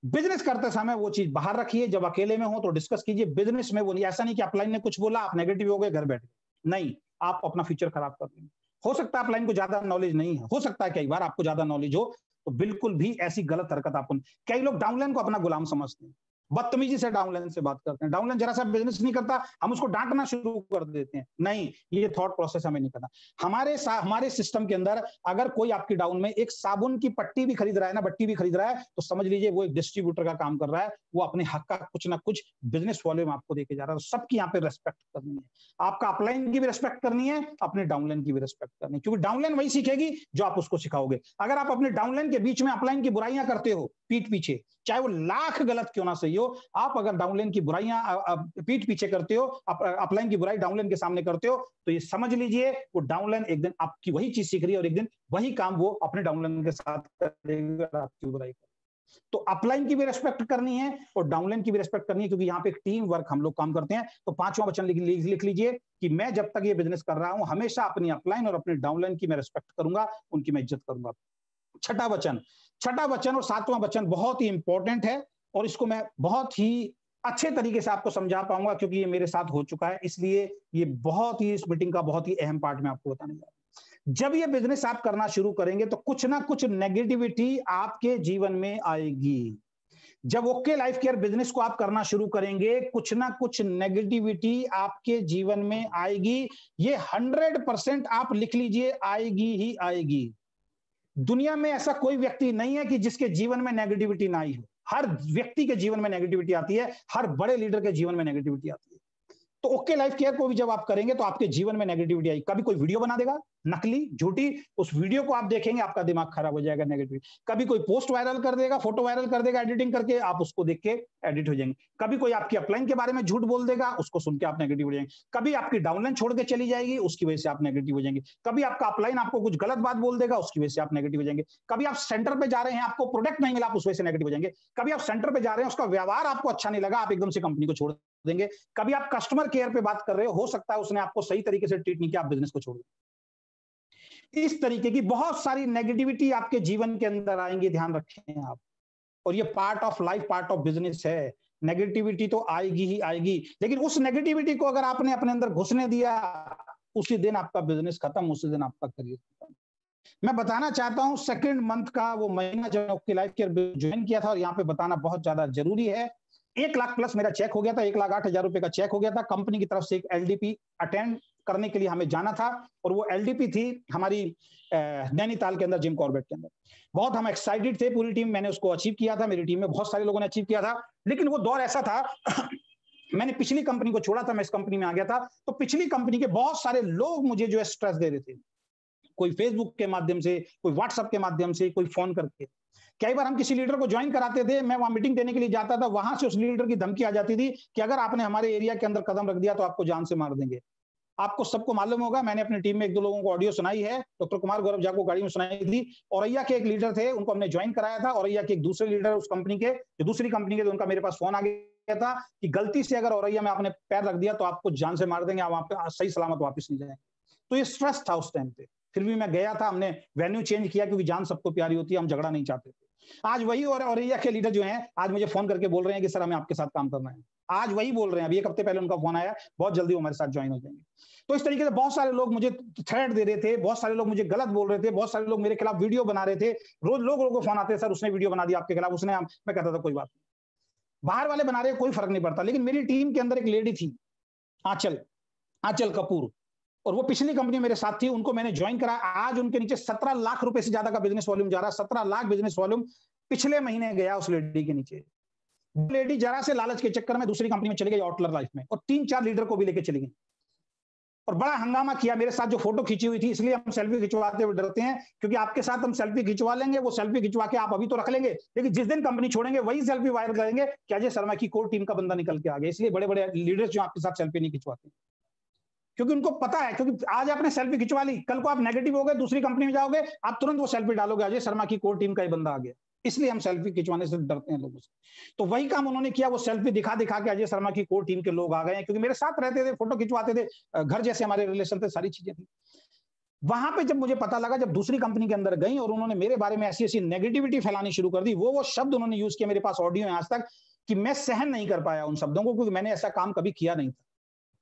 बिजनेस करते समय वो चीज बाहर रखिए, जब अकेले में हो तो डिस्कस कीजिए। बिजनेस में वो नहीं, ऐसा नहीं कि अपलाइन ने कुछ बोला आप नेगेटिव हो गए घर बैठ गए, नहीं, आप अपना फ्यूचर खराब कर देंगे। हो सकता है अपलाइन को ज्यादा नॉलेज नहीं है, हो सकता है कई बार आपको ज्यादा नॉलेज हो, तो बिल्कुल भी ऐसी गलत हरकत आपको। कई लोग डाउनलाइन को अपना गुलाम समझते हैं, बदतमीजी से डाउनलाइन से बात करते हैं। डाउनलाइन जरा सा बिजनेस नहीं करता, हम उसको डांटना शुरू कर देते हैं। नहीं, ये थॉट प्रोसेस हमें नहीं करना। हमारे सिस्टम के अंदर अगर कोई आपकी डाउन में एक साबुन की पट्टी भी खरीद रहा है ना, बट्टी भी खरीद रहा है, तो समझ लीजिए वो एक डिस्ट्रीब्यूटर का काम कर रहा है। वो अपने हक का कुछ ना कुछ बिजनेस वॉल्यूम आपको देके जा रहा है। तो सबकी यहाँ पे रेस्पेक्ट करनी है। आपका अपलाइन की भी रेस्पेक्ट करनी है, अपने डाउनलाइन की भी रेस्पेक्ट करनी है, क्योंकि डाउनलाइन वही सीखेगी जो आप उसको सिखाओगे। अगर आप अपने डाउनलाइन के बीच में अपलाइन की बुराइयां करते हो पीठ पीछे, चाहे वो लाख गलत क्यों ना सही हो, आप अगर डाउनलाइन की बुराइयां पीठ पीछे करते हो, अपलाइन की बुराई डाउनलाइन के सामने करते हो, तो ये समझ लीजिए वो डाउनलाइन एक दिन आपकी वही चीज सीख रही है और एक दिन वही काम वो अपने डाउनलाइन के साथ करेगा, आपकी बुराई करेगा। तो अपलाइन की भी रेस्पेक्ट करनी है और डाउनलाइन की भी रेस्पेक्ट करनी है, क्योंकि यहाँ पे एक टीम वर्क हम लोग काम करते हैं। तो 5वां वचन लिख लीजिए कि मैं जब तक ये बिजनेस कर रहा हूं हमेशा अपनी अपलाइन और अपने डाउनलाइन की मैं रेस्पेक्ट करूंगा, उनकी मैं इज्जत करूंगा। छठा वचन और 7वां वचन बहुत ही इंपॉर्टेंट है और इसको मैं बहुत ही अच्छे तरीके से आपको समझा पाऊंगा क्योंकि ये मेरे साथ हो चुका है, इसलिए ये बहुत ही इस मीटिंग का बहुत ही अहम पार्ट मैं आपको बताने जा रहा हूं। जब ये बिजनेस आप करना शुरू करेंगे तो कुछ ना कुछ नेगेटिविटी आपके जीवन में आएगी। जब ओके लाइफ केयर बिजनेस को आप करना शुरू करेंगे, कुछ ना कुछ नेगेटिविटी आपके जीवन में आएगी। ये 100% आप लिख लीजिए, आएगी ही आएगी। दुनिया में ऐसा कोई व्यक्ति नहीं है कि जिसके जीवन में नेगेटिविटी ना आई हो। हर व्यक्ति के जीवन में नेगेटिविटी आती है, हर बड़े लीडर के जीवन में नेगेटिविटी आती है। तो ओके लाइफ केयर को भी जब आप करेंगे तो आपके जीवन में नेगेटिविटी आई। कभी कोई वीडियो बना देगा नकली झूठी, उस वीडियो को आप देखेंगे आपका दिमाग खराब हो जाएगा, नेगेटिव। कभी कोई पोस्ट वायरल कर देगा, फोटो वायरल कर देगा एडिटिंग करके, आप उसको देख के एडिट हो जाएंगे। कभी कोई आपकी अपलाइन के बारे में झूठ बोल देगा, उसको सुन के आप नेगेटिव हो जाएंगे। कभी आपकी डाउनलाइन छोड़ के चली जाएगी, उसकी वजह से आप नेगेटिव हो जाएंगे। कभी आपका अपलाइन आपको कुछ गलत बात बोल देगा, उसकी वजह से आप नेगेटिव हो जाएंगे। कभी आप सेंटर पे जा रहे हैं, आपको प्रोडक्ट नहीं मिला, आप उस वजह से नेगेटिव हो जाएंगे। कभी आप सेंटर पे जा रहे हैं, उसका व्यवहार आपको अच्छा नहीं लगा, आप एकदम से कंपनी को छोड़ देंगे। कभी आप कस्टमर केयर पे बात कर रहे हो सकता है उसने आपको सही तरीके से ट्रीट नहीं किया, आप बिजनेस को छोड़ देंगे। इस तरीके की बहुत सारी नेगेटिविटी आपके जीवन के अंदर आएंगे, ध्यान रखें आप। और ये part of life, part of business है। नेगेटिविटी तो आएगी ही आएगी, लेकिन उस नेगेटिविटी को अगर आपने अपने अंदर घुसने दिया, उसी दिन आपका बिजनेस खत्म, उसी दिन आपका करियर खत्म। मैं बताना चाहता हूं, 2nd मंथ का वो महीना जब ओके लाइफ केयर ज्वाइन किया था, और यहाँ पे बताना बहुत ज्यादा जरूरी है, 1 लाख प्लस मेरा चेक हो गया था, 1,08,000 रुपए का चेक हो गया था। कंपनी की तरफ से एक LDP अटेंड करने के लिए हमें जाना था, और वो LDP थी हमारी नैनीताल के अंदर, जिम कॉर्बेट के अंदर। बहुत हम एक्साइटेड थे, पूरी टीम, मैंने उसको अचीव किया था, मेरी टीम में बहुत सारे लोगों ने अचीव किया था। लेकिन वो दौर ऐसा था मैंने पिछली कंपनी को छोड़ा था, मैं इस कंपनी में आ गया था, तो पिछली कंपनी के बहुत सारे लोग मुझे जो है स्ट्रेस दे रहे थे, कोई फेसबुक के माध्यम से, कोई व्हाट्सएप के माध्यम से, कोई फोन करके। कई बार हम किसी लीडर को ज्वाइन कराते थे, मैं वहां मीटिंग देने के लिए जाता था, वहां से उस लीडर की धमकी आ जाती थी कि अगर आपने हमारे एरिया के अंदर कदम रख दिया तो आपको जान से मार देंगे। आपको सबको मालूम होगा, मैंने अपनी टीम में 1-2 लोगों को ऑडियो सुनाई है, डॉक्टर कुमार गौरव झा को गाड़ी में सुनाई थी। औरैया के एक लीडर थे, उनको हमने ज्वाइन कराया था। औरैया के एक दूसरे लीडर उस कंपनी के, जो दूसरी कंपनी के थे, उनका मेरे पास फोन आ गया था कि गलती से अगर औरैया में आपने पैर रख दिया तो आपको जान से मार देंगे, आप वहां पे सही सलामत वापस नहीं जाएंगे। तो ये स्ट्रेस था उस टाइम पे, फिर भी मैं गया था। हमने वेन्यू चेंज किया क्योंकि जान सबको प्यारी होती है, हम झगड़ा नहीं चाहते थे। आज वही औरैया के लीडर जो हैं, आज मुझे फोन करके बोल रहे हैं कि सर हमें आपके साथ काम करना है। आज वही बोल रहे हैं, अभी 1 हफ्ते पहले उनका फोन आया, बहुत जल्दी वो हमारे साथ ज्वाइन हो जाएंगे। तो इस तरीके से बहुत सारे लोग मुझे थ्रेट दे रहे थे, बहुत सारे लोग मुझे गलत बोल रहे थे, बहुत सारे लोग मेरे खिलाफ वीडियो बना रहे थे। रोज लोगों को फोन आते, सर उसने वीडियो बना दिया आपके खिलाफ, उसने, मैं कहता था कोई बात नहीं, बाहर वाले बना रहे, कोई फर्क नहीं पड़ता। लेकिन मेरी टीम के अंदर एक लेडी थी, आंचल कपूर, और वो पिछली कंपनी मेरे साथ थी, उनको मैंने ज्वाइन करा। आज उनके नीचे 17 लाख रुपए से ज्यादा का बिजनेस वॉल्यूम जा रहा है। 17 लाख बिजनेस वॉल्यूम पिछले महीने गया उस लेडी के नीचे। लेडी जरा से लालच के चक्कर में दूसरी कंपनी में चली गई आउटलर लाइफ में, और 3-4 लीडर को भी लेके चली गई और बड़ा हंगामा किया। मेरे साथ जो फोटो खींची हुई थी, इसलिए हम सेल्फी खिंचवाते हुए डरते हैं, क्योंकि आपके साथ हम सेल्फी खिंचवा लेंगे, वो सेल्फी खिंचवा के आप अभी तो रख लेंगे, लेकिन जिस दिन कंपनी छोड़ेंगे वही सेल्फी वायरल करेंगे कि अजय शर्मा की कोर टीम का बंदा निकल के आ गया। इसलिए बड़े बड़े लीडर्स जो आपके साथ सेल्फी नहीं खिंचवाते, क्योंकि उनको पता है, क्योंकि आज आपने सेल्फी खिंचवा ली, कल को आप नेगेटिव हो गए, दूसरी कंपनी में जाओगे, आप तुरंत वो सेल्फी डालोगे, अजय शर्मा की कोर टीम का ही बंदा आ गया। इसलिए हम सेल्फी खिंचवाने से डरते हैं लोगों से। तो वही काम उन्होंने किया, वो सेल्फी दिखा दिखा के अजय शर्मा की कोर टीम के लोग आ गए हैं, क्योंकि मेरे साथ रहते थे, फोटो खिंचवाते थे, घर जैसे हमारे रिलेशन थे, सारी चीजें थी। वहां पे जब मुझे पता लगा, जब दूसरी कंपनी के अंदर गई और उन्होंने मेरे बारे में ऐसी ऐसी नेगेटिविटी फैलानी शुरू कर दी, वो शब्द उन्होंने यूज किया, मेरे पास ऑडियो है आज तक, कि मैं सहन नहीं कर पाया उन शब्दों को, क्योंकि मैंने ऐसा काम कभी किया नहीं था।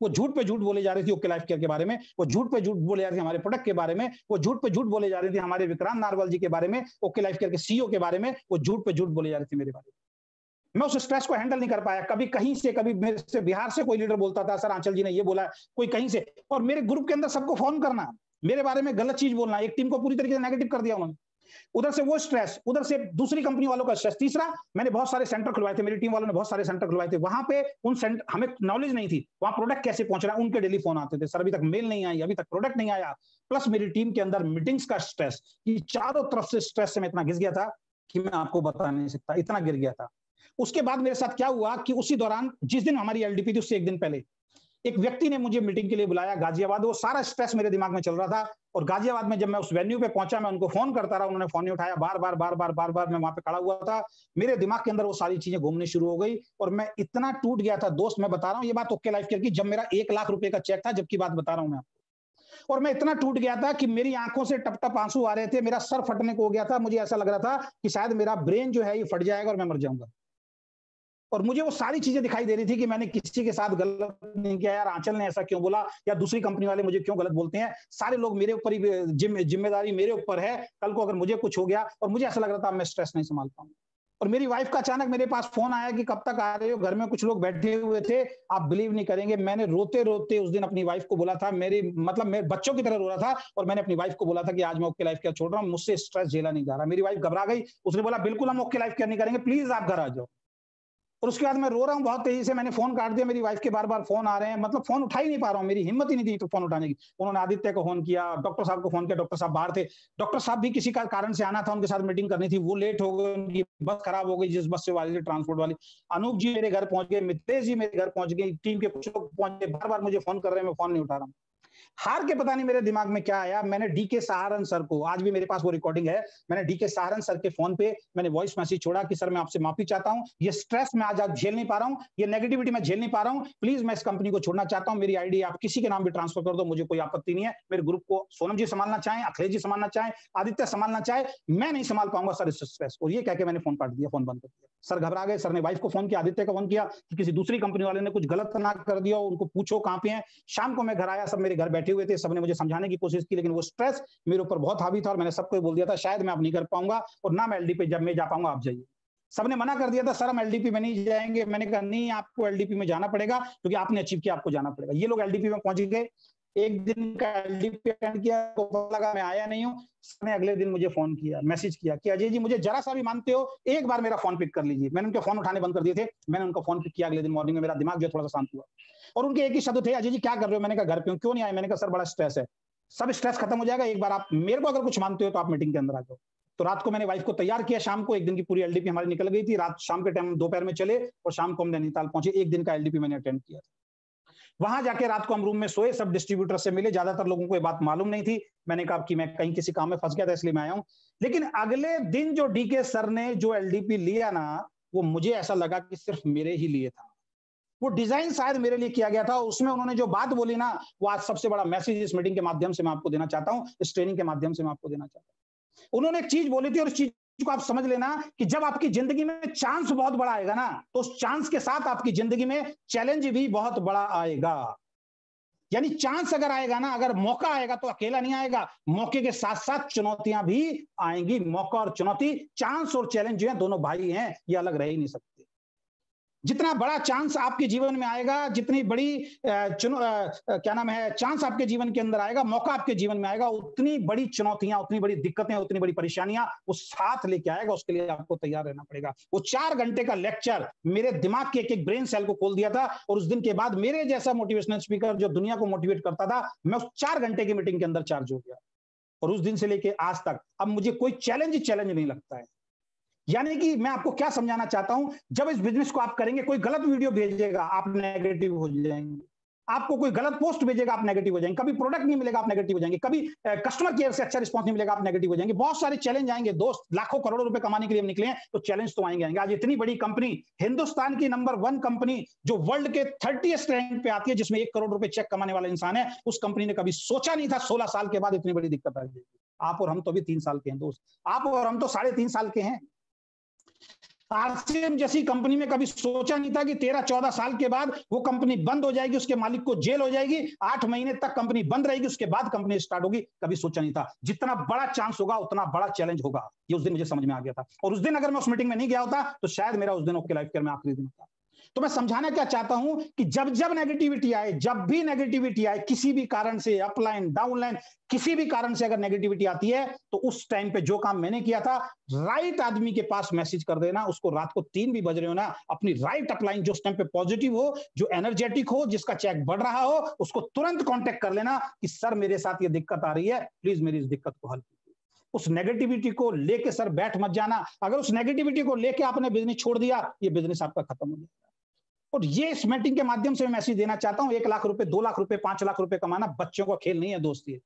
वो झूठ पे झूठ बोले जा रही थी ओके लाइफ केयर के बारे में, वो झूठ पे झूठ बोले जा रही थी हमारे प्रोडक्ट के बारे में, वो झूठ पे झूठ बोले जा रही थी हमारे विक्रांत नारवाल जी के बारे में, ओके लाइफ केयर के सीईओ के बारे में, वो झूठ पे झूठ बोले जा रही थी मेरे बारे में। मैं उस स्ट्रेस को हैंडल नहीं कर पाया। कभी कहीं से, कभी मेरे से बिहार से कोई लीडर बोलता था, सर आंचल जी ने ये बोला, कोई कहीं से, और मेरे ग्रुप के अंदर सबको फोन करना, मेरे बारे में गलत चीज बोलना, एक टीम को पूरी तरीके से नेगेटिव कर दिया उन्होंने। उधर से वो स्ट्रेस, उधर से दूसरी कंपनी वालों का स्ट्रेस। तीसरा, मैंने बहुत सारे सेंटर खुलवाए थे, मेरी टीम वालों ने बहुत सारे सेंटर खुलवाए थे, वहां पे उन सेंटर, हमें नॉलेज नहीं थी वहां प्रोडक्ट कैसे पहुंच रहा है, उनके डेली फोन आते थे, सर अभी तक मेल नहीं आई, अभी तक प्रोडक्ट नहीं आया। प्लस मेरी टीम के अंदर मीटिंग्स का स्ट्रेस, कि चारों तरफ से स्ट्रेस से मैं इतना घिस गया था कि मैं आपको बता नहीं सकता, इतना गिर गया था। उसके बाद मेरे साथ क्या हुआ कि उसी दौरान, जिस दिन हमारी एलडीपी थी उससे एक दिन पहले, एक व्यक्ति ने मुझे मीटिंग के लिए बुलाया गाजियाबाद। वो सारा स्ट्रेस मेरे दिमाग में चल रहा था, और गाजियाबाद में जब मैं उस वेन्यू पे पहुंचा, मैं उनको फोन करता रहा, उन्होंने फोन नहीं उठाया, बार बार मैं वहां पे खड़ा हुआ था। मेरे दिमाग के अंदर वो सारी चीजें घूमने शुरू हो गई, और मैं इतना टूट गया था दोस्त, मैं बता रहा हूँ ये बात ओके लाइफ केयर की, जब मेरा 1 लाख रुपए का चेक था, जबकि बात बता रहा हूं मैं आपको। और मैं इतना टूट गया था कि मेरी आंखों से टप टप आंसू आ रहे थे, मेरा सर फटने को हो गया था, मुझे ऐसा लग रहा था कि शायद मेरा ब्रेन जो है ये फट जाएगा और मैं मर जाऊंगा। और मुझे वो सारी चीजें दिखाई दे रही थी कि मैंने किसी के साथ गलत नहीं किया, यार आंचल ने ऐसा क्यों बोला, या दूसरी कंपनी वाले मुझे क्यों गलत बोलते हैं, सारे लोग मेरे ऊपर ही, जिम्मेदारी मेरे ऊपर है, कल को अगर मुझे कुछ हो गया। और मुझे ऐसा लग रहा था मैं स्ट्रेस नहीं संभाल पाऊंगा। और मेरी वाइफ का अचानक मेरे पास फोन आया कि कब तक आ रहे हो, घर में कुछ लोग बैठे हुए थे, आप बिलीव नहीं करेंगे, मैंने रोते रोते उस दिन अपनी वाइफ को बोला था, मेरे बच्चों की तरह रो रहा था, और मैंने अपनी वाइफ को बोला था कि आज मैं ओके लाइफ केयर छोड़ रहा हूँ, मुझसे स्ट्रेस झेला नहीं जा रहा। मेरी वाइफ घबरा गई, उसने बोला बिल्कुल हम ओके लाइफ केयर नहीं करेंगे, प्लीज आप घर आ जाओ। और उसके बाद मैं रो रहा हूँ बहुत तेजी से, मैंने फोन काट दिया, मेरी वाइफ के बार बार फोन आ रहे हैं, मतलब फोन उठा ही नहीं पा रहा हूँ, मेरी हिम्मत ही नहीं थी तो फोन उठाने की। उन्होंने आदित्य को फोन किया, डॉक्टर साहब को फोन किया, डॉक्टर साहब बाहर थे, डॉक्टर साहब भी किसी का कारण से आना था, उनके साथ मीटिंग करनी थी, वो लेट हो गए, उनकी बस खराब हो गई, जिस बस से वाली थी ट्रांसपोर्ट वाली। अनूप जी मेरे घर पहुंच गए, मितेश जी मेरे घर पहुंच गए, टीम के कुछ लोग पहुंच गए, बार बार मुझे फोन कर रहे हैं, मैं फोन नहीं उठा रहा हूँ। हार के पता नहीं मेरे दिमाग में क्या आया, मैंने डीके सहारन सर को, आज भी मेरे पास वो रिकॉर्डिंग है, मैंने डीके सहारन सर के फोन पे मैंने वॉइस मैसेज छोड़ा कि सर मैं आपसे माफी चाहता हूं, ये स्ट्रेस मैं आज झेल नहीं पा रहा हूं, ये नेगेटिविटी मैं झेल नहीं पा रहा हूं, प्लीज मैं इस कंपनी को छोड़ना चाहता हूं, मेरी आईडी आप किसी के नाम भी ट्रांसफर कर दो, मुझे कोई आपत्ति नहीं है। मेरे ग्रुप को सोनम जी संभालना चाहें, अखिलेश जी संभालना चाहें, आदित्य संभालना चाहे, मैं नहीं संभाल पाऊंगा सर इस स्ट्रेस। और ये कह के मैंने फोन काट दिया, फोन बंद कर दिया। सर घबरा गए, सर ने वाइफ को फोन किया, आदित्य को फोन किया कि किसी दूसरी कंपनी वाले ने कुछ गलत ना कर दिया, उनको पूछो कहां पे हैं। शाम को मैं घर आया, सब मेरे घर बैठे हुए थे, सबने मुझे समझाने की कोशिश की, लेकिन वो स्ट्रेस मेरे ऊपर बहुत हावी था, और मैंने सबको बोल दिया था शायद मैं अब नहीं कर पाऊंगा, और ना मैं एलडीपी जब मैं जा पाऊंगा आप जाइए। सबने मना कर दिया था, सर हम एलडीपी में नहीं जाएंगे। मैंने कहा नहीं, आपको एलडीपी में जाना पड़ेगा, क्योंकि आपने अचीव किया, आपको जाना पड़ेगा। ये लोग एलडीपी में पहुंच गए, एक दिन का एलडीपी अटेंड किया, तो पता लगा मैं आया नहीं हूँ। उसने अगले दिन मुझे फोन किया, मैसेज किया कि अजय जी मुझे जरा सा भी मानते हो, एक बार मेरा फोन पिक कर लीजिए। मैंने उनके फोन उठाने बंद कर दिए थे, मैंने उनका फोन पिक किया अगले दिन मॉर्निंग में, मेरा दिमाग जो थोड़ा सा शांत हुआ। और उनके एक ही शब्द थे, अजय जी क्या कर रहे हो? मैंने कहा घर पे हूं। क्यों नहीं आए? मैंने कहा सर बड़ा स्ट्रेस है। सब स्ट्रेस खत्म हो जाएगा, एक बार आप मेरे को अगर कुछ मानते हो तो आप मीटिंग के अंदर आ जाओ। तो रात को मैंने वाइफ को तैयार किया, शाम को एक दिन की पूरी एलडीपी हमारी निकल गई थी, रात शाम के टाइम दोपहर में चले, और शाम को हम नैनीताल पहुंचे। एक दिन का एलडीपी मैंने अटेंड किया था। वहां जाके रात को हम रूम में सोए, सब डिस्ट्रीब्यूटर से मिले, ज्यादातर लोगों को ये बात मालूम नहीं थी। मैंने कहा कि मैं कहीं किसी काम में फंस गया था इसलिए मैं आया हूं। लेकिन अगले दिन जो डीके सर ने जो एलडीपी लिया ना, वो मुझे ऐसा लगा कि सिर्फ मेरे ही लिए था, वो डिजाइन शायद मेरे लिए किया गया था। उसमें उन्होंने जो बात बोली ना, वो आज सबसे बड़ा मैसेज इस मीटिंग के माध्यम से मैं आपको देना चाहता हूं, इस ट्रेनिंग के माध्यम से मैं आपको देना चाहता हूं। उन्होंने एक चीज बोली थी, और इस चीज को आप समझ लेना कि जब आपकी जिंदगी में चांस बहुत बड़ा आएगा ना, तो उस चांस के साथ आपकी जिंदगी में चैलेंज भी बहुत बड़ा आएगा। यानी चांस अगर आएगा ना, अगर मौका आएगा तो अकेला नहीं आएगा, मौके के साथ साथ चुनौतियां भी आएंगी। मौका और चुनौती, चांस और चैलेंज जो है दोनों भाई हैं, ये अलग रह ही नहीं सकते। जितना बड़ा चांस आपके जीवन में आएगा, जितनी बड़ी क्या नाम है चांस आपके जीवन के अंदर आएगा, मौका आपके जीवन में आएगा, उतनी बड़ी चुनौतियां, उतनी बड़ी दिक्कतें, उतनी बड़ी परेशानियां वो साथ लेके आएगा। उसके लिए आपको तैयार रहना पड़ेगा। वो 4 घंटे का लेक्चर मेरे दिमाग के एक ब्रेन सेल को खोल दिया था, और उस दिन के बाद मेरे जैसा मोटिवेशनल स्पीकर जो दुनिया को मोटिवेट करता था, मैं उस 4 घंटे की मीटिंग के अंदर चार्ज हो गया। और उस दिन से लेके आज तक अब मुझे कोई चैलेंज नहीं लगता है। यानी कि मैं आपको क्या समझाना चाहता हूं, जब इस बिजनेस को आप करेंगे, कोई गलत वीडियो भेजेगा आप नेगेटिव हो जाएंगे, आपको कोई गलत पोस्ट भेजेगा आप नेगेटिव हो जाएंगे, कभी प्रोडक्ट नहीं मिलेगा आप नेगेटिव हो जाएंगे, कभी कस्टमर केयर से अच्छा रिस्पॉन्स नहीं मिलेगा आप नेगेटिव हो जाएंगे। बहुत सारे चैलेंज आएंगे दोस्त, लाखों करोड़ों रुपए कमाने के लिए हम निकले हैं, तो चैलेंज तो आएंगे। आज इतनी बड़ी कंपनी, हिंदुस्तान की नंबर 1 कंपनी जो वर्ल्ड के 30th रैंक पे आती है, जिसमें 1 करोड़ रुपए चेक कमाने वाला इंसान है, उस कंपनी ने कभी सोचा नहीं था 16 साल के बाद इतनी बड़ी दिक्कत आ जाएगी। आप और हम तो अभी 3 साल के हैं दोस्त, आप और हम तो 3.5 साल के हैं। आरसीएम जैसी कंपनी में कभी सोचा नहीं था कि 13-14 साल के बाद वो कंपनी बंद हो जाएगी, उसके मालिक को जेल हो जाएगी, 8 महीने तक कंपनी बंद रहेगी, उसके बाद कंपनी स्टार्ट होगी। कभी सोचा नहीं था। जितना बड़ा चांस होगा उतना बड़ा चैलेंज होगा, ये उस दिन मुझे समझ में आ गया था। और उस दिन अगर मैं उस मीटिंग में नहीं गया होता तो शायद मेरा उस दिन ओके लाइफ केयर में आखिरी दिन होता। तो मैं समझाना क्या चाहता हूं कि जब जब नेगेटिविटी आए, जब भी नेगेटिविटी आए, किसी भी कारण से, अपलाइन डाउनलाइन, किसी भी कारण से अगर नेगेटिविटी आती है, तो उस टाइम पे जो काम मैंने किया था, राइट आदमी के पास मैसेज कर देना, उसको रात को 3 भी बज रहे हो ना, अपनी राइट अपलाइन जो उस टाइम पे पॉजिटिव हो, जो एनर्जेटिक हो, जिसका चेक बढ़ रहा हो, उसको तुरंत कॉन्टेक्ट कर लेना कि सर मेरे साथ ये दिक्कत आ रही है, प्लीज मेरी इस दिक्कत को हल कीजिए। उस नेगेटिविटी को लेके सर बैठ मत जाना। अगर उस नेगेटिविटी को लेके आपने बिजनेस छोड़ दिया, ये बिजनेस आपका खत्म हो जाएगा। और ये इस मीटिंग के माध्यम से मैं मैसेज देना चाहता हूं, 1 लाख रुपए, 2 लाख रुपए, 5 लाख रुपए कमाना बच्चों का खेल नहीं है दोस्त। ये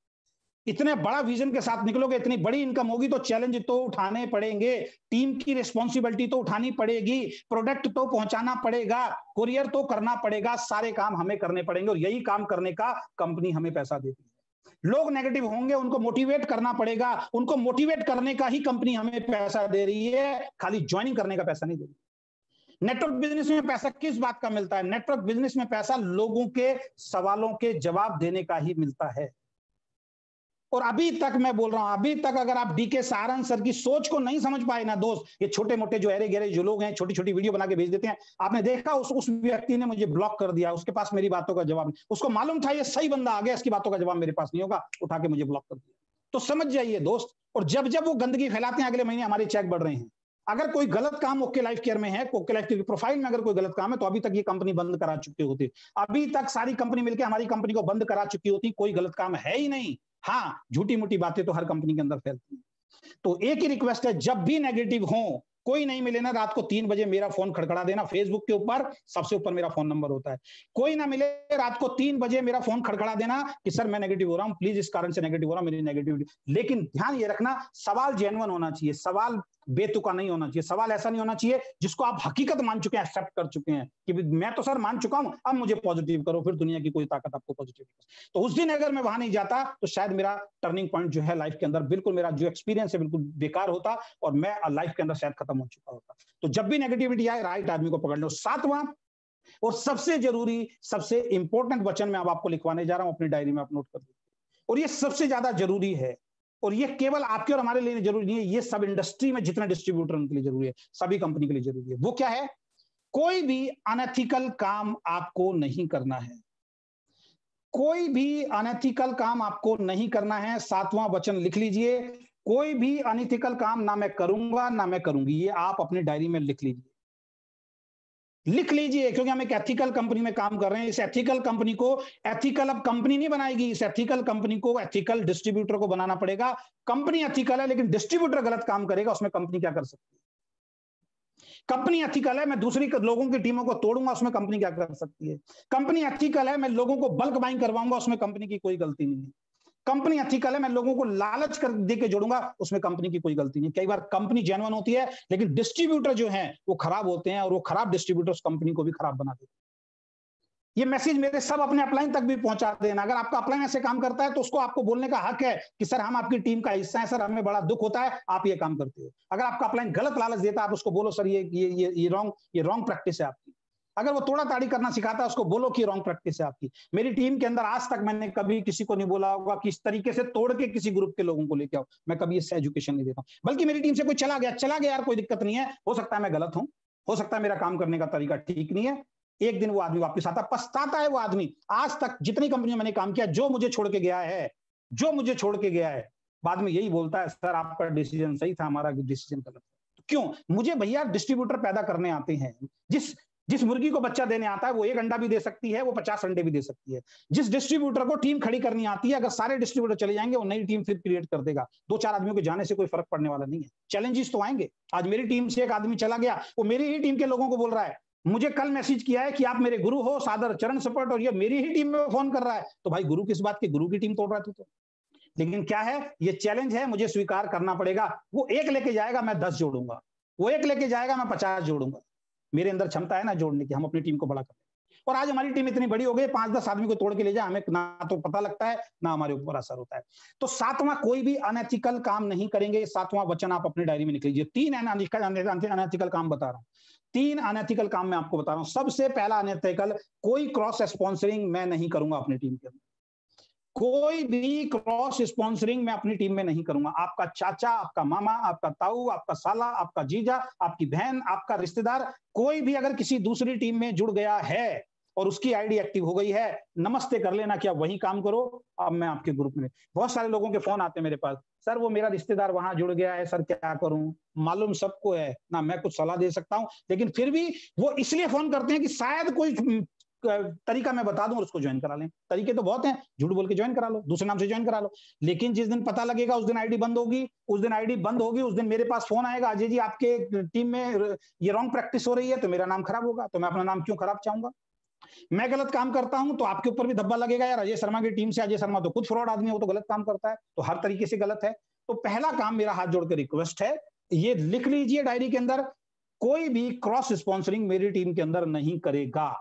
इतने बड़ा विजन के साथ निकलोगे, इतनी बड़ी इनकम होगी, तो चैलेंज तो उठाने पड़ेंगे, टीम की रिस्पॉन्सिबिलिटी तो उठानी पड़ेगी, प्रोडक्ट तो पहुंचाना पड़ेगा, कुरियर तो करना पड़ेगा, सारे काम हमें करने पड़ेंगे। और यही काम करने का कंपनी हमें पैसा देती है। लोग नेगेटिव होंगे, उनको मोटिवेट करना पड़ेगा, उनको मोटिवेट करने का ही कंपनी हमें पैसा दे रही है, खाली ज्वाइनिंग करने का पैसा नहीं दे रही। नेटवर्क बिजनेस में पैसा किस बात का मिलता है? नेटवर्क बिजनेस में पैसा लोगों के सवालों के जवाब देने का ही मिलता है। और अभी तक मैं बोल रहा हूं, अभी तक अगर आप डीके सारंग सर की सोच को नहीं समझ पाए ना दोस्त, ये छोटे मोटे जो अरे गहरे जो लोग हैं, छोटी छोटी वीडियो बना के भेज देते हैं, आपने देखा उस व्यक्ति ने मुझे ब्लॉक कर दिया, उसके पास मेरी बातों का जवाब नहीं। उसको मालूम था ये सही बंदा आ गया, इसकी बातों का जवाब मेरे पास नहीं होगा, उठा के मुझे ब्लॉक कर दिया। तो समझ जाइए दोस्त। और जब जब वो गंदगी फैलाते हैं, अगले महीने हमारे चेक बढ़ रहे हैं। अगर कोई गलत काम ओके लाइफ केयर में है, ओके लाइफ केयर की प्रोफाइल में अगर कोई गलत काम है, तो अभी तक ये कंपनी बंद करा चुकी होती। अभी तक सारी कंपनी मिलकर हमारी कंपनी को बंद करा चुकी होती, कोई गलत काम है ही नहीं। हाँ, झूठी मोटी बातें तो हर कंपनी के अंदर फैलती हैं। तो एक ही रिक्वेस्ट है, जब भी नेगेटिव हो, कोई नहीं मिले ना, रात को 3 बजे मेरा फोन खड़खड़ा देना। फेसबुक के ऊपर सबसे ऊपर मेरा फोन नंबर होता है। कोई ना मिले, रात को 3 बजे मेरा फोन खड़खड़ा देना कि सर मैं नेगेटिव हो रहा हूं, प्लीज इस कारण से नेगेटिव हो रहा हूं, मेरी नेगेटिविटी। लेकिन ध्यान ये रखना, सवाल जेन्युइन होना चाहिए, सवाल बेतुका नहीं होना चाहिए, सवाल ऐसा नहीं होना चाहिए जिसको आप हकीकत मान चुके हैं, एक्सेप्ट कर चुके हैं कि मैं तो सर मान चुका हूं, अब मुझे पॉजिटिव करो, फिर दुनिया की कोई ताकत आपको पॉजिटिव। तो उस दिन अगर मैं वहां नहीं जाता, तो शायद मेरा टर्निंग पॉइंट जो है लाइफ के अंदर, बिल्कुल मेरा जो एक्सपीरियंस है बिल्कुल बेकार होता, और मैं लाइफ के अंदर शायद खत्म हो चुका होता। तो जब भी नेगेटिविटी आए, राइट आदमी को पकड़ लो। 7वां और सबसे जरूरी, सबसे इंपॉर्टेंट वचन मैं अब आपको लिखवाने जा रहा हूं, अपनी डायरी में आप नोट कर दीजिए। और ये सबसे ज्यादा जरूरी है, और ये केवल आपके और हमारे लिए जरूरी नहीं है, ये सब इंडस्ट्री में जितने डिस्ट्रीब्यूटर उनके लिए जरूरी है, सभी कंपनी के लिए जरूरी है। वो क्या है? कोई भी अनएथिकल काम आपको नहीं करना है। कोई भी अनएथिकल काम आपको नहीं करना है। 7वां वचन लिख लीजिए, कोई भी अनएथिकल काम ना मैं करूंगा ना मैं करूंगी। ये आप अपनी डायरी में लिख लीजिए, लिख लीजिए, क्योंकि हम एक एथिकल कंपनी में काम कर रहे हैं। इस एथिकल कंपनी को, एथिकल अब कंपनी नहीं बनाएगी, इस एथिकल कंपनी को एथिकल डिस्ट्रीब्यूटर को बनाना पड़ेगा। कंपनी एथिकल है लेकिन डिस्ट्रीब्यूटर गलत काम करेगा, उसमें कंपनी क्या कर सकती है? कंपनी एथिकल है, मैं दूसरी लोगों की टीमों को तोड़ूंगा, उसमें कंपनी क्या कर सकती है? कंपनी एथिकल है, मैं लोगों को बल्क बाइंग करवाऊंगा, उसमें कंपनी की कोई गलती नहीं है। कंपनी एथिकल है, मैं लोगों को लालच कर दे के जोड़ूंगा, उसमें कंपनी की कोई गलती नहीं। कई बार कंपनी जेन्युइन होती है, लेकिन डिस्ट्रीब्यूटर जो है वो खराब होते हैं, और वो खराब डिस्ट्रीब्यूटर उस कंपनी को भी खराब बना देते हैं। ये मैसेज मेरे सब अपने अपलाइन तक भी पहुंचा देना। अगर आपका अपलाइन ऐसे काम करता है, तो उसको आपको बोलने का हक है कि सर हम आपकी टीम का हिस्सा है, सर हमें बड़ा दुख होता है आप ये काम करते हो। अगर आपका अपलाइन गलत लालच देता है, आप उसको बोलो सर ये रॉन्ग प्रैक्टिस है आपकी। अगर वो तोड़ा ताड़ी करना सिखाता है, उसको बोलो कि रॉन्ग प्रैक्टिस है आपकी। मेरी टीम के अंदर आज तक मैंने कभी किसी को नहीं बोला होगा कि इस तरीके से तोड़ के किसी ग्रुप के लोगों को लेके आओ। मैं कभी इससे एजुकेशन नहीं देता हूं, बल्कि मेरी टीम से कोई चला गया यार, कोई दिक्कत नहीं है, हो सकता है मैं गलत हूं, हो सकता है मेरा काम करने का तरीका ठीक नहीं है, एक दिन वो आदमी वापस आता, पछताता है वो आदमी। आज तक जितनी कंपनियों मैंने काम किया, जो मुझे छोड़ के गया है, बाद में यही बोलता है, सर आपका डिसीजन सही था, हमारा डिसीजन गलत था। क्यों? मुझे भैया डिस्ट्रीब्यूटर पैदा करने आते हैं। जिस मुर्गी को बच्चा देने आता है वो 1 अंडा भी दे सकती है, वो 50 अंडे भी दे सकती है। जिस डिस्ट्रीब्यूटर को टीम खड़ी करनी आती है, अगर सारे डिस्ट्रीब्यूटर चले जाएंगे, वो नई टीम फिर क्रिएट कर देगा। 2-4 आदमियों के जाने से कोई फर्क पड़ने वाला नहीं है। चैलेंजेस तो आएंगे। आज मेरी टीम से एक आदमी चला गया, वो मेरी ही टीम के लोगों को बोल रहा है, मुझे कल मैसेज किया है कि आप मेरे गुरु हो, सादर चरण सपोर्ट, और ये मेरी ही टीम में फोन कर रहा है। तो भाई गुरु किस बात की? गुरु की टीम तोड़ रहा था तो। लेकिन क्या है, ये चैलेंज है, मुझे स्वीकार करना पड़ेगा। वो 1 लेके जाएगा, मैं 10 जोड़ूंगा। वो 1 लेके जाएगा, मैं 50 जोड़ूंगा। मेरे अंदर क्षमता है ना जोड़ने की, हम अपनी टीम को बड़ा करें। और आज हमारी टीम इतनी बड़ी हो गई, 5-10 आदमी को तोड़ के ले जाए, हमें ना तो पता लगता है, ना हमारे ऊपर असर होता है। तो 7वां, कोई भी अनएथिकल काम नहीं करेंगे। 7वां वचन आप अपनी डायरी में लिख लीजिए। 3 अनएथिकल काम बता रहा हूं। 3 अनएथिकल काम मैं आपको बता रहा हूं। सबसे पहला अनएथिकल, कोई क्रॉस स्पॉन्सरिंग मैं नहीं करूंगा अपनी टीम के अंदर। कोई भी क्रॉस स्पॉन्सरिंग मैं अपनी टीम में नहीं करूंगा। आपका चाचा, आपका मामा, आपका ताऊ, आपका साला, आपका जीजा, आपकी बहन, आपका रिश्तेदार, कोई भी अगर किसी दूसरी टीम में जुड़ गया है और उसकी आईडी एक्टिव हो गई है, नमस्ते कर लेना, क्या वही काम करो। अब मैं आपके ग्रुप में, बहुत सारे लोगों के फोन आते हैं मेरे पास, सर वो मेरा रिश्तेदार वहां जुड़ गया है, सर क्या करूं? मालूम सबको है ना, मैं कुछ सलाह दे सकता हूं, लेकिन फिर भी वो इसलिए फोन करते हैं कि शायद कोई तरीका मैं बता दूं और उसको ज्वाइन करा लें। तरीके तो बहुत हैं, झूठ बोल के ज्वाइन करा लो, दूसरे नाम से ज्वाइन करा लो। लेकिन जिस दिन पता लगेगा उस दिन आईडी बंद होगी, उस दिन मेरे पास फोन आएगा, अजय जी आपके टीम में ये रॉन्ग प्रैक्टिस हो रही है, तो मेरा नाम खराब होगा। तो मैं अपना नाम क्यों खराब चाहूंगा? मैं गलत काम करता हूं तो आपके ऊपर भी धब्बा लगेगा, यार अजय शर्मा की टीम से, अजय शर्मा तो खुद फ्रॉड आदमी है, वो तो गलत काम करता है, तो हर तरीके से गलत है। तो पहला काम मेरा हाथ जोड़ के रिक्वेस्ट है, ये लिख लीजिए डायरी के अंदर, कोई भी क्रॉस स्पॉन्सरिंग मेरी टीम के अंदर नहीं करेगा।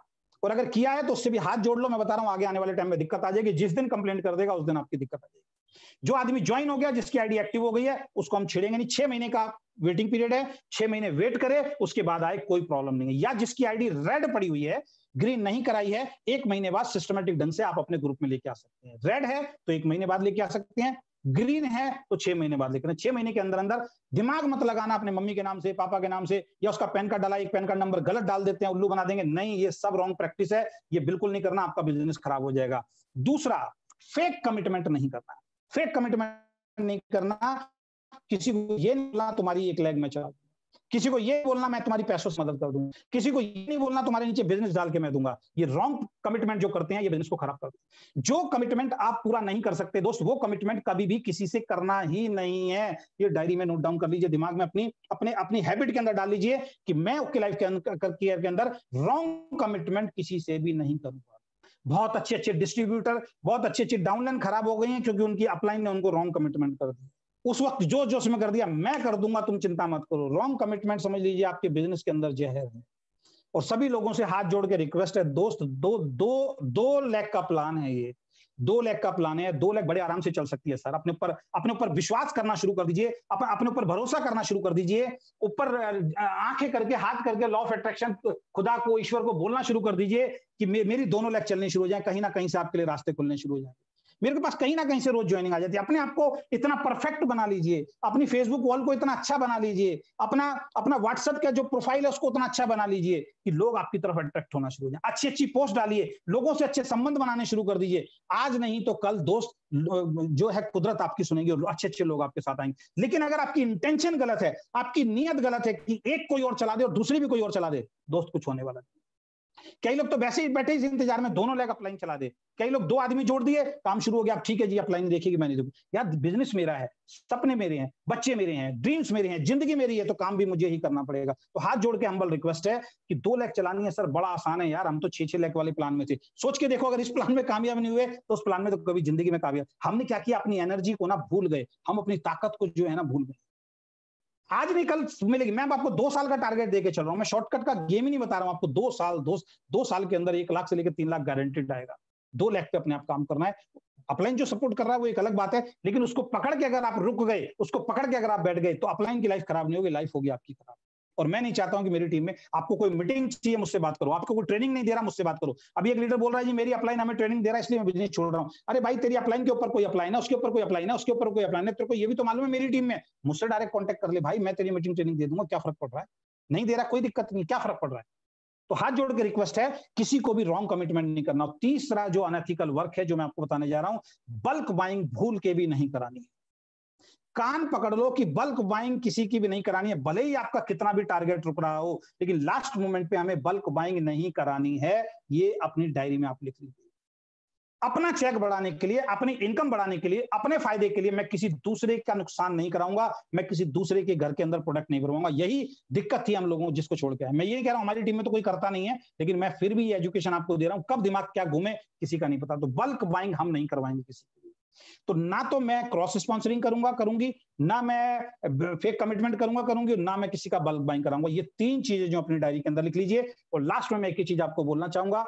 और अगर किया है तो उससे भी हाथ जोड़ लो। मैं बता रहा हूं आगे आने वाले टाइम में दिक्कत आ जाएगी। जिस दिन कंप्लेंट कर देगा उस दिन आपकी दिक्कत आ जाएगी। जो आदमी ज्वाइन हो गया, जिसकी आईडी एक्टिव हो गई है, उसको हम छेड़ेंगे नहीं। 6 महीने का वेटिंग पीरियड है, 6 महीने वेट करे, उसके बाद आए, कोई प्रॉब्लम नहीं है। या जिसकी आईडी रेड पड़ी हुई है, ग्रीन नहीं कराई है, 1 महीने बाद सिस्टमेटिक ढंग से आप अपने ग्रुप में लेके आ सकते हैं। रेड है तो 1 महीने बाद लेके आ सकते हैं, ग्रीन है तो 6 महीने बाद लेकर। 6 महीने के अंदर अंदर दिमाग मत लगाना अपने मम्मी के नाम से, पापा के नाम से, या उसका पैन कार्ड डाला, एक पैन कार्ड नंबर गलत डाल देते हैं, उल्लू बना देंगे। नहीं, ये सब रॉन्ग प्रैक्टिस है, ये बिल्कुल नहीं करना, आपका बिजनेस खराब हो जाएगा। दूसरा, फेक कमिटमेंट नहीं करना। फेक कमिटमेंट नहीं करना, किसी को ये नहीं बोलना तुम्हारी 1 लेग में चला दूंगा, किसी को ये बोलना मैं तुम्हारी पैसों से मदद कर दूंगा, किसी को ये नहीं बोलना तुम्हारे नीचे बिजनेस डाल के मैं दूंगा। ये रॉन्ग कमिटमेंट जो करते हैं, ये बिजनेस को खराब करते हैं। जो कमिटमेंट आप पूरा नहीं कर सकते दोस्त, वो कमिटमेंट कभी भी किसी से करना ही नहीं है। ये डायरी में नोट डाउन कर लीजिए, दिमाग में अपनी हैबिट के अंदर डाल लीजिए कि मैं ओके लाइफ के अंदर रॉन्ग कमिटमेंट किसी से भी नहीं करूंगा। बहुत अच्छे डिस्ट्रीब्यूटर, बहुत अच्छी डाउनलाइन खराब हो गई हैं क्योंकि उनकी अपलाइन ने उनको रॉन्ग कमिटमेंट कर दिया। उस वक्त जो जोश में कर दिया, मैं कर दूंगा, तुम चिंता मत करो। रॉन्ग कमिटमेंट समझ लीजिए आपके बिजनेस के अंदर जहर है। और सभी लोगों से हाथ जोड़ के रिक्वेस्ट है दोस्त, 2 लाख का प्लान है ये, 2 लाख का प्लान है। 2 लाख बड़े आराम से चल सकती है सर। अपने ऊपर विश्वास करना शुरू कर दीजिए, अपने ऊपर भरोसा करना शुरू कर दीजिए, ऊपर आंखें करके, हाथ करके लॉ ऑफ अट्रैक्शन, खुदा को, ईश्वर को बोलना शुरू कर दीजिए कि मेरी 2 लाख चलनी शुरू हो जाए। कहीं ना कहीं से आपके लिए रास्ते खुलने शुरू हो जाए। मेरे के पास कहीं ना कहीं से रोज ज्वाइनिंग आ जाती है। अपने आप को इतना परफेक्ट बना लीजिए, अपनी फेसबुक वॉल को इतना अच्छा बना लीजिए, अपना व्हाट्सएप का जो प्रोफाइल है उसको उतना अच्छा बना लीजिए कि लोग आपकी तरफ अट्रैक्ट होना शुरू हो जाए। अच्छी पोस्ट डालिए, लोगों से अच्छे संबंध बनाने शुरू कर दीजिए। आज नहीं तो कल दोस्त, जो है कुदरत आपकी सुनेगी और अच्छे लोग आपके साथ आएंगे। लेकिन अगर आपकी इंटेंशन गलत है, आपकी नीयत गलत है कि एक कोई और चला दे और दूसरी भी कोई और चला दे, दोस्त कुछ होने वाला नहीं। कई लोग तो वैसे ही बैठे इस इंतजार में, 2 लाख अपलाइन चला दे। कई लोग 2 आदमी जोड़ दिए, काम शुरू हो गया, ठीक है जी अपलाइन देखिएगी, मैंने देखू। यार बिजनेस मेरा है, सपने मेरे हैं, बच्चे मेरे हैं, ड्रीम्स मेरे हैं, जिंदगी मेरी है, तो काम भी मुझे ही करना पड़ेगा। तो हाथ जोड़ के हम्बल रिक्वेस्ट है कि 2 लाख चलानी है सर, बड़ा आसान है यार। हम तो 6 लाख वाले प्लान में थे। सोच के देखो, अगर इस प्लान में कामयाब नहीं हुए तो उस प्लान में तो कभी जिंदगी में कामयाब। हमने क्या किया, अपनी एनर्जी को ना भूल गए, हम अपनी ताकत को जो है ना भूल गए। आज नहीं कल मिलेगी। मैं आपको 2 साल का टारगेट देके चल रहा हूं। मैं शॉर्टकट का गेम ही नहीं बता रहा हूं आपको। 2 साल के अंदर 1 लाख से लेकर 3 लाख गारंटेड आएगा। 2 लाख पे अपने आप काम करना है। अपलाइन जो सपोर्ट कर रहा है वो एक अलग बात है, लेकिन उसको पकड़ के अगर आप रुक गए, उसको पकड़ के अगर आप बैठ गए, तो अपलाइन की लाइफ खराब नहीं होगी, लाइफ होगी आपकी खराब। और मैं नहीं चाहता हूं कि मेरी टीम में आपको कोई मीटिंग चाहिए, मुझसे बात करो। आपको कोई ट्रेनिंग नहीं दे रहा, मुझसे बात करो। अभी एक लीडर बोल रहा है जी मेरी अपलाइन हमें ट्रेनिंग दे रहा है इसलिए मैं बिजनेस छोड़ रहा हूं। अरे भाई, तेरी अपलाइन के ऊपर कोई अपलाइन है, उसके ऊपर कोई अपलाइन है, उसके ऊपर कोई अपलाइन है, तेरे को ये भी तो मालूम है मेरी टीम में। मुझसे डायरेक्ट कॉन्टैक्ट कर ले भाई, मैं तेरी मीटिंग ट्रेनिंग दे दूंगा, क्या फर्क पड़ रहा है। नहीं दे रहा कोई दिक्कत नहीं, क्या फर्क पड़ रहा है। तो हाथ जोड़ के रिक्वेस्ट है, किसी को भी रॉन्ग कमिटमेंट नहीं करना। और तीसरा जो अनएथिकल वर्क है जो मैं आपको बताने जा रहा हूं, बल्क बाइंग भूल के भी नहीं करानी है। कान पकड़ लो कि बल्क बाइंग किसी की भी नहीं करानी है, भले ही आपका कितना भी टारगेट रुक रहा हो, लेकिन लास्ट मोमेंट पे हमें बल्क बाइंग नहीं करानी है। ये अपनी डायरी में आप लिख लीजिए। अपना चेक बढ़ाने के लिए, अपनी इनकम बढ़ाने के लिए, अपने फायदे के लिए मैं किसी दूसरे का नुकसान नहीं कराऊंगा, मैं किसी दूसरे के घर के अंदर प्रोडक्ट नहीं करवाऊंगा। यही दिक्कत थी हम लोगों जिसको छोड़ के आए। मैं ये नहीं कह रहा हूं हमारी टीम में तो कोई करता नहीं है, लेकिन मैं फिर भी ये एजुकेशन आपको दे रहा हूं, कब दिमाग क्या घूमे किसी का नहीं पता। तो बल्क बाइंग हम नहीं करवाएंगे किसी के लिए। तो ना तो मैं क्रॉस स्पॉन्सरिंग करूंगी, ना मैं फेक कमिटमेंट करूंगी, ना मैं किसी का बल्क बाइंग कराऊंगा। ये तीन चीजें जो अपनी डायरी के अंदर लिख लीजिए। और लास्ट में मैं एक ही चीज आपको बोलना चाहूंगा,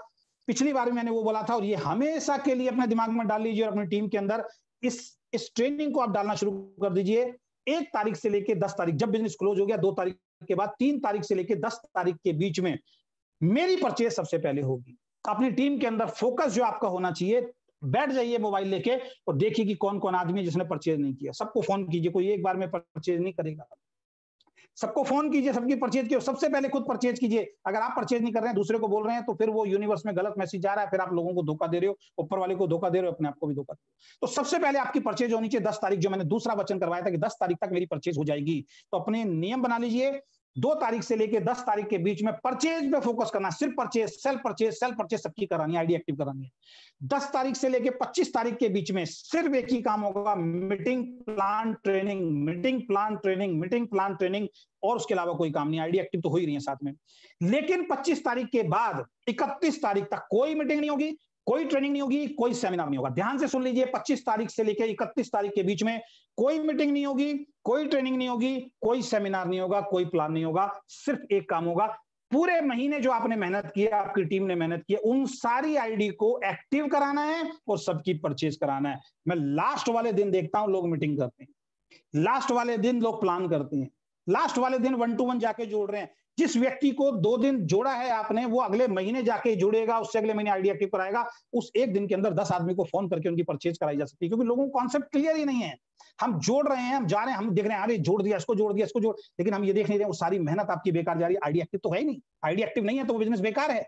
पिछली बार मैंने वो बोला था और ये हमेशा के लिए अपने दिमाग में डाल लीजिए और अपनी टीम के अंदर इस ट्रेनिंग को आप डालना शुरू कर दीजिए। 1 तारीख से लेकर 10 तारीख, जब बिजनेस क्लोज हो गया 2 तारीख के बाद, 3 तारीख से लेकर 10 तारीख के बीच में मेरी परचेज सबसे पहले होगी। अपनी टीम के अंदर फोकस जो आपका होना चाहिए, बैठ जाइए मोबाइल लेके और देखिए कि कौन कौन आदमी है जिसने परचेज नहीं किया। सबको फोन कीजिए, कोई एक बार में परचेज नहीं करेगा। सबको फोन कीजिए, सबकी परचेज कीजिए, सबसे पहले खुद परचेज कीजिए। अगर आप परचेज नहीं कर रहे हैं, दूसरे को बोल रहे हैं, तो फिर वो यूनिवर्स में गलत मैसेज जा रहा है, फिर आप लोगों को धोखा दे रहे हो, ऊपर वाले को धोखा दे रहे हो, अपने आप को भी धोखा दे रहे हो। तो सबसे पहले आपकी परचेज होनी चाहिए 10 तारीख, जो मैंने दूसरा वचन करवाया था कि 10 तारीख तक मेरी परचेज हो जाएगी। तो अपने नियम बना लीजिए, 2 तारीख से लेकर 10 तारीख के बीच में परचेज पे फोकस करना, सिर्फ परचेज, सेल परचेज सबकी करानी है, आईडी एक्टिव करानी है। 10 तारीख से लेकर 25 तारीख के बीच में सिर्फ एक ही काम होगा, meeting plan training, meeting plan training, meeting plan training, और उसके अलावा कोई काम नहीं। आईडी एक्टिव तो हो ही रही है साथ में। लेकिन 25 तारीख के बाद 31 तारीख तक कोई मीटिंग नहीं होगी, कोई ट्रेनिंग नहीं होगी, कोई सेमिनार नहीं होगा। ध्यान से सुन लीजिए, 25 तारीख से लेकर 31 तारीख के बीच में कोई मीटिंग नहीं होगी, कोई ट्रेनिंग नहीं होगी, कोई सेमिनार नहीं होगा, कोई प्लान नहीं होगा। सिर्फ एक काम होगा, पूरे महीने जो आपने मेहनत की है, आपकी टीम ने मेहनत की है, उन सारी आईडी को एक्टिव कराना है और सबकी परचेज कराना है। मैं लास्ट वाले दिन देखता हूं लोग मीटिंग करते हैं, लास्ट वाले दिन लोग प्लान करते हैं, लास्ट वाले दिन 1 to 1 जाके जोड़ रहे हैं। जिस व्यक्ति को 2 दिन जोड़ा है आपने, वो अगले महीने जाके जुड़ेगा, उससे अगले महीने आईडी एक्टिव कराएगा। उस एक दिन के अंदर 10 आदमी को फोन करके उनकी परचेज कराई जा सकती है, क्योंकि लोगों को कॉन्सेप्ट क्लियर ही नहीं है। हम जोड़ रहे हैं, हम जा रहे हैं, हम देख रहे हैं, अरे जोड़ दिया, इसको जोड़ दिया, इसको जोड़, लेकिन हम ये देख नहीं रहे वो सारी मेहनत आपकी बेकार जा रही है। आईडी एक्टिव तो है ही नहीं, आईडी एक्टिव नहीं है तो वो बिजनेस बेकार है।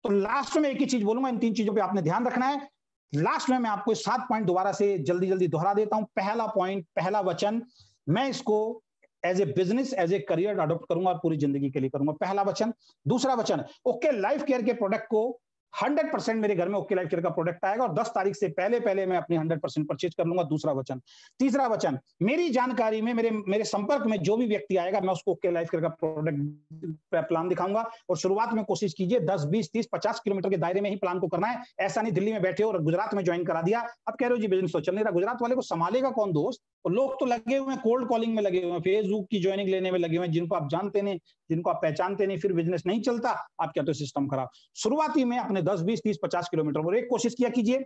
तो लास्ट में एक ही चीज बोलूंगा, इन 3 चीजों पर आपने ध्यान रखना है। लास्ट में मैं आपको 7 पॉइंट दोबारा से जल्दी दोहरा देता हूं। पहला पॉइंट, पहला वचन, मैं इसको as a business, as a career adopt करूंगा और पूरी जिंदगी के लिए करूंगा। पहला वचन। दूसरा वचन, ओके लाइफ केयर के प्रोडक्ट को 100% मेरे घर में ओके लाइफ केयर का प्रोडक्ट आएगा और 10 तारीख से पहले मैं अपनी 100% परचेज कर लूंगा। दूसरा वचन। तीसरा वचन, मेरी जानकारी में, मेरे संपर्क में जो भी व्यक्ति आएगा, मैं उसको ओके लाइफ केयर का प्रोडक्ट प्लान दिखाऊंगा। और शुरुआत में कोशिश कीजिए 10, 20, 30, 50 किलोमीटर के दायरे में ही प्लान को करना है। ऐसा नहीं दिल्ली में बैठे हो और गुजरात में ज्वाइन करा दिया, अब कह रहे हो जी बिजनेस तो चल नहीं रहा। गुजरात वाले को संभालेगा कौन दोस्त? और लोग तो लगे हुए हैं कोल्ड कॉलिंग में, लगे हुए हैं फेसबुक की ज्वाइनिंग लेने में लगे हुए हैं, जिनको आप जानते नहीं, जिनको आप पहचानते नहीं, फिर बिजनेस नहीं चलता। आप क्या तो सिस्टम खराब। शुरुआती में अपने 10, 20, 30, 50 किलोमीटर और एक कोशिश किया कीजिए।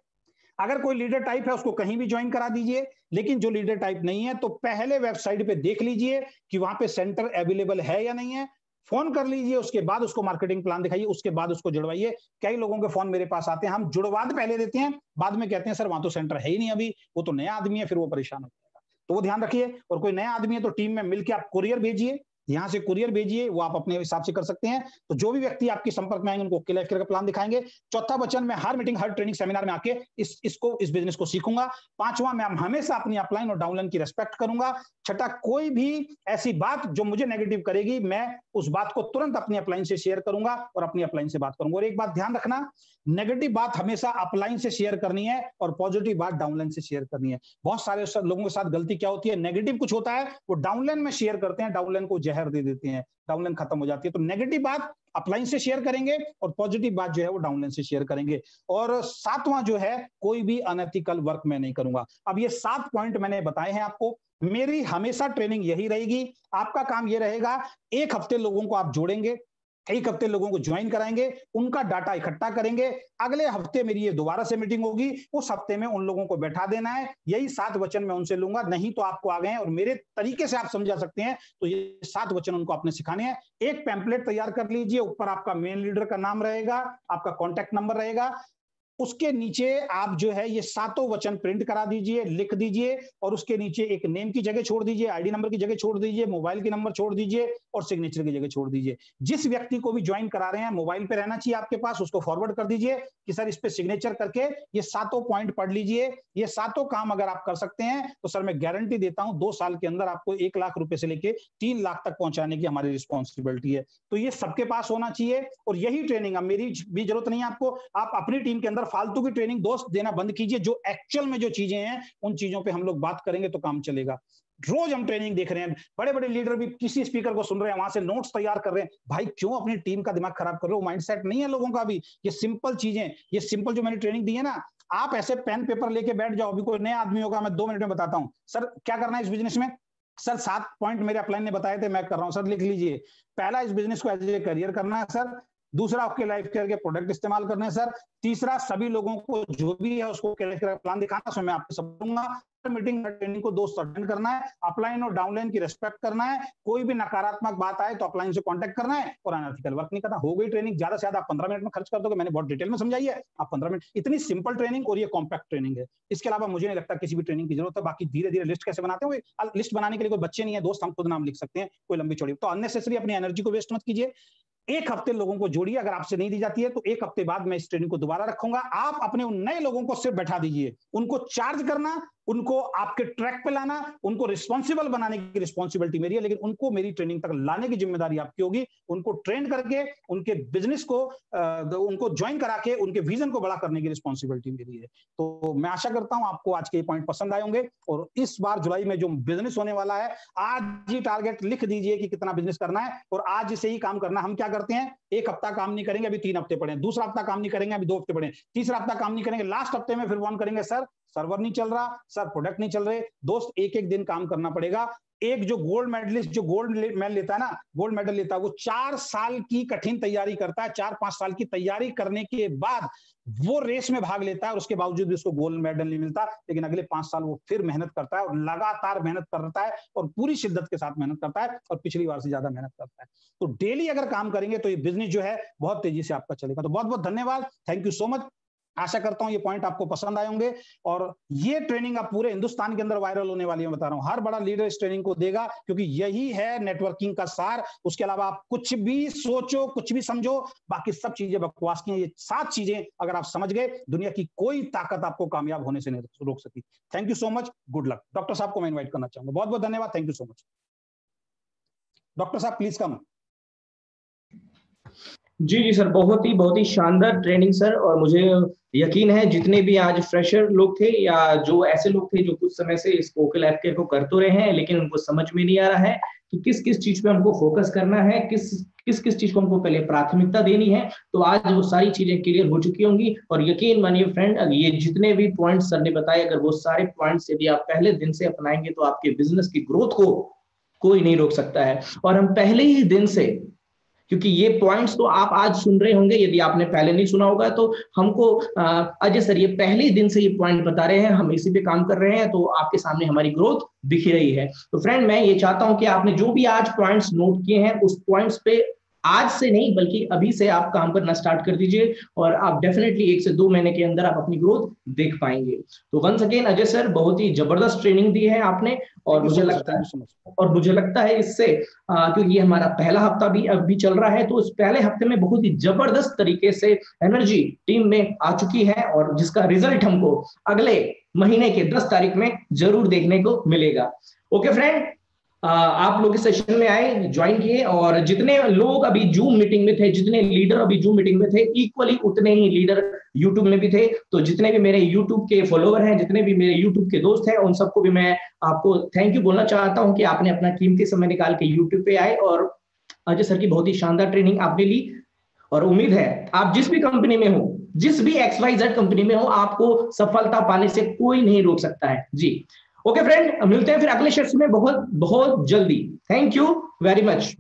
अगर कोई लीडर टाइप है उसको कहीं भी ज्वाइन करा दीजिए, लेकिन जो लीडर टाइप नहीं है तो पहले वेबसाइट पे देख लीजिए कि वहां पे सेंटर अवेलेबल है या नहीं है। फोन कर लीजिए, उसके बाद उसको मार्केटिंग प्लान दिखाइए, उसके बाद उसको जुड़वाइए। कई लोगों के फोन मेरे पास आते हैं, हम जुड़वा पहले देते हैं, बाद में कहते हैं सर वहां तो सेंटर है ही नहीं अभी, वो तो नया आदमी है, फिर वो परेशान हो जाएगा। तो वो ध्यान रखिए। और कोई नया आदमी है तो टीम में मिलकर आप कुरियर भेजिए, यहां से कुरियर भेजिए, वो आप अपने हिसाब से कर सकते हैं। तो जो भी व्यक्ति आपके संपर्क में आएंगे उनको ओके लाइफ केयर का प्लान दिखाएंगे। चौथा वचन, मैं हर मीटिंग, हर ट्रेनिंग, सेमिनार में आके इस बिजनेस को सीखूंगा। पांचवा, मैं हमेशा अपनी अपलाइन और डाउनलाइन की रेस्पेक्ट करूंगा। छठा, कोई भी ऐसी बात जो मुझे नेगेटिव करेगी, मैं उस बात को तुरंत अपनी अपलाइन से शेयर करूंगा और अपनी अपलाइन से बात करूंगा। और एक बात ध्यान रखना, नेगेटिव बात हमेशा अपलाइन से शेयर करनी है और पॉजिटिव बात डाउनलाइन से शेयर करनी है। बहुत सारे लोगों के साथ गलती क्या होती है, नेगेटिव कुछ होता है वो डाउनलाइन में शेयर करते हैं, डाउनलाइन को जहर दे देते हैं, डाउनलाइन खत्म हो जाती है। तो नेगेटिव बात अपलाइन से शेयर करेंगे और पॉजिटिव बात जो है वो डाउनलाइन से शेयर करेंगे। और 7वां जो है, कोई भी अनएथिकल वर्क मैं नहीं करूंगा। अब ये 7 पॉइंट मैंने बताए हैं आपको। मेरी हमेशा ट्रेनिंग यही रहेगी। आपका काम ये रहेगा, 1 हफ्ते लोगों को आप जोड़ेंगे, 1 हफ्ते लोगों को ज्वाइन कराएंगे, उनका डाटा इकट्ठा करेंगे। अगले हफ्ते मेरी ये दोबारा से मीटिंग होगी, उस हफ्ते में उन लोगों को बैठा देना है। यही 7 वचन मैं उनसे लूंगा। नहीं तो आपको आ गए हैं और मेरे तरीके से आप समझा सकते हैं, तो ये 7 वचन उनको आपने सिखाने हैं। एक पैम्पलेट तैयार कर लीजिए, ऊपर आपका मेन लीडर का नाम रहेगा, आपका कॉन्टैक्ट नंबर रहेगा। उसके नीचे आप जो है ये सातों वचन प्रिंट करा दीजिए, लिख दीजिए, और उसके नीचे एक नेम की जगह छोड़ दीजिए, आईडी नंबर की जगह छोड़ दीजिए, मोबाइल की नंबर छोड़ दीजिए और सिग्नेचर की जगह छोड़ दीजिए। जिस व्यक्ति को भी ज्वाइन करा रहे हैं मोबाइल पे रहना चाहिए आपके पास, उसको फॉरवर्ड कर दीजिए कि सर इस पे सिग्नेचर करके ये सातों पॉइंट पढ़ लीजिए। ये सातों काम अगर आप कर सकते हैं तो सर मैं गारंटी देता हूं 2 साल के अंदर आपको 1 लाख रुपए से लेके 3 लाख तक पहुंचाने की हमारी रिस्पॉन्सिबिलिटी है। तो ये सबके पास होना चाहिए, और यही ट्रेनिंग, अब मेरी भी जरूरत नहीं है आपको, आप अपनी टीम के अंदर फालतू की ट्रेनिंग दोस्त देना बंद कीजिए। जो एक्चुअल में जो चीजें हैं उन चीजों पे हम लोग बात करेंगे तो काम चलेगा। रोज हम ट्रेनिंग देख रहे हैं, बड़े बड़े लीडर भी किसी स्पीकर को सुन रहे हैं, वहां से नोट्स तैयार कर रहे हैं। भाई क्यों अपनी टीम का दिमाग खराब कर रहे हो? माइंडसेट नहीं है लोगों का भी। ये सिंपल चीजें, ये सिंपल जो मैंने ट्रेनिंग दी है ना, आप ऐसे पेन पेपर लेके बैठ जाओ। अभी कोई नया आदमी होगा, मैं 2 मिनट में बताता हूँ सर क्या करना है इस बिजनेस में। सर 7 पॉइंट मेरे अपलाइन ने बताए थे, मैं कर रहा हूँ सर, लिख लीजिए। पहला, इस बिजनेस को एज ए करियर करना है सर। दूसरा, ओके लाइफ केयर के प्रोडक्ट इस्तेमाल करने हैं सर। तीसरा, सभी लोगों को जो भी है उसको प्लान दिखाना, सो मैं आपको सब दूंगा। मीटिंग ट्रेनिंग को दोस्त अटेंड करना है, अपलाइन और डाउनलाइन की रिस्पेक्ट करना है, कोई भी नकारात्मक बात आए तो अपलाइन से कांटेक्ट करना है, और अनएथिकल वर्क नहीं करना। हो गई ट्रेनिंग। ज्यादा से ज्यादा आप 15 मिनट में खर्च कर दोगे, मैंने बहुत डिटेल में समझाई है, आप 15 मिनट, इतनी सिंपल ट्रेनिंग, और ये कॉम्पैक्ट ट्रेनिंग है। इसके अलावा मुझे नहीं लगता किसी भी ट्रेनिंग की जरूरत है। बाकी धीरे धीरे लिस्ट कैसे बनाते हैं, लिस्ट बनाने के लिए कोई बच्चे नहीं है दोस्त, हम खुद नाम लिख सकते हैं, कोई लंबी चौड़ी। तो अननेसेसरी अपनी एनर्जी को वेस्ट मत कीजिए। 1 हफ्ते लोगों को जोड़िए, अगर आपसे नहीं दी जाती है तो 1 हफ्ते बाद मैं इस ट्रेनिंग को दोबारा रखूंगा। आप अपने उन नए लोगों को सिर्फ बैठा दीजिए, उनको चार्ज करना, उनको आपके ट्रैक पे लाना, उनको रिस्पॉन्सिबल बनाने की रिस्पॉन्सिबिलिटी मेरी है, लेकिन उनको मेरी ट्रेनिंग तक लाने की जिम्मेदारी आपकी होगी। उनको ट्रेन करके उनके बिजनेस को उनको ज्वाइन करा के उनके विजन को बड़ा करने की रिस्पॉन्सिबिलिटी मेरी है। तो मैं आशा करता हूं आपको आज के पॉइंट पसंद आए होंगे, और इस बार जुलाई में जो बिजनेस होने वाला है, आज ही टारगेट लिख दीजिए कि कितना बिजनेस करना है, और आज से ही काम करना। हम क्या करते हैं, 1 हफ्ता काम नहीं करेंगे, अभी 3 हफ्ते पड़े, दूसरा हफ्ता काम नहीं करेंगे, अभी 2 हफ्ते पड़े, तीसरा हफ्ता काम नहीं करेंगे, लास्ट हफ्ते में फिर फोन करेंगे, सर सर्वर नहीं चल रहा, सर प्रोडक्ट नहीं चल रहे। दोस्त, एक एक दिन काम करना पड़ेगा। एक जो गोल्ड मेडलिस्ट, जो गोल्ड मेडल लेता है ना, गोल्ड मेडल लेता है, वो 4 साल की कठिन तैयारी करता है। 4-5 साल की तैयारी करने के बाद वो रेस में भाग लेता है, और उसके बावजूद भी उसको गोल्ड मेडल नहीं मिलता। लेकिन अगले 5 साल वो फिर मेहनत करता है, और लगातार मेहनत करता है, और पूरी शिद्दत के साथ मेहनत करता है, और पिछली बार से ज्यादा मेहनत करता है। तो डेली अगर काम करेंगे तो ये बिजनेस जो है बहुत तेजी से आपका चलेगा। तो बहुत बहुत धन्यवाद, थैंक यू सो मच। आशा करता हूं ये पॉइंट आपको पसंद आए होंगे, और ये ट्रेनिंग आप पूरे हिंदुस्तान के अंदर वायरल होने वाली है, बता रहा हूं। हर बड़ा लीडर इस ट्रेनिंग को देगा, क्योंकि यही है नेटवर्किंग का सार। उसके अलावा आप कुछ भी सोचो, कुछ भी समझो, बाकी सब चीजें बकवास की हैं। ये 7 चीजें अगर आप समझ गए, दुनिया की कोई ताकत आपको कामयाब होने से नहीं रोक सकी। Thank you so much, good luck. Doctor साहब को मैं इन्वाइट करना चाहूंगा। बहुत बहुत धन्यवाद, thank you so much. Doctor साहब प्लीज कम। जी जी सर, बहुत ही शानदार ट्रेनिंग सर। और मुझे यकीन है जितने भी आज फ्रेशर लोग थे, या जो ऐसे लोग थे जो कुछ समय से इस ओके लाइफ केयर को कर तो रहे हैं, लेकिन उनको समझ में नहीं आ रहा है कि किस किस चीज पे हमको फोकस करना है, किस किस चीज को हमको पहले प्राथमिकता देनी है, तो आज वो सारी चीजें क्लियर हो चुकी होंगी। और यकीन मानिए फ्रेंड, ये जितने भी पॉइंट्स सर ने बताए, अगर वो सारे पॉइंट्स यदि आप पहले दिन से अपनाएंगे तो आपके बिजनेस की ग्रोथ को कोई नहीं रोक सकता है। और हम पहले ही दिन से, क्योंकि ये पॉइंट्स तो आप आज सुन रहे होंगे, यदि आपने पहले नहीं सुना होगा तो हमको अजय सर ये पहले ही दिन से ये पॉइंट बता रहे हैं, हम इसी पे काम कर रहे हैं, तो आपके सामने हमारी ग्रोथ दिख रही है। तो फ्रेंड, मैं ये चाहता हूं कि आपने जो भी आज पॉइंट्स नोट किए हैं, उस पॉइंट्स पे आज से नहीं बल्कि अभी से आप काम करना स्टार्ट कर दीजिए, और आप डेफिनेटली 1 से 2 महीने के अंदर आप अपनी ग्रोथ देख पाएंगे। तो वंस अगेन अजय सर, बहुत ही जबरदस्त ट्रेनिंग दी है आपने, और मुझे लगता है इससे क्योंकि ये हमारा पहला हफ्ता भी अभी चल रहा है, तो इस पहले हफ्ते में बहुत ही जबरदस्त तरीके से एनर्जी टीम में आ चुकी है, और जिसका रिजल्ट हमको अगले महीने के 10 तारीख में जरूर देखने को मिलेगा। ओके फ्रेंड, आप लोग इस सेशन में आए, ज्वाइन किए, और जितने लोग अभी जूम मीटिंग में थे, जितने लीडर अभी जूम मीटिंग में थे, इक्वली उतने ही लीडर यूट्यूब में भी थे। तो जितने भी मेरे यूट्यूब के फॉलोवर हैं, जितने भी मेरे यूट्यूब के दोस्त हैं, उन सबको भी मैं आपको थैंक यू बोलना चाहता हूं कि आपने अपना कीमती समय निकाल के यूट्यूब पे आए, और अजय सर की बहुत ही शानदार ट्रेनिंग आपने ली। और उम्मीद है आप जिस भी कंपनी में हो, जिस भी XYZ कंपनी में हो, आपको सफलता पाने से कोई नहीं रोक सकता है जी। ओके फ्रेंड, मिलते हैं फिर अगले सेशन में बहुत बहुत जल्दी। Thank you very much.